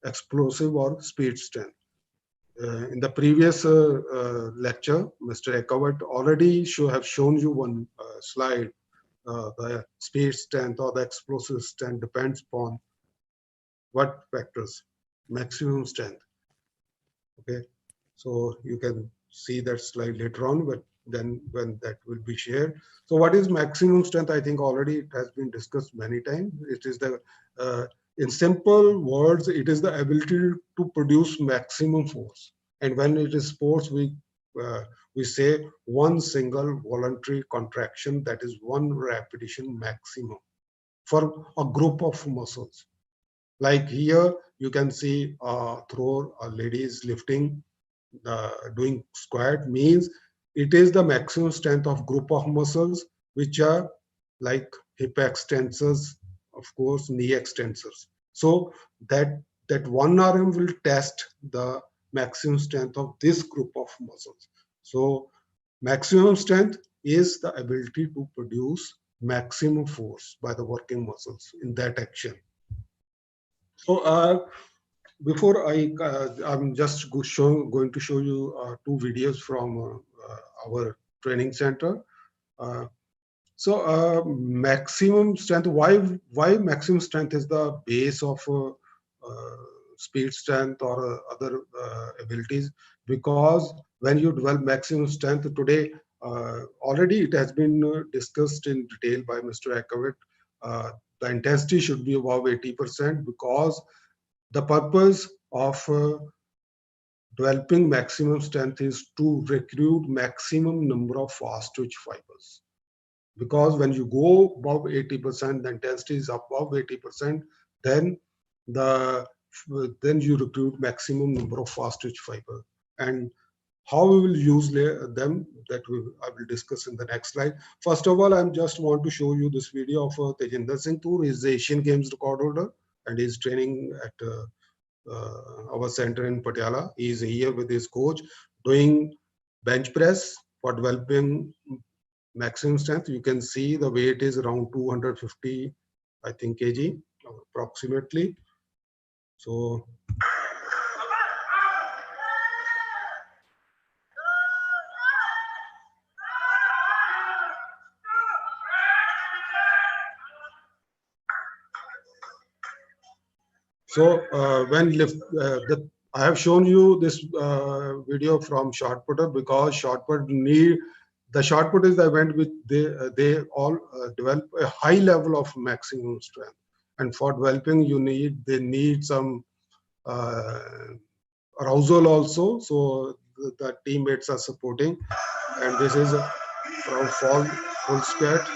explosive or speed strength. In the previous lecture, Mr. Ekawat already have shown you one slide. The speed strength or the explosive strength depends upon what factors? maximum strength. Okay, so you can see that slide later on, but then when that will be shared. So what is maximum strength? I think already it has been discussed many times. It is the in simple words, it is the ability to produce maximum force. And when it is force, we say one single voluntary contraction, that is one repetition maximum for a group of muscles. Like here, you can see a thrower, a lady is lifting, doing squat, means it is the maximum strength of group of muscles, which are like hip extensors, of course, knee extensors. So that one RM will test the maximum strength of this group of muscles. So maximum strength is the ability to produce maximum force by the working muscles in that action. So before I'm just going to show you two videos from our training center. So maximum strength, why maximum strength is the base of speed strength or other abilities? Because when you develop maximum strength today, already it has been discussed in detail by Mr. Akavit. The intensity should be above 80% because the purpose of developing maximum strength is to recruit maximum number of fast twitch fibers. Because when you go above 80%, the intensity is above 80%, then you recruit maximum number of fast twitch fiber. And how we will use them, that I will discuss in the next slide. First of all, I just want to show you this video of Tejinder Singh Toor. He is the Asian Games record holder and he is training at our center in Patiala. He is here with his coach doing bench press for developing maximum strength. You can see the weight is around 250, I think, kg approximately. So when lift, I have shown you this video from shot putter because shot put need, the shot put is the event which they all develop a high level of maximum strength, and for developing they need some arousal also. So the teammates are supporting, and this is from full squat.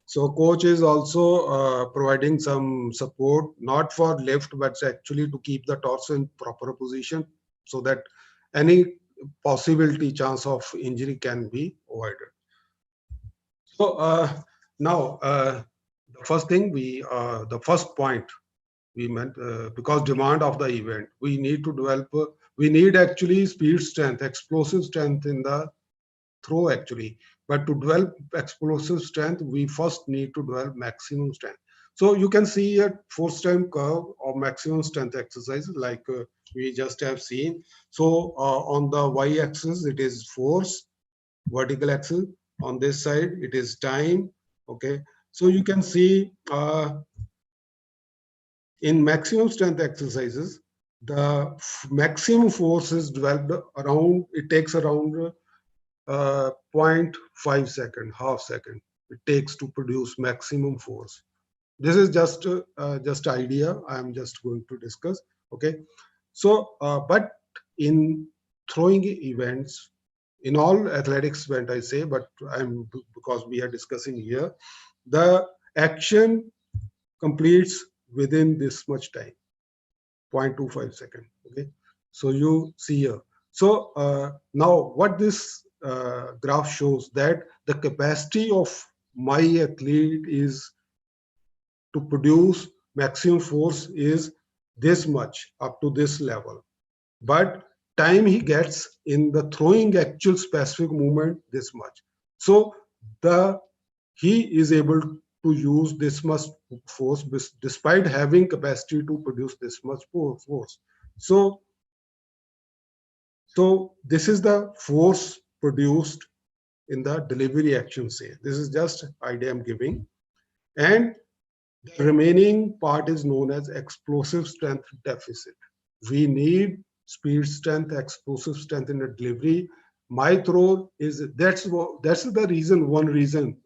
So coach is also providing some support, not for lift, but actually to keep the torso in proper position so that any possibility chance of injury can be avoided. So now the first thing the first point we meant, because demand of the event, we need to develop, we need actually speed strength, explosive strength in the throw actually. But to develop explosive strength, we first need to develop maximum strength. So you can see a force-time curve of maximum strength exercise like we just have seen. So on the y-axis, it is force, vertical axis. On this side, it is time. Okay. So you can see in maximum strength exercises, the maximum force is developed around, it takes around 0.5 second, half second it takes to produce maximum force. This is just idea I am just going to discuss. Okay, so but in throwing events, in all athletics event I say, but because we are discussing here, the action completes within this much time, 0.25 second. Okay, so you see here. So now what this graph shows, that the capacity of my athlete is to produce maximum force is this much up to this level, but time he gets in the throwing actual specific movement this much. So he is able to use this much force despite having capacity to produce this much force. So this is the force produced in the delivery action, say. This is just idea I'm giving. And the remaining part is known as explosive strength deficit. We need speed strength, explosive strength in the delivery. My throw is that's the reason. One reason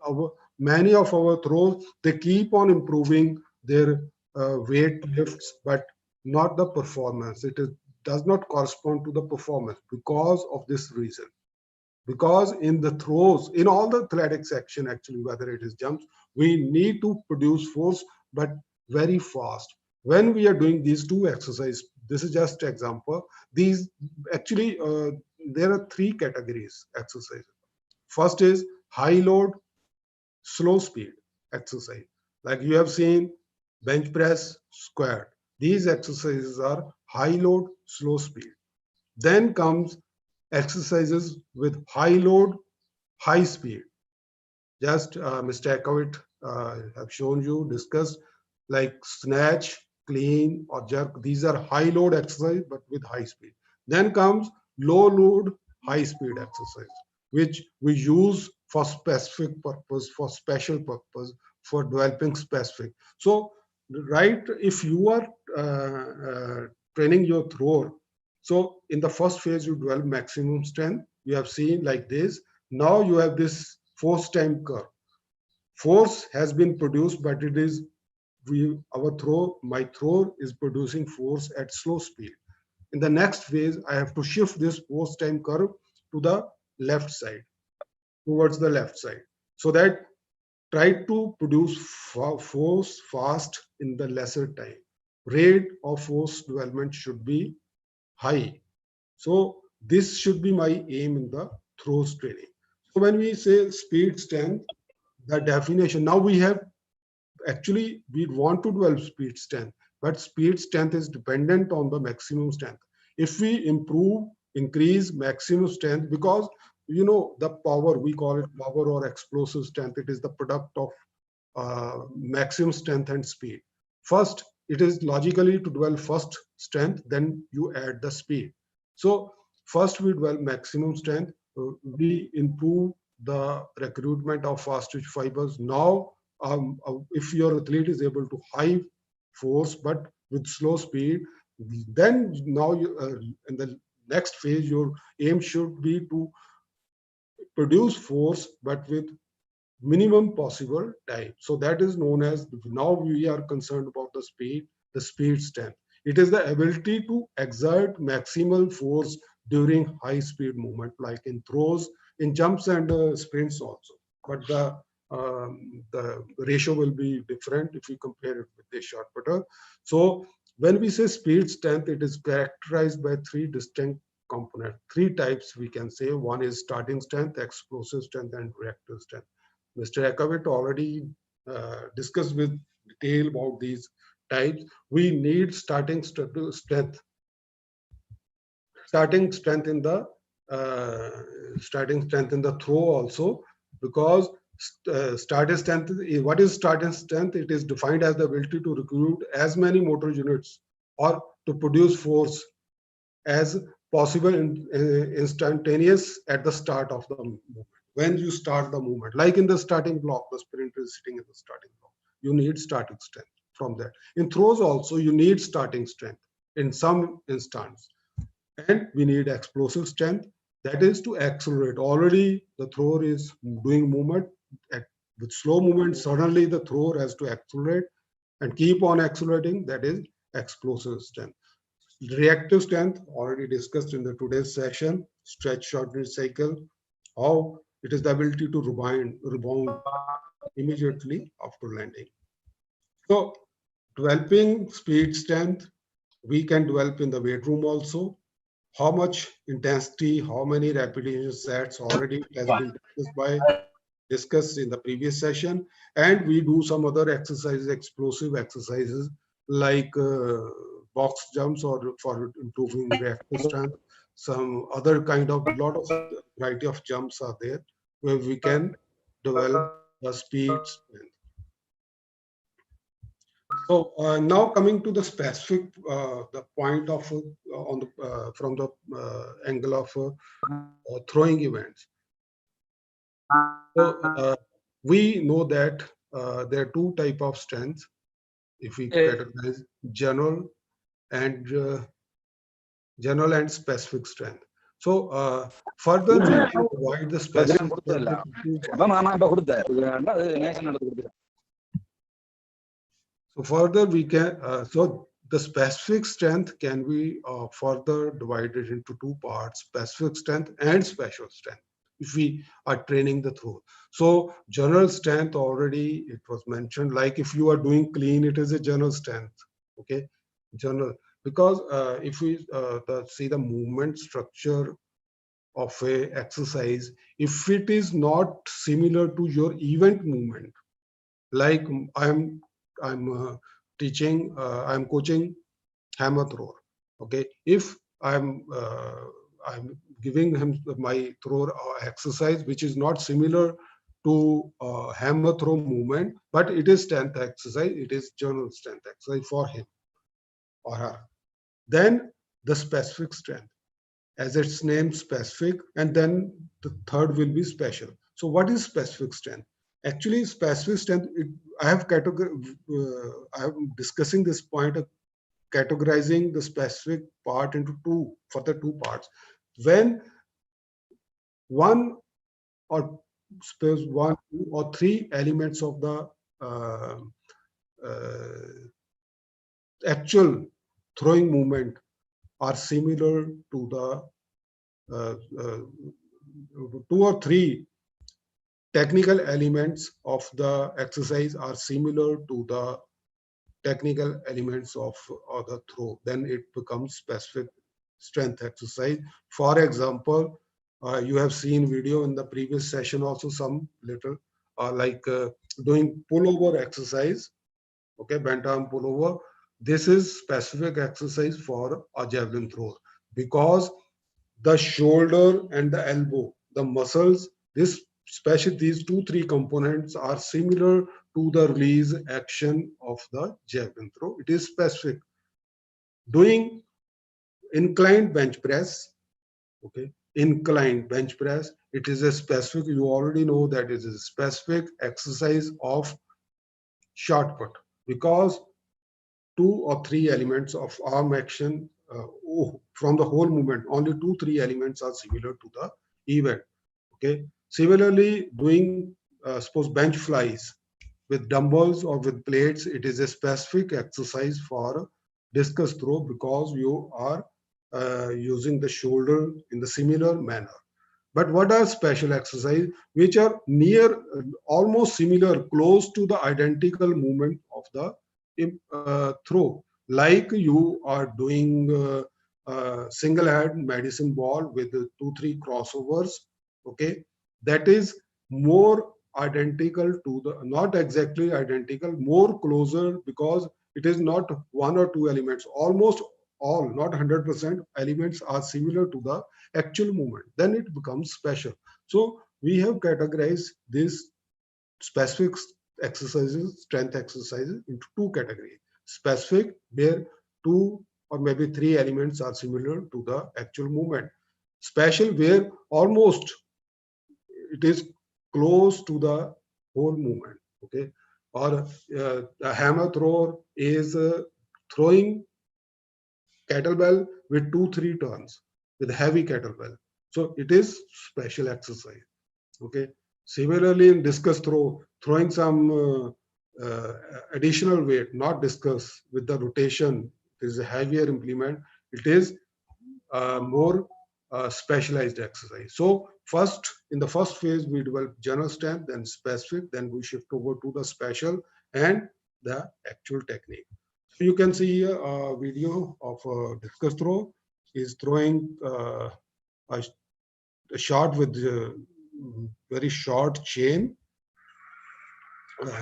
many of our throws, they keep on improving their weight lifts, but not the performance. Does not correspond to the performance because of this reason. Because in the throws, in all the athletics action, actually, whether it is jumps, we need to produce force, but very fast. When we are doing these two exercises, this is just an example. These actually, there are three categories exercises. First is high load, slow speed exercise. Like you have seen, bench press, squat. These exercises are high load, slow speed. Then comes exercises with high load, high speed. Just Mr. Ekavit have shown you, discussed, like snatch, clean, or jerk. These are high load exercise, but with high speed. Then comes low load, high speed exercise, which we use for specific purpose, for special purpose, for developing specific. So, right, if you are training your thrower, so in the first phase, you develop maximum strength. You have seen like this. Now you have this force time curve. Force has been produced, but it is my thrower is producing force at slow speed. In the next phase, I have to shift this force time curve to the left side, towards the left side, so that try to produce force fast in the lesser time. Rate of force development should be high. So this should be my aim in the throws training. So when we say speed strength, the definition, now we have actually, we want to develop speed strength, but speed strength is dependent on the maximum strength. If we increase maximum strength, because the power, we call it power or explosive strength, it is the product of maximum strength and speed. First, it is logically to develop first strength, then you add the speed. So first we develop maximum strength, we improve the recruitment of fast twitch fibers. Now, if your athlete is able to high force but with slow speed, then now in the next phase, your aim should be to produce force but with minimum possible time. So that is known as, now we are concerned about the speed strength. It is the ability to exert maximal force during high speed movement, like in throws, in jumps and sprints also. But the ratio will be different if you compare it with the short putter. So when we say speed strength, it is characterized by three distinct components, three types we can say. One is starting strength, explosive strength, and reactive strength. Mr. Ekavit already discussed with detail about these types. We need starting strength in the throw also, because starting strength, what is starting strength? It is defined as the ability to recruit as many motor units or to produce force as possible instantaneous at the start of the movement. When you start the movement, like in the starting block, the sprinter is sitting in the starting block, you need starting strength from that. In throws also, you need starting strength in some instance. And we need explosive strength, that is to accelerate. Already the thrower is doing movement, with slow movement, suddenly the thrower has to accelerate and keep on accelerating, that is explosive strength. Reactive strength, already discussed in the today's session, stretch shorten cycle, how it is the ability to rebound immediately after landing. So developing speed strength, we can develop in the weight room also. How much intensity, how many repetition sets, already has been discussed in the previous session. And we do some other exercises, explosive exercises, like box jumps or for improving reactive strength. some other kind of lot of variety of jumps are there where we can develop the speed strength. So now coming to the specific the point of on the from the angle of throwing events. So we know that there are two type of strengths if we categorize general and specific strength. So further we can divide the specific strength. So further we can so the specific strength can be further divided into two parts: specific strength and special strength. If we are training the throw, so general strength already it was mentioned. Like if you are doing clean, it is a general strength. Okay, general, because if we see the movement structure of a exercise, if it is not similar to your event movement, like I'm teaching, I'm coaching hammer thrower. Okay, if I'm giving him my throw exercise, which is not similar to hammer throw movement, but it is strength exercise, it is general strength exercise for him or her. Then the specific strength, as its name specific, and then the third will be special. So what is specific strength? Actually, specific strength, I have I'm discussing this point of categorizing the specific part into two parts. When one or suppose one, two, or three elements of the actual throwing movement are similar to the two or three technical elements of the exercise are similar to the technical elements of the throw, then it becomes specific strength exercise. For example, you have seen video in the previous session also, some little like doing pullover exercise. Okay, bent arm pullover. This is specific exercise for a javelin thrower because the shoulder and the elbow, the muscles, this especially these three components are similar to the release action of the javelin throw. It is specific. Doing inclined bench press, okay, inclined bench press, it is a specific, you already know that it is a specific exercise of shot put because two or three elements of arm action from the whole movement, only 2-3 elements are similar to the event. Okay. Similarly, doing suppose bench flies with dumbbells or with plates, it is a specific exercise for discus throw because you are using the shoulder in the similar manner. But what are special exercise which are near, almost similar, close to the identical movement of the throw, like you are doing single hand medicine ball with 2-3 crossovers. Okay, that is more identical to the, not exactly identical, more closer, because it is not one or two elements, almost all, not 100% elements are similar to the actual movement, then it becomes special. So we have categorized this specific exercises, strength exercises, into two categories: specific, where 2 or maybe 3 elements are similar to the actual movement; special, where almost it is close to the whole movement. Okay, or a hammer thrower is throwing kettlebell with 2-3 turns with heavy kettlebell, so it is special exercise. Okay, similarly in discus throw, throwing some additional weight, not discus, with the rotation, it is a heavier implement, it is more specialized exercise. So first, in the first phase, we develop general strength, then specific, then we shift over to the special and the actual technique. So you can see here a video of a discus throw. Is throwing a shot with very short chain,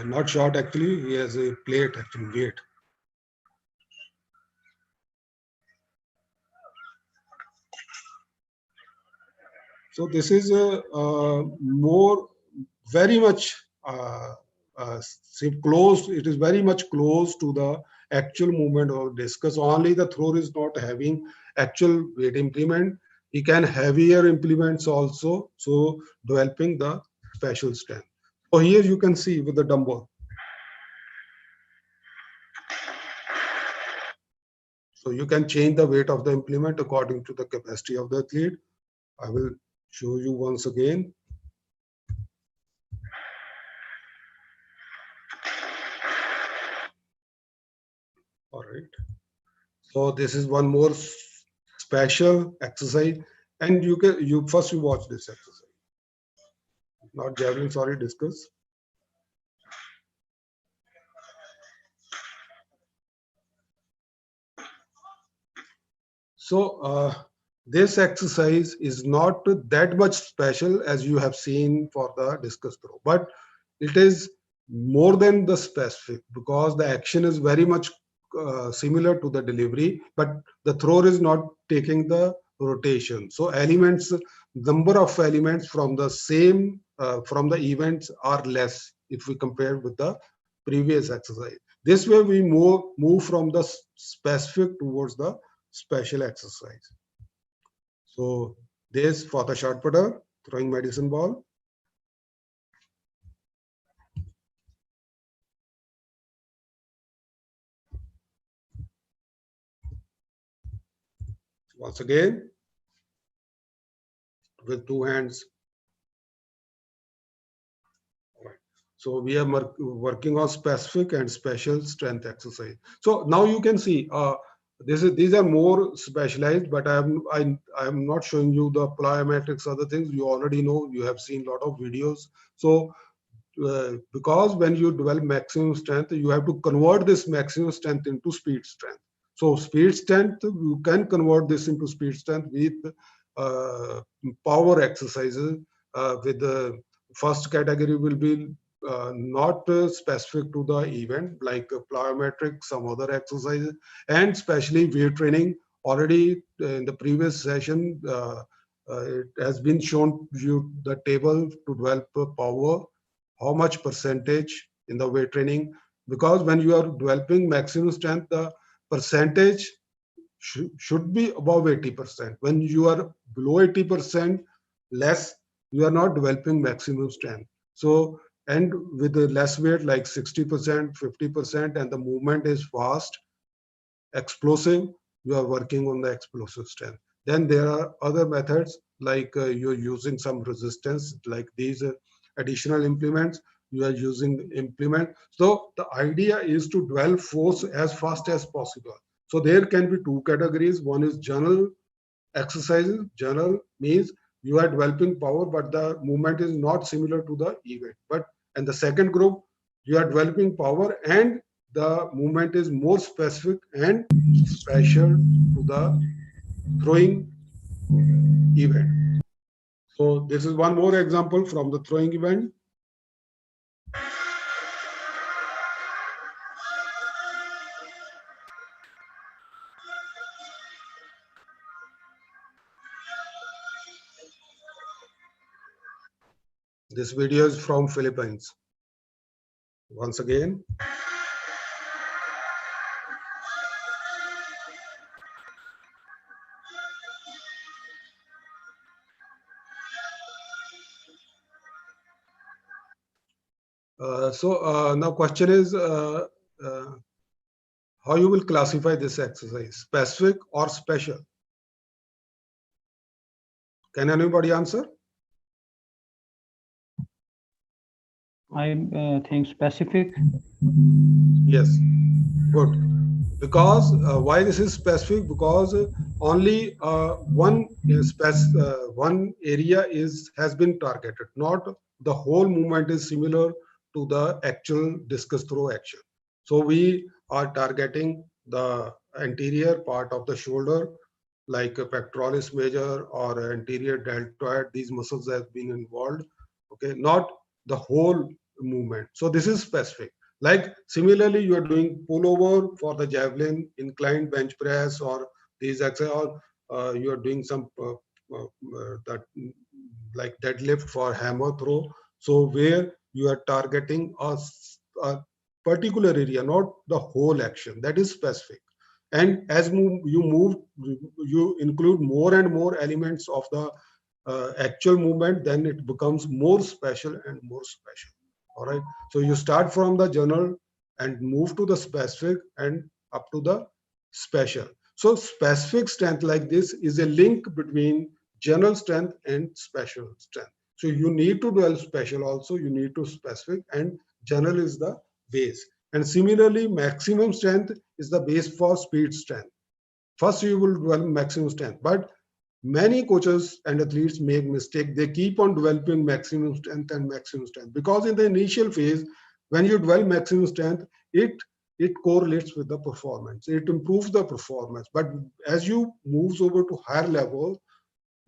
not short actually, he has a plate actually, weight. So this is more very much close. It is very much close to the actual movement of discus. Only the thrower is not having actual weight implement. He can heavier implements also. So developing the special strength. So here you can see with the dumbbell. So you can change the weight of the implement according to the capacity of the athlete. I will show you once again. All right. So this is one more special exercise, and you first watch this exercise. Not javelin, sorry, discus. So this exercise is not that much special as you have seen for the discus throw, but it is more than the specific because the action is very much similar to the delivery, but the thrower is not taking the rotation. So elements, number of elements from the same from the events are less if we compare with the previous exercise. This way we move from the specific towards the special exercise. So this for the shot putter, throwing medicine ball. Once again, with two hands. All right. So we are working on specific and special strength exercise. So now you can see these are more specialized, but I'm not showing you the plyometrics, other things you already know. You have seen a lot of videos. So because when you develop maximum strength, you have to convert this maximum strength into speed strength. So speed strength, you can convert this into speed strength with power exercises. With the first category will be not specific to the event, like plyometric, some other exercises, and especially weight training. Already in the previous session, it has been shown you the table to develop power, how much percentage in the weight training, because when you are developing maximum strength, the percentage should be above 80%. When you are below 80% less, you are not developing maximum strength. So, and with the less weight like 60%, 50%, and the movement is fast, explosive, you are working on the explosive strength. Then there are other methods like you're using some resistance, like these additional implements, you are using implement. So the idea is to develop force as fast as possible. So there can be two categories. One is general exercises. General means you are developing power, but the movement is not similar to the event. But and the second group, you are developing power and the movement is more specific and special to the throwing event. So this is one more example from the throwing event. This video is from Philippines. Once again. Now question is how you will classify this exercise, specific or special? Can anybody answer? I think specific. Yes, good. Because why this is specific? Because only one area has been targeted. Not the whole movement is similar to the actual discus throw action. So we are targeting the anterior part of the shoulder, like a pectoralis major or anterior deltoid. These muscles have been involved. Okay, not the whole movement. So this is specific. Like similarly, you are doing pullover for the javelin, inclined bench press, or these exercise, or you are doing some that like deadlift for hammer throw. So where you are targeting a particular area, not the whole action. That is specific. And as you include more and more elements of the actual movement, then it becomes more special and more special. All right. So you start from the general and move to the specific and up to the special. So specific strength like this is a link between general strength and special strength. So you need to develop special also, you need to specific, and general is the base. And similarly, maximum strength is the base for speed strength. First, you will develop maximum strength, but many coaches and athletes make mistake. They keep on developing maximum strength and maximum strength, because in the initial phase, when you develop maximum strength, it correlates with the performance. It improves the performance. But as you move over to higher level,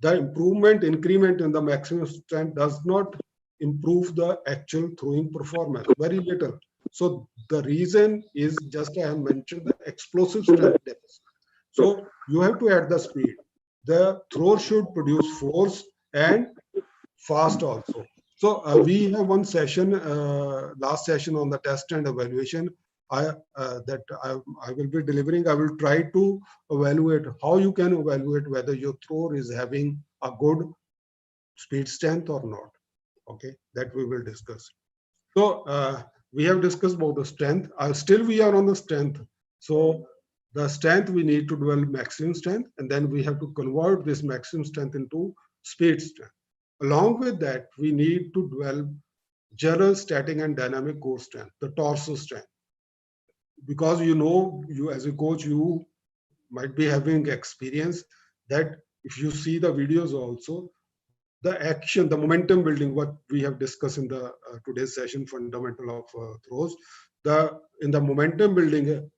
the increment in the maximum strength does not improve the actual throwing performance, very little. So the reason is, just I have mentioned, the explosive strength deficit. So you have to add the speed. The thrower should produce force and fast also. So we have one session, last session on the test and evaluation. I will be delivering. I will try to evaluate how you can evaluate whether your thrower is having a good speed strength or not. Okay, that we will discuss. So we have discussed about the strength. Still we are on the strength. So the strength, we need to develop maximum strength, and then we have to convert this maximum strength into speed strength. Along with that, we need to develop general static and dynamic core strength, the torso strength. Because you as a coach, you might be having experience that if you see the videos also, the action, the momentum building, what we have discussed in the today's session, fundamental of throws, in the momentum building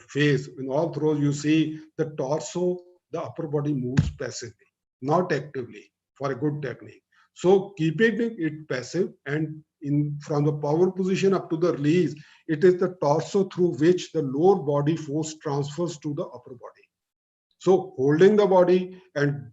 phase, in all throws, you see the torso, the upper body moves passively, not actively, for a good technique. So keeping it passive, and from the power position up to the release, it is the torso through which the lower body force transfers to the upper body. So holding the body and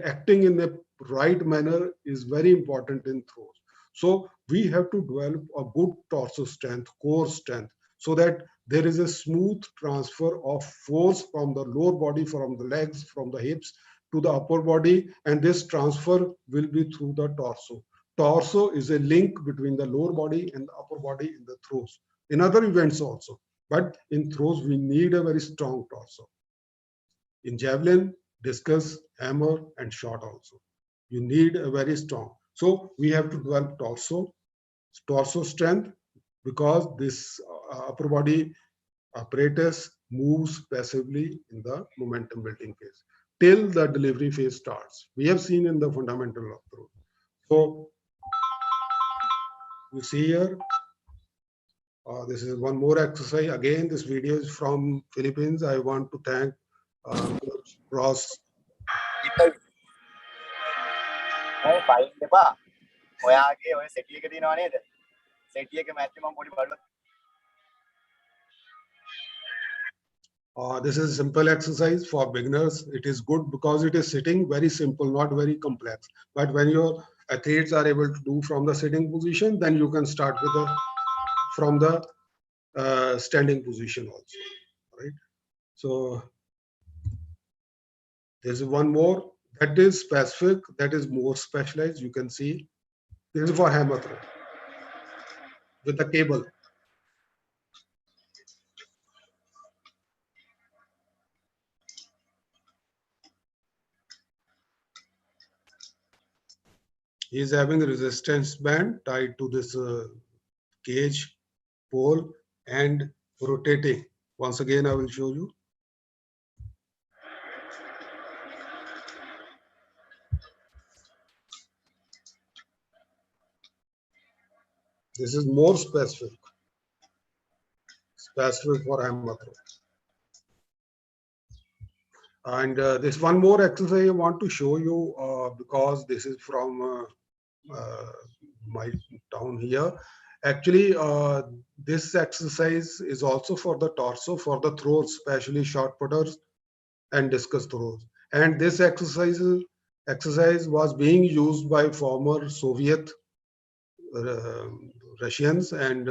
acting in a right manner is very important in throws. So we have to develop a good torso strength, core strength, so that there is a smooth transfer of force from the lower body, from the legs, from the hips to the upper body, and this transfer will be through the torso. Torso is a link between the lower body and the upper body in the throws. In other events also, but in throws we need a very strong torso. In javelin, discus, hammer, and shot also, you need a very strong. So we have to develop torso strength, because this upper body apparatus moves passively in the momentum building phase till the delivery phase starts. We have seen in the fundamental of throw. So you see here, this is one more exercise. Again, this video is from Philippines. I want to thank Coach Ross. This is a simple exercise for beginners. It is good because it is sitting, very simple, not very complex. But when your athletes are able to do from the sitting position, then you can start with from the standing position also, right? So there's one more that is specific, that is more specialized. You can see this is for hammer throw with the cable. He is having a resistance band tied to this cage pole and rotating. Once again, I will show you. This is more specific for hammer throw. And this one more exercise I want to show you, because this is from my town here. Actually, this exercise is also for the torso, for the throws, especially short putters and discus throws. And this exercise exercise was being used by former Soviet, Russians and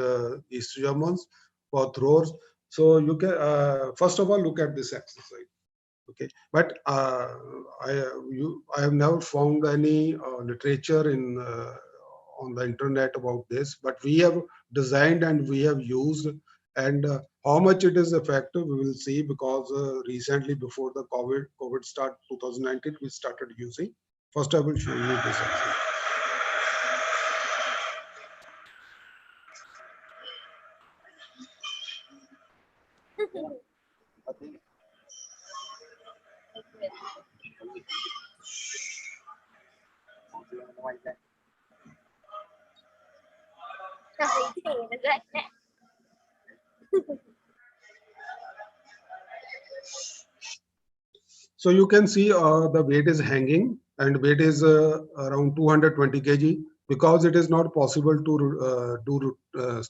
East Germans for throwers. So you can first of all look at this exercise. Okay, but I have never found any literature in on the internet about this. But we have designed and we have used, and how much it is effective, we will see, because recently before the COVID start 2019, we started using. First, I will show you this exercise. So you can see the weight is hanging and weight is around 220 kg, because it is not possible to do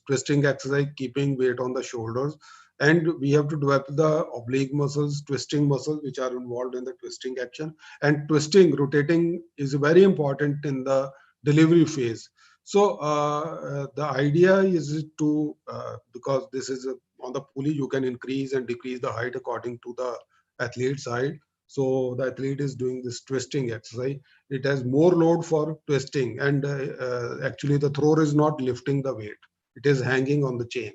twisting exercise keeping weight on the shoulders. And we have to develop the oblique muscles, twisting muscles, which are involved in the twisting action. And twisting, rotating is very important in the delivery phase. So the idea is to, because this is on the pulley, you can increase and decrease the height according to the athlete's height. So the athlete is doing this twisting exercise. It has more load for twisting, and actually the thrower is not lifting the weight. It is hanging on the chain.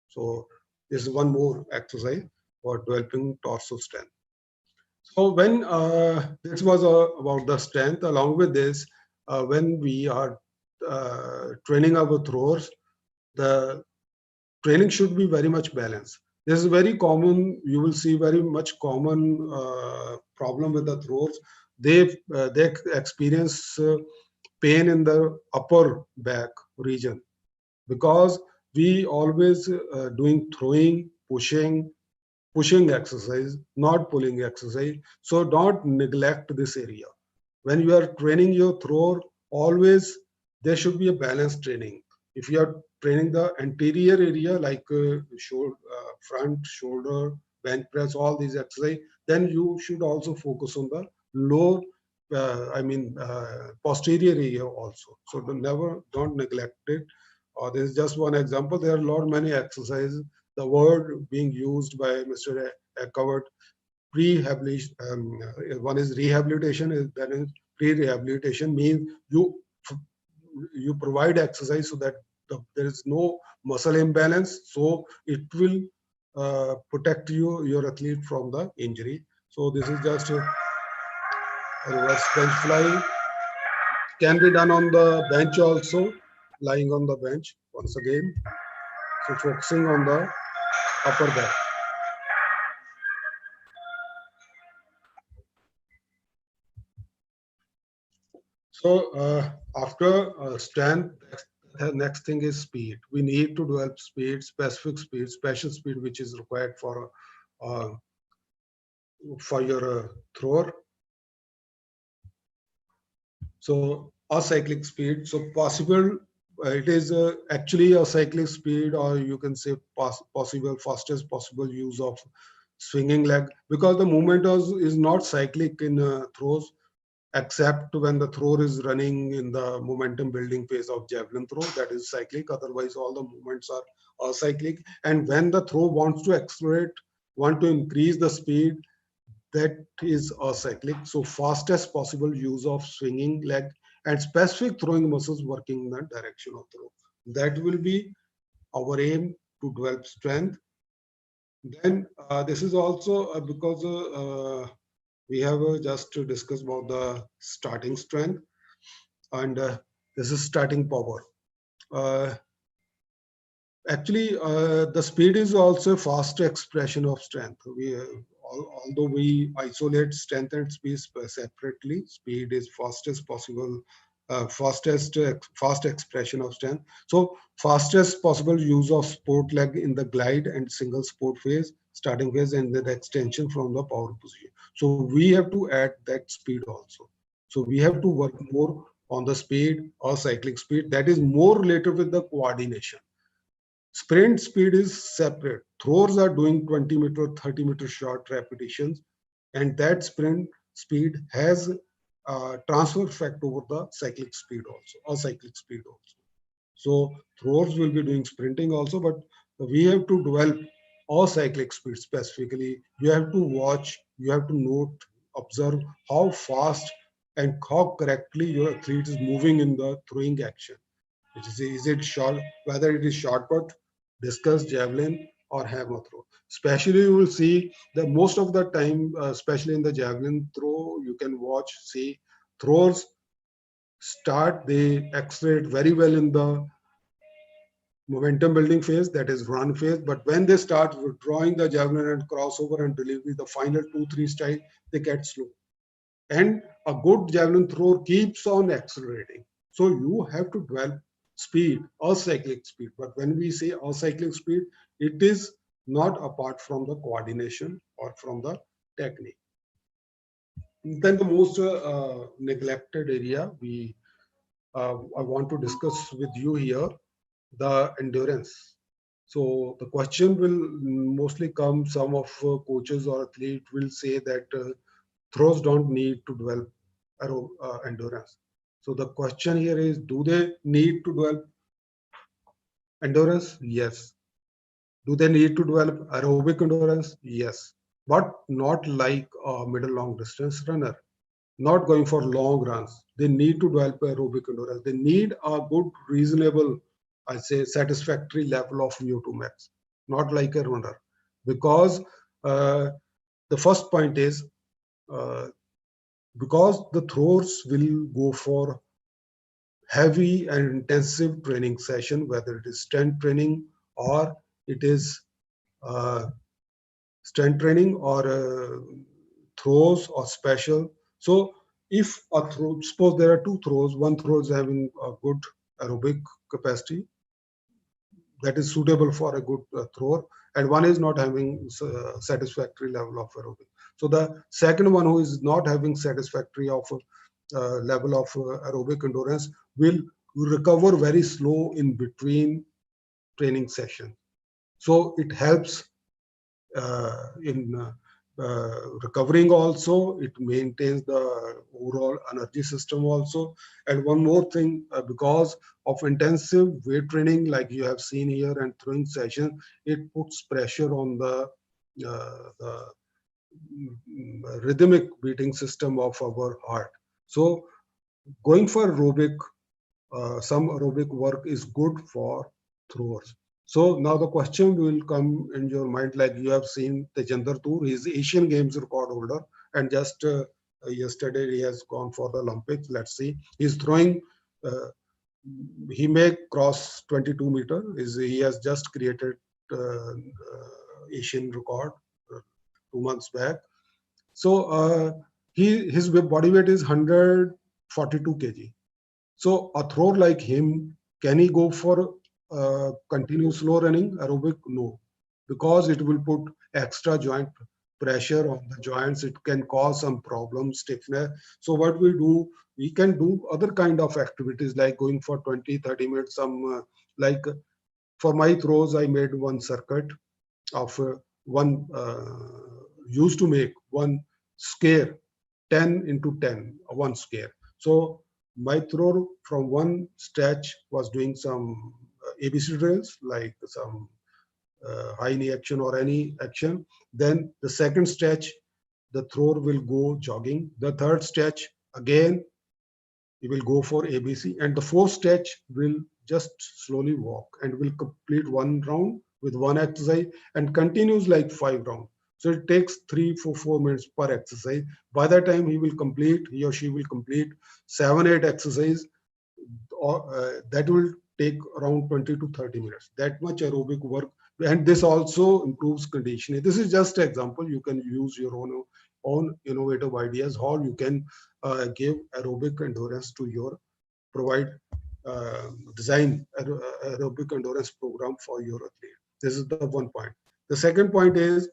So this is one more exercise for developing torso strength. So when this was about the strength, along with this, when we are training our throwers, the training should be very much balanced. This is very common. You will see very much common problem with the throwers. They experience pain in the upper back region, because we always doing throwing, pushing exercise, not pulling exercise. So don't neglect this area. When you are training your thrower, always there should be a balanced training. If you are training the anterior area like front, shoulder, bench press, all these exercise, then you should also focus on the lower, posterior area also. So don't neglect it. This is just one example. There are a lot many exercises. The word being used by Mr. Covered, rehabilitation. One is rehabilitation. That is pre-rehabilitation, means you provide exercise so that there is no muscle imbalance, so it will protect your athlete from the injury. So this is just a reverse bench fly. Can be done on the bench also, lying on the bench once again. So focusing on the upper back. So after strength, the next thing is speed. We need to develop speed, specific speed, special speed, which is required for your thrower. So a cyclic speed. So possible, it is actually a cyclic speed, or you can say possible fastest possible use of swinging leg, because the movement is not cyclic in throws, except when the thrower is running in the momentum building phase of javelin throw, that is cyclic. Otherwise, all the movements are acyclic. And when the throw wants to accelerate, want to increase the speed, that is acyclic. So fastest possible use of swinging leg and specific throwing muscles working in the direction of throw. That will be our aim to develop strength. Then this is also because we have just to discuss about the starting strength, and this is starting power. Actually, the speed is also a fast expression of strength. Although we isolate strength and speed separately, speed is fastest possible, fast expression of strength. So fastest possible use of sport leg in the glide and single sport phase, starting phase, and then extension from the power position. So we have to add that speed also. So we have to work more on the speed or cyclic speed, that is more related with the coordination. Sprint speed is separate. Throwers are doing 20 meter, 30 meter short repetitions, and that sprint speed has transfer effect over the cyclic speed also, or cyclic speed also. So throwers will be doing sprinting also, but we have to develop all cyclic speed specifically. You have to watch, you have to note, observe how fast and how correctly your athlete is moving in the throwing action. Is it short, whether it is shot put, discus, javelin, or hammer throw. Especially you will see that most of the time, especially in the javelin throw, you can watch, see throwers start, they accelerate very well in the momentum building phase, that is run phase. But when they start withdrawing the javelin and crossover and delivery, the final 2-3 strike, they get slow. And a good javelin thrower keeps on accelerating. So you have to develop speed or cyclic speed. But when we say all cyclic speed, it is not apart from the coordination or from the technique. Then the most neglected area I want to discuss with you here, the endurance. So the question will mostly come, some of coaches or athletes will say that throws don't need to develop endurance. So the question here is, do they need to develop endurance? Yes. Do they need to develop aerobic endurance? Yes. But not like a middle long distance runner, not going for long runs. They need to develop aerobic endurance. They need a good, reasonable, I say, satisfactory level of VO2 max, not like a runner. Because the first point is, because the throwers will go for heavy and intensive training session, whether it is strength training or it is strength training or throws or special. So if a throw, suppose there are two throws, one throw is having a good aerobic capacity that is suitable for a good thrower, and one is not having satisfactory level of aerobic. So the second one, who is not having satisfactory of level of aerobic endurance, will recover very slow in between training session. So it helps in recovering also. It maintains the overall energy system also. And one more thing, because of intensive weight training like you have seen here and throwing session, it puts pressure on the rhythmic beating system of our heart. So going for aerobic, some aerobic work is good for throwers. So now the question will come in your mind, like you have seen Tejinder Toor, he is Asian Games record holder, and just yesterday he has gone for the Olympics. Let's see, he's throwing, he may cross 22 meter. He has just created Asian record 2 months back. So his body weight is 142 kg. So a thrower like him, can he go for continuous slow running aerobic? No, because it will put extra joint pressure on the joints. It can cause some problems, stiffness. So what we do, we can do other kind of activities like going for 20-30 minutes. Some like for my throws, I made one circuit of one used to make one scare 10 into 10, one scare. So my throw from one stretch was doing some ABC drills, like some high knee action or any action. Then the second stretch, the thrower will go jogging. The third stretch, again, he will go for ABC. And the fourth stretch will just slowly walk and will complete one round with one exercise and continues like 5 rounds. So it takes 3-4 minutes per exercise. By the time he or she will complete 7-8 exercises, that will take around 20 to 30 minutes. That much aerobic work, and this also improves conditioning. This is just an example. You can use your own innovative ideas how you can give aerobic endurance to your provide design aerobic endurance program for your athlete. This is the one point. The second point is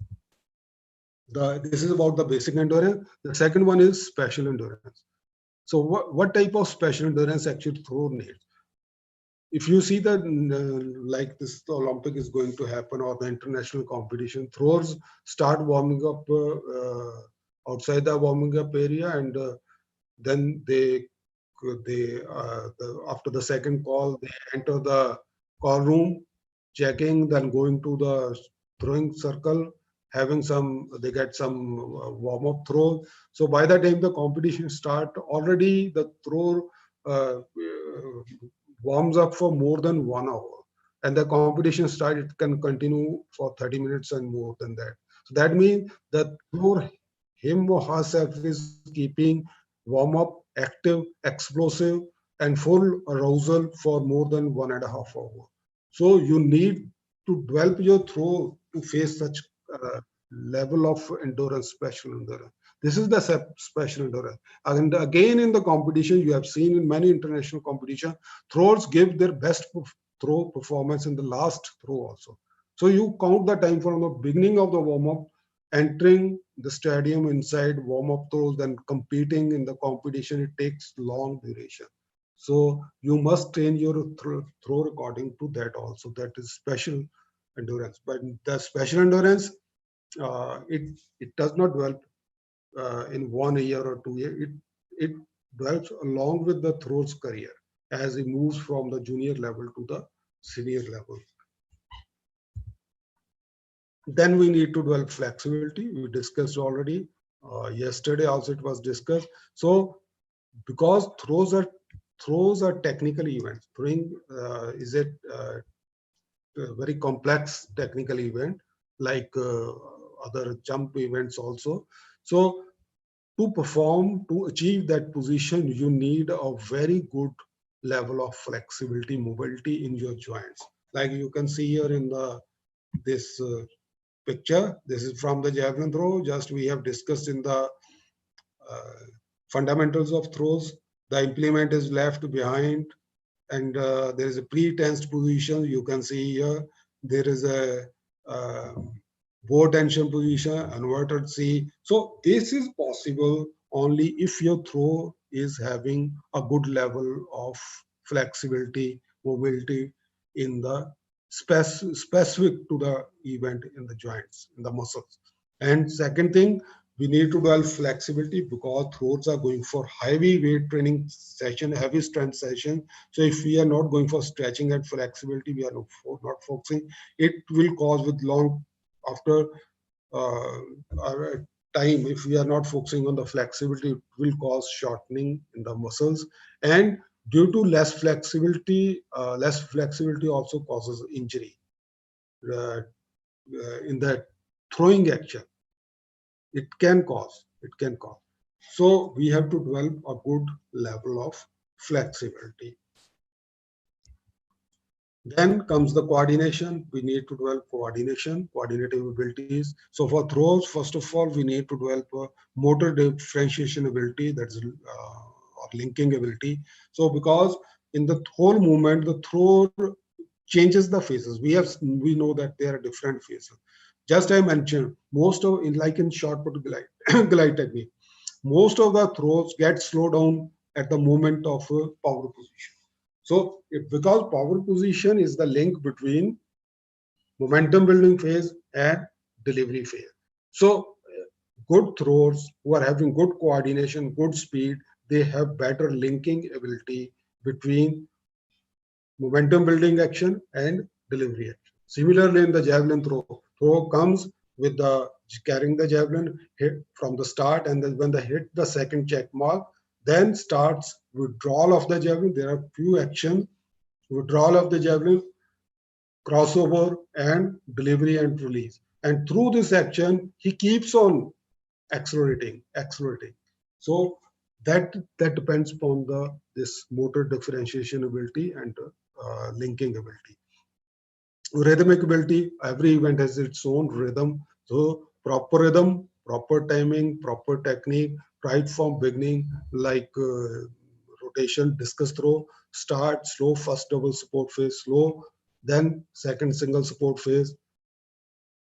this is about the basic endurance. The second one is special endurance. So what type of special endurance actually thrower needs? If you see that like this, the Olympic is going to happen or the international competition, throwers start warming up outside the warming up area, and Then after the second call, they enter the call room, checking, then going to the throwing circle, having they get some warm-up throw. So by the time the competition start, already the throw warms up for more than 1 hour. And the competition start, it can continue for 30 minutes and more than that. So that means that thrower, him or herself, is keeping warm-up, active, explosive, and full arousal for more than 1.5 hours. So you need to develop your throw to face such level of endurance, special endurance. This is the special endurance. And again, in the competition, you have seen in many international competition, throwers give their best throw performance in the last throw also. So you count the time from the beginning of the warm-up, entering the stadium inside warm-up throws, then competing in the competition. It takes long duration. So you must train your throw according to that also. That is special endurance. But the special endurance, it does not develop in 1 year or 2 years. It develops along with the throws career as it moves from the junior level to the senior level. Then we need to develop flexibility. We discussed already. Yesterday also it was discussed. So because throws are technical events. Throwing is a very complex technical event, like other jump events also. So to achieve that position, you need a very good level of flexibility, mobility in your joints. Like you can see here in this picture. This is from the javelin throw. Just we have discussed in the fundamentals of throws. The implement is left behind, and there is a pre-tensed position. You can see here. There is a bow tension position, inverted C. So this is possible only if your throw is having a good level of flexibility, mobility in the specific to the event in the joints, in the muscles. And second thing, we need to develop flexibility because throws are going for heavy weight training session, heavy strength session. So if we are not going for stretching and flexibility, we are not focusing. It will cause with long after time, if we are not focusing on the flexibility, it will cause shortening in the muscles. And due to less flexibility also causes injury in the throwing action. It can cause. So we have to develop a good level of flexibility. Then comes the coordination. We need to develop coordinative abilities. So for throws, first of all, we need to develop a motor differentiation ability, that's or linking ability. So because in the whole movement, the thrower changes the phases. We know that there are different phases. Just I mentioned, most of in short put glide technique, most of the throws get slowed down at the moment of power position. So because power position is the link between momentum building phase and delivery phase. So good throwers who are having good coordination, good speed, they have better linking ability between momentum building action and delivery action. Similarly, in the javelin throw comes with the carrying the javelin hit from the start, and then when they hit the second check mark, then starts withdrawal of the javelin. There are few actions: withdrawal of the javelin, crossover, and delivery and release. And through this action, he keeps on accelerating. So that depends upon this motor differentiation ability and linking ability. Rhythmic ability, every event has its own rhythm. So proper rhythm, proper timing, proper technique, right from beginning, like rotation, discus throw, start slow, first double support phase slow, then second single support phase,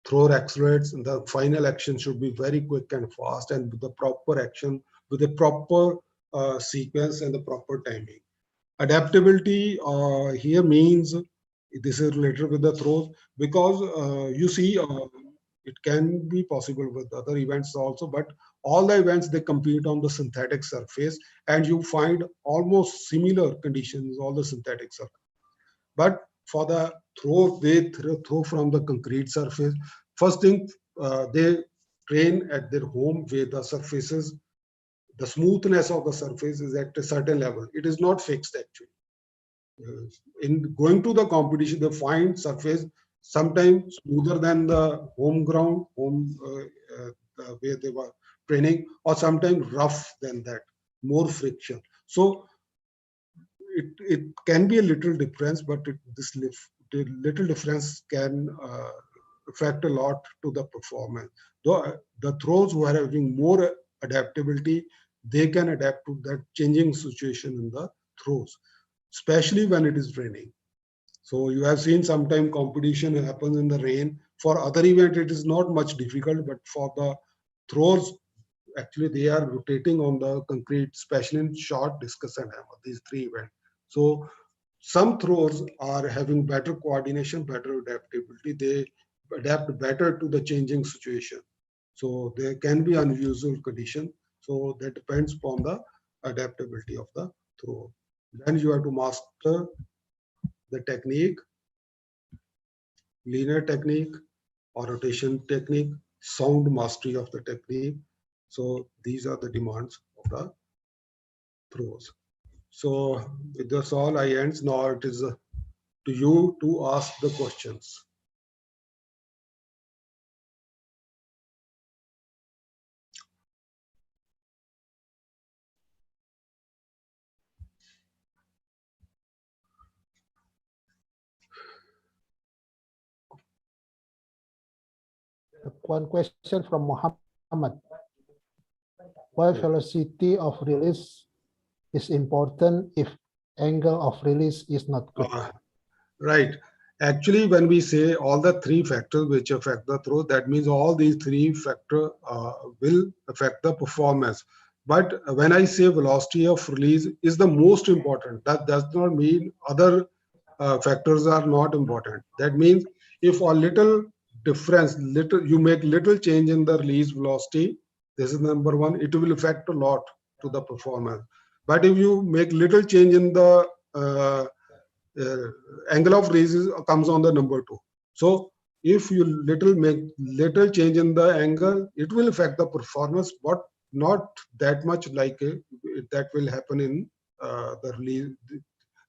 thrower accelerates, and the final action should be very quick and fast, and with the proper action, with the proper sequence and the proper timing. Adaptability here means, this is related with the throws, because you see It can be possible with other events also, but all the events, they compete on the synthetic surface, and you find almost similar conditions, all the synthetic surface. But for the throw, they throw from the concrete surface. First thing, they train at their home where the surfaces, the smoothness of the surface is at a certain level. It is not fixed actually. In going to the competition, they find surface sometimes smoother than the home ground, where they were training, or sometimes rough than that, more friction. So it can be a little difference, but the little difference can affect a lot to the performance. Though the throws who are having more adaptability, they can adapt to that changing situation in the throws, especially when it is raining. So you have seen sometime competition happens in the rain. For other event, it is not much difficult, but for the throws, actually they are rotating on the concrete, especially in short, discus and hammer, these three events. So some throws are having better coordination, better adaptability. They adapt better to the changing situation. So there can be unusual condition. So that depends upon the adaptability of the throw. Then you have to master the technique, linear technique or rotation technique, sound mastery of the technique. So these are the demands of the throws. So with this all I ends. Now it is to you to ask the questions. One question from Muhammad. Why velocity of release is important if angle of release is not good? Right. Actually, when we say all the three factors which affect the throw, that means all these three factors will affect the performance. But when I say velocity of release is the most important, that does not mean other factors are not important. That means if a little difference, you make little change in the release velocity, this is number one, it will affect a lot to the performance. But if you make little change in the angle of release comes on the number two. So if you make little change in the angle, it will affect the performance, but not that much like that will happen in the release,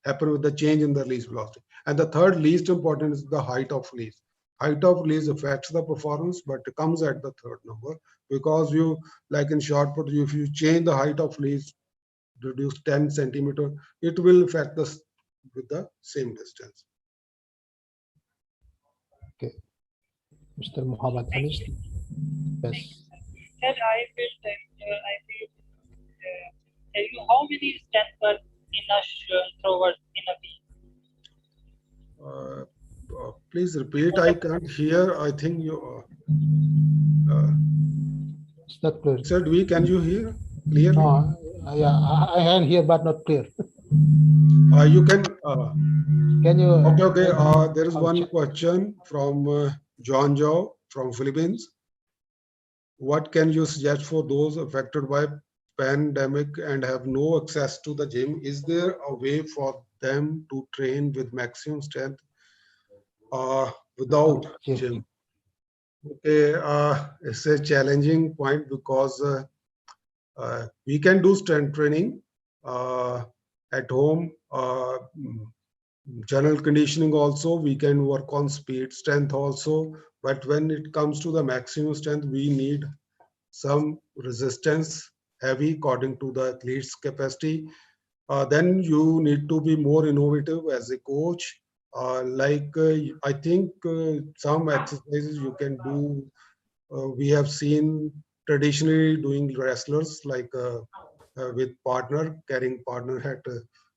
happen with the change in the release velocity. And the third least important is the height of release. Height of release affects the performance, but it comes at the third number, because you, like in shot put, if you change the height of release, reduce 10 centimeter, it will affect the with the same distance. Okay, Mr. Muhammad Anis. Yes. Sir, I will tell you how many stand per in a thrower in a week. Please repeat. I can't hear. I think you. It's not clear. Said we. Can you hear clearly? No, yeah, I can hear, but not clear. You can. Can you? Okay. There is one question from John Joe from Philippines. What can you suggest for those affected by pandemic and have no access to the gym? Is there a way for them to train with maximum strength without gym? Okay, it's a challenging point because we can do strength training at home, general conditioning also, we can work on speed, strength also, but when it comes to the maximum strength, we need some resistance, heavy according to the athlete's capacity. Then you need to be more innovative as a coach. I think some exercises you can do, we have seen traditionally doing wrestlers like with partner, carrying partner at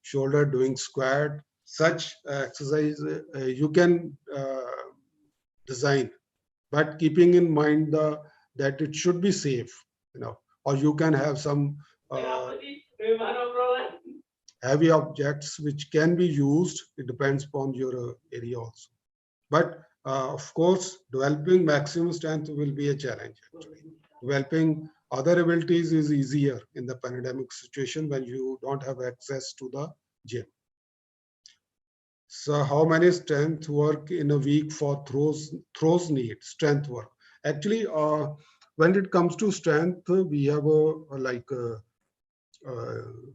shoulder, doing squat. Such exercise you can design, but keeping in mind that it should be safe, or you can have some heavy objects which can be used. It depends upon your area also. But Of course, developing maximum strength will be a challenge. Actually, developing other abilities is easier in the pandemic situation when you don't have access to the gym. So how many strength work in a week for throws need strength work? Actually, when it comes to strength, we have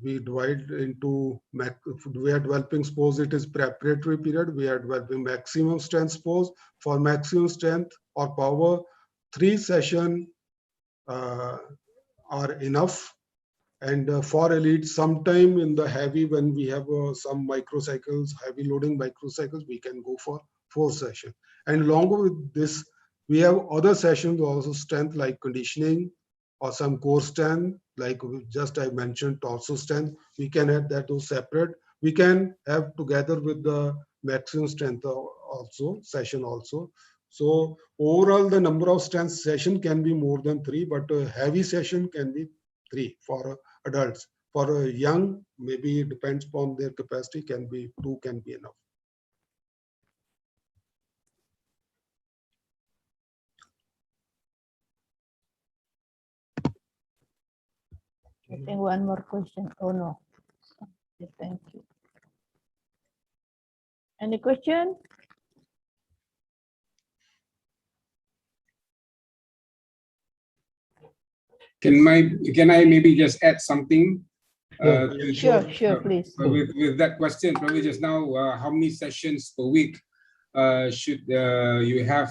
we divide into we are developing, suppose it is preparatory period, we are developing maximum strength. Suppose for maximum strength or power, 3 sessions are enough. And for elite, sometime in the heavy, when we have some microcycles, heavy loading microcycles, we can go for 4 sessions. And along with this, we have other sessions also, strength like conditioning or some core strength, like just I mentioned torso strength. We can add that those separate. We can have together with the maximum strength also session also. So overall, the number of strength session can be more than 3, but a heavy session can be 3 for adults. For a young, maybe it depends upon their capacity, can be 2 can be enough. I think one more question. Oh no. Okay, thank you. Any question? Can I maybe just add something? Sure, please. With that question, probably just now, how many sessions per week should you have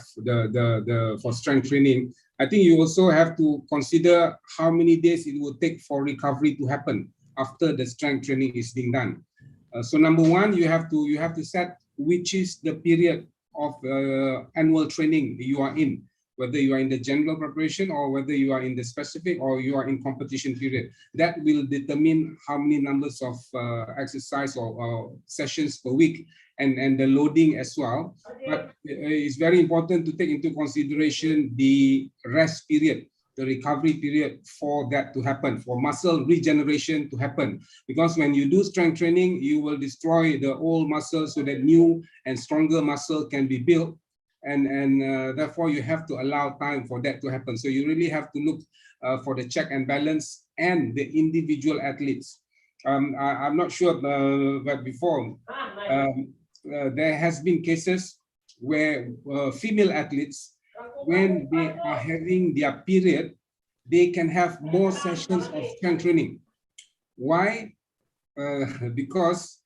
for strength training? I think you also have to consider how many days it will take for recovery to happen after the strength training is being done. So number one, you have to set which is the period of annual training you are in, whether you are in the general preparation or whether you are in the specific or you are in competition period. That will determine how many numbers of exercise or sessions per week and the loading as well. But it's very important to take into consideration the rest period, the recovery period for that to happen, for muscle regeneration to happen. Because when you do strength training, you will destroy the old muscle so that new and stronger muscle can be built. And therefore you have to allow time for that to happen. So you really have to look for the check and balance and the individual athletes. I'm not sure, but before there has been cases where female athletes, when they are having their period, they can have more sessions of strength training. Why? Because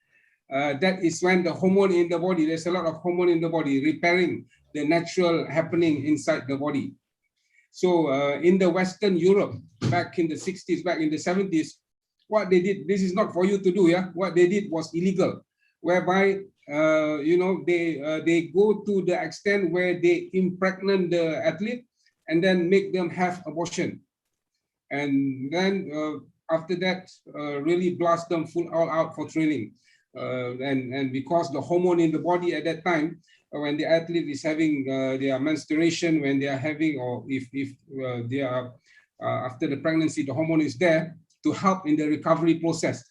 that is when the hormone in the body, there's a lot of hormone in the body repairing the natural happening inside the body. So in the Western Europe, back in the 60s, back in the 70s, what they did, this is not for you to do, yeah? What they did was illegal, whereby, they go to the extent where they impregnate the athlete and then make them have abortion. And then after that, really blast them full all out for training. And because the hormone in the body at that time, when the athlete is having their menstruation, when they are having, or if they are after the pregnancy, the hormone is there to help in the recovery process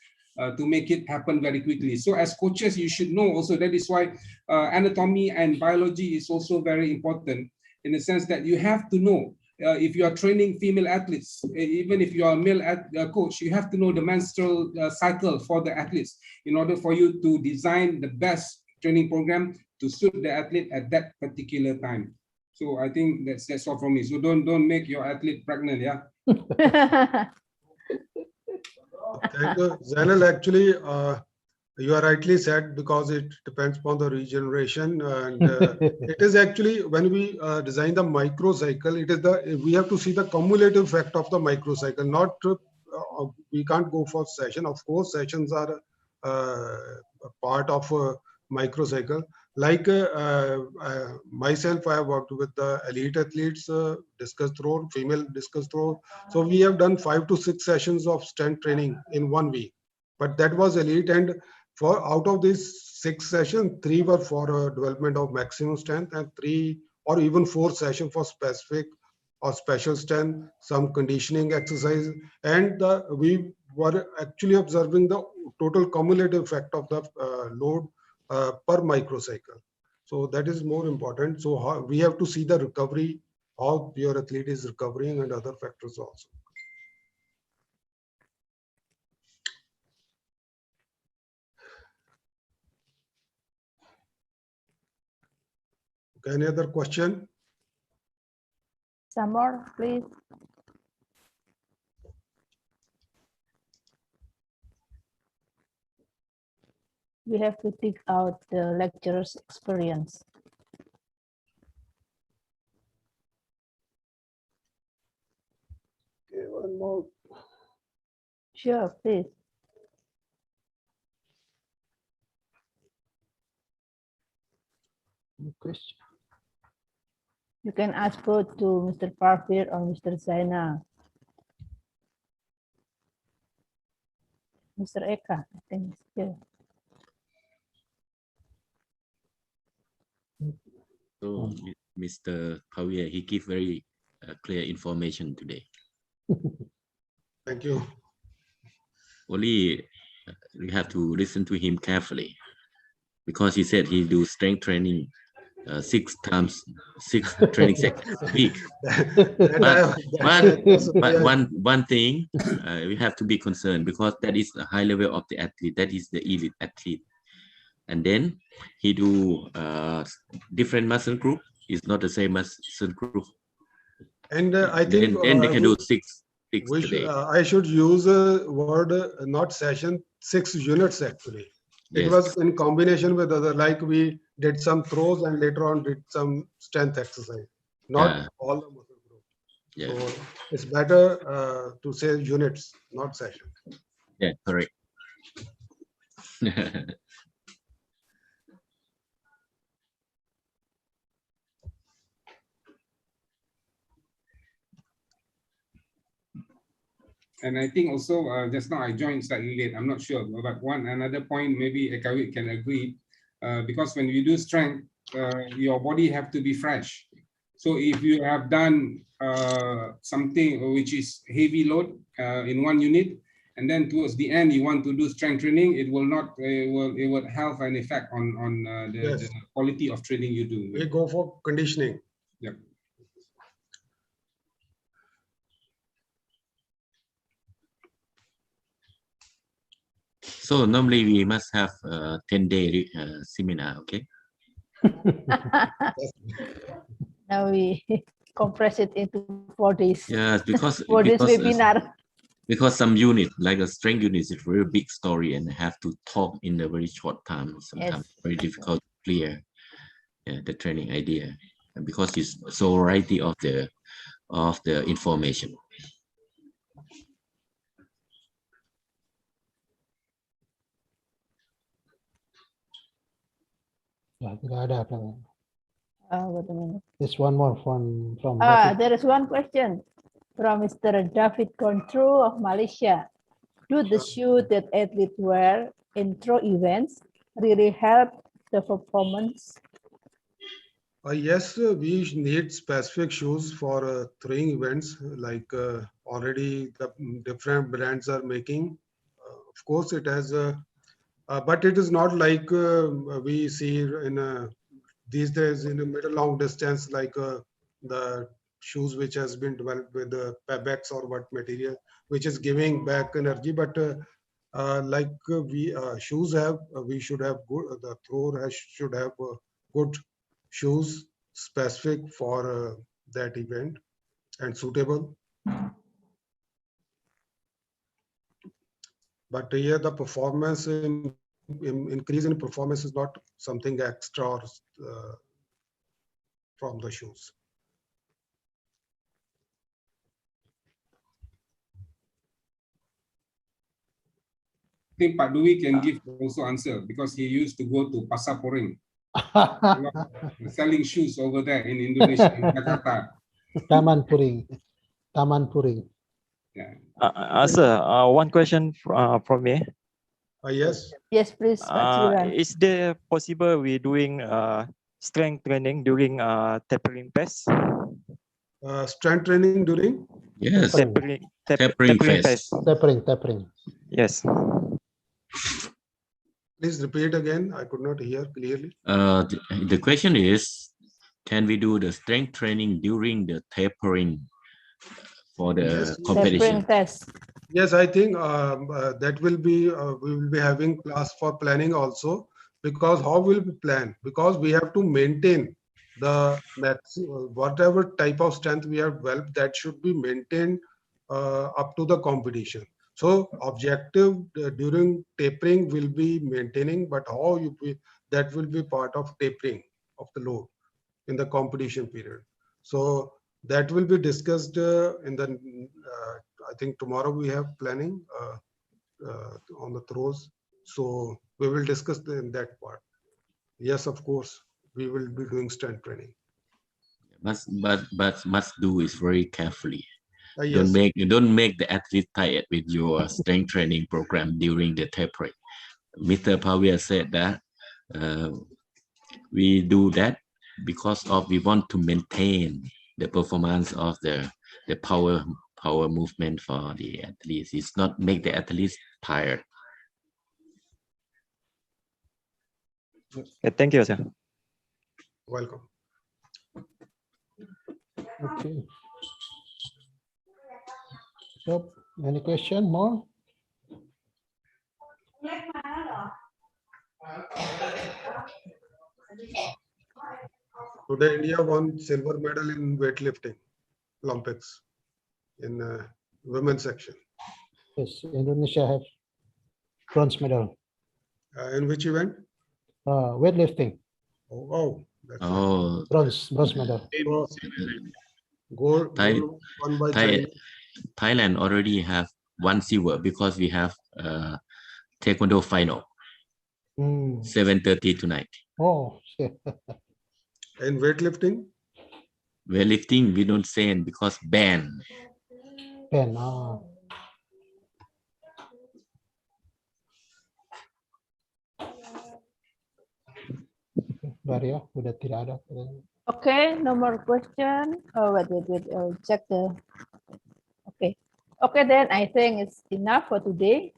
to make it happen very quickly. So as coaches, you should know also, that is why anatomy and biology is also very important, in the sense that you have to know if you are training female athletes, even if you are a male coach, you have to know the menstrual cycle for the athletes in order for you to design the best training program to suit the athlete at that particular time. So I think that's all from me. So don't make your athlete pregnant, yeah. Thank you, Zainal. Actually, you are rightly said, because it depends upon the regeneration, and it is actually when we design the microcycle, it is we have to see the cumulative effect of the microcycle. Not we can't go for session. Of course, sessions are a part of a microcycle. Like myself, I have worked with the elite athletes, discus throw, female discus throw. So we have done 5 to 6 sessions of strength training in 1 week. But that was elite, and for out of these 6 sessions, 3 were for development of maximum strength, and 3 or even 4 sessions for specific or special strength, some conditioning exercise, and we were actually observing the total cumulative effect of the load per microcycle. So that is more important. So how, we have to see the recovery, how your athlete is recovering and other factors also. Okay, any other question? Some more, please. We have to take out the lecturer's experience. Okay, one more. Sure, please. Question. You can ask both to Mr. Parfir or Mr. Zainal. Mr. Eka, I think is here. So Mr. Javier, he gave very clear information today. Thank you. Only we have to listen to him carefully, because he said he do strength training 6 training sessions a week. But one thing we have to be concerned, because that is the high level of the athlete, that is the elite athlete, and then he do different muscle group. It's not the same muscle group. And I think then they can do six today. I should use a word, not session, 6 units actually. It Yes. was in combination with other, like we did some throws and later on did some strength exercise, not all the muscle group. Yeah. So it's better to say units, not session. Yeah, correct. And I think also just now I joined slightly late. I'm not sure, but another point maybe Ekawit can agree, because when you do strength, your body have to be fresh. So if you have done something which is heavy load in one unit, and then towards the end you want to do strength training, it will not it will have an effect on the quality of training you do. We go for conditioning. Yep. So normally we must have a 10-day seminar, okay? Now we compress it into 4 days. Yes, because for this webinar. Because some unit, like a strength unit, is a very big story and have to talk in a very short time. Sometimes very difficult to clear the training idea, and because it's so variety of the information. Wait a minute. There's one more from There is one question from Mr. David Contru of Malaysia. Do the shoes that athletes wear in throw events really help the performance? Yes, we need specific shoes for throwing events, like already the different brands are making. Of course, it has, but it is not like we see in these days in the middle long distance, like the shoes which has been developed with the Pebex or what material, which is giving back energy. But like we shoes have, we should have good. The thrower should have good shoes specific for that event and suitable. But yeah, the performance increase in performance is not something extra or, from the shoes. I think Pak Dwi can give also answer because he used to go to Pasar Poring, selling shoes over there in Indonesia, in Jakarta. Taman Puring. Yeah. Sir, one question from me. Yes. Yes, please. Is there possible we doing strength training during tapering phase? Strength training during? Yes. Tapering phase. Tapering. Yes. Please repeat again. I could not hear clearly. The question is, can we do the strength training during the tapering for the Yes, competition? Tapering test. Yes, I think that will be we will be having class for planning also, because how will we plan? Because we have to maintain the whatever type of strength we have developed, that should be maintained up to the competition. So objective during tapering will be maintaining, but how you that will be part of tapering of the load in the competition period. So that will be discussed in the I think tomorrow we have planning on the throws, so we will discuss in that part. Yes, of course, we will be doing strength training. Must do is very carefully. Yes. Don't make the athlete tired with your strength training program during the tapering. Mr. Pavia said that we do that because of we want to maintain the performance of the power movement for the athletes. It's not make the athletes tired. Thank you, sir. Welcome. Okay. So, any question more? Today, India won silver medal in weightlifting Olympics in women's section. Yes, Indonesia have bronze medal. In which event? Weightlifting. Oh, that's bronze medal. Gold won by China. Thailand already have one silver because we have taekwondo final 7:30 tonight. Oh, shit. In weightlifting? Weightlifting we don't send because ban. Ban. Maria, udah tidak ada. Okay, no more question. Oh, wait. Check the. Okay, then I think it's enough for today.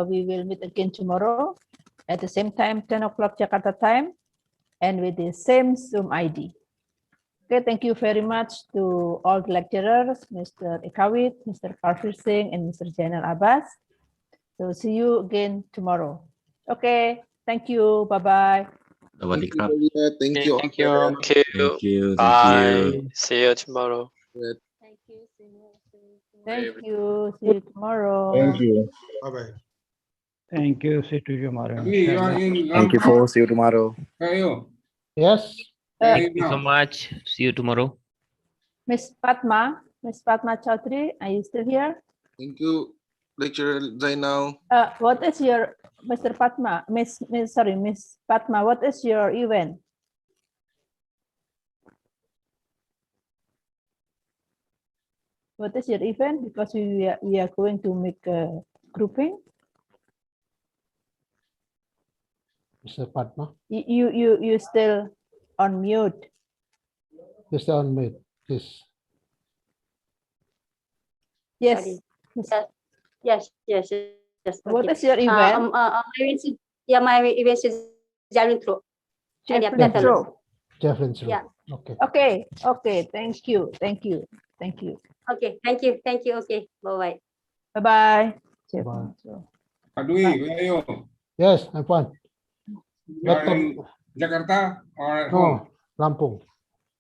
We will meet again tomorrow at the same time, 10 o'clock Jakarta time, and with the same Zoom ID. Okay, thank you very much to all the lecturers, Mr. Ekawit, Mr. Parfir Singh, and Mr. Jainal Abbas. So see you again tomorrow. Okay, thank you. Bye-bye. Thank you. Thank you. Bye. See you tomorrow. Thank you. See you tomorrow. Thank you. Bye-bye. Thank you. See you tomorrow. You are in Thank you for see you tomorrow. Yes. Thank you so much. See you tomorrow. Miss Fatma Chaudhry, are you still here? Thank you, lecturer Zainal. What is your, Mr. Fatma, Miss Fatma, what is your event? What is your event? Because we are going to make a grouping. Mr. Padma. You still on mute. You still on mute, please. Yes. Yes. What Okay. is your event? My event is javelin throw. Javelin throw. Javelin throw. Yeah. Okay. Thank you. Okay. Thank you. Okay. Bye. Bye. Padwi, where are you? Yes, I'm fine. You are in Jakarta or at No, home? Lampung.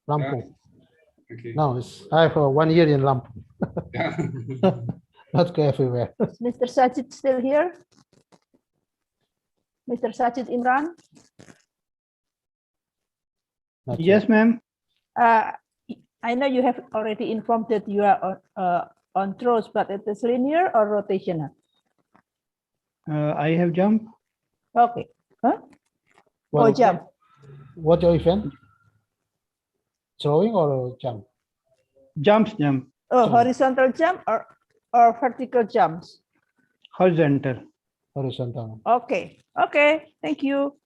Okay. No, I have 1 year in Lampung. Yeah. Not go everywhere. Mr. Sajid still here? Mr. Sajid Imran? Yes, ma'am. I know you have already informed that you are on throws, but it is linear or rotational? I have jump. Okay. Huh? Well, jump. What your event? Throwing or jump? Jump. Oh, horizontal jump or vertical jumps? Horizontal. Horizontal. Okay. Thank you.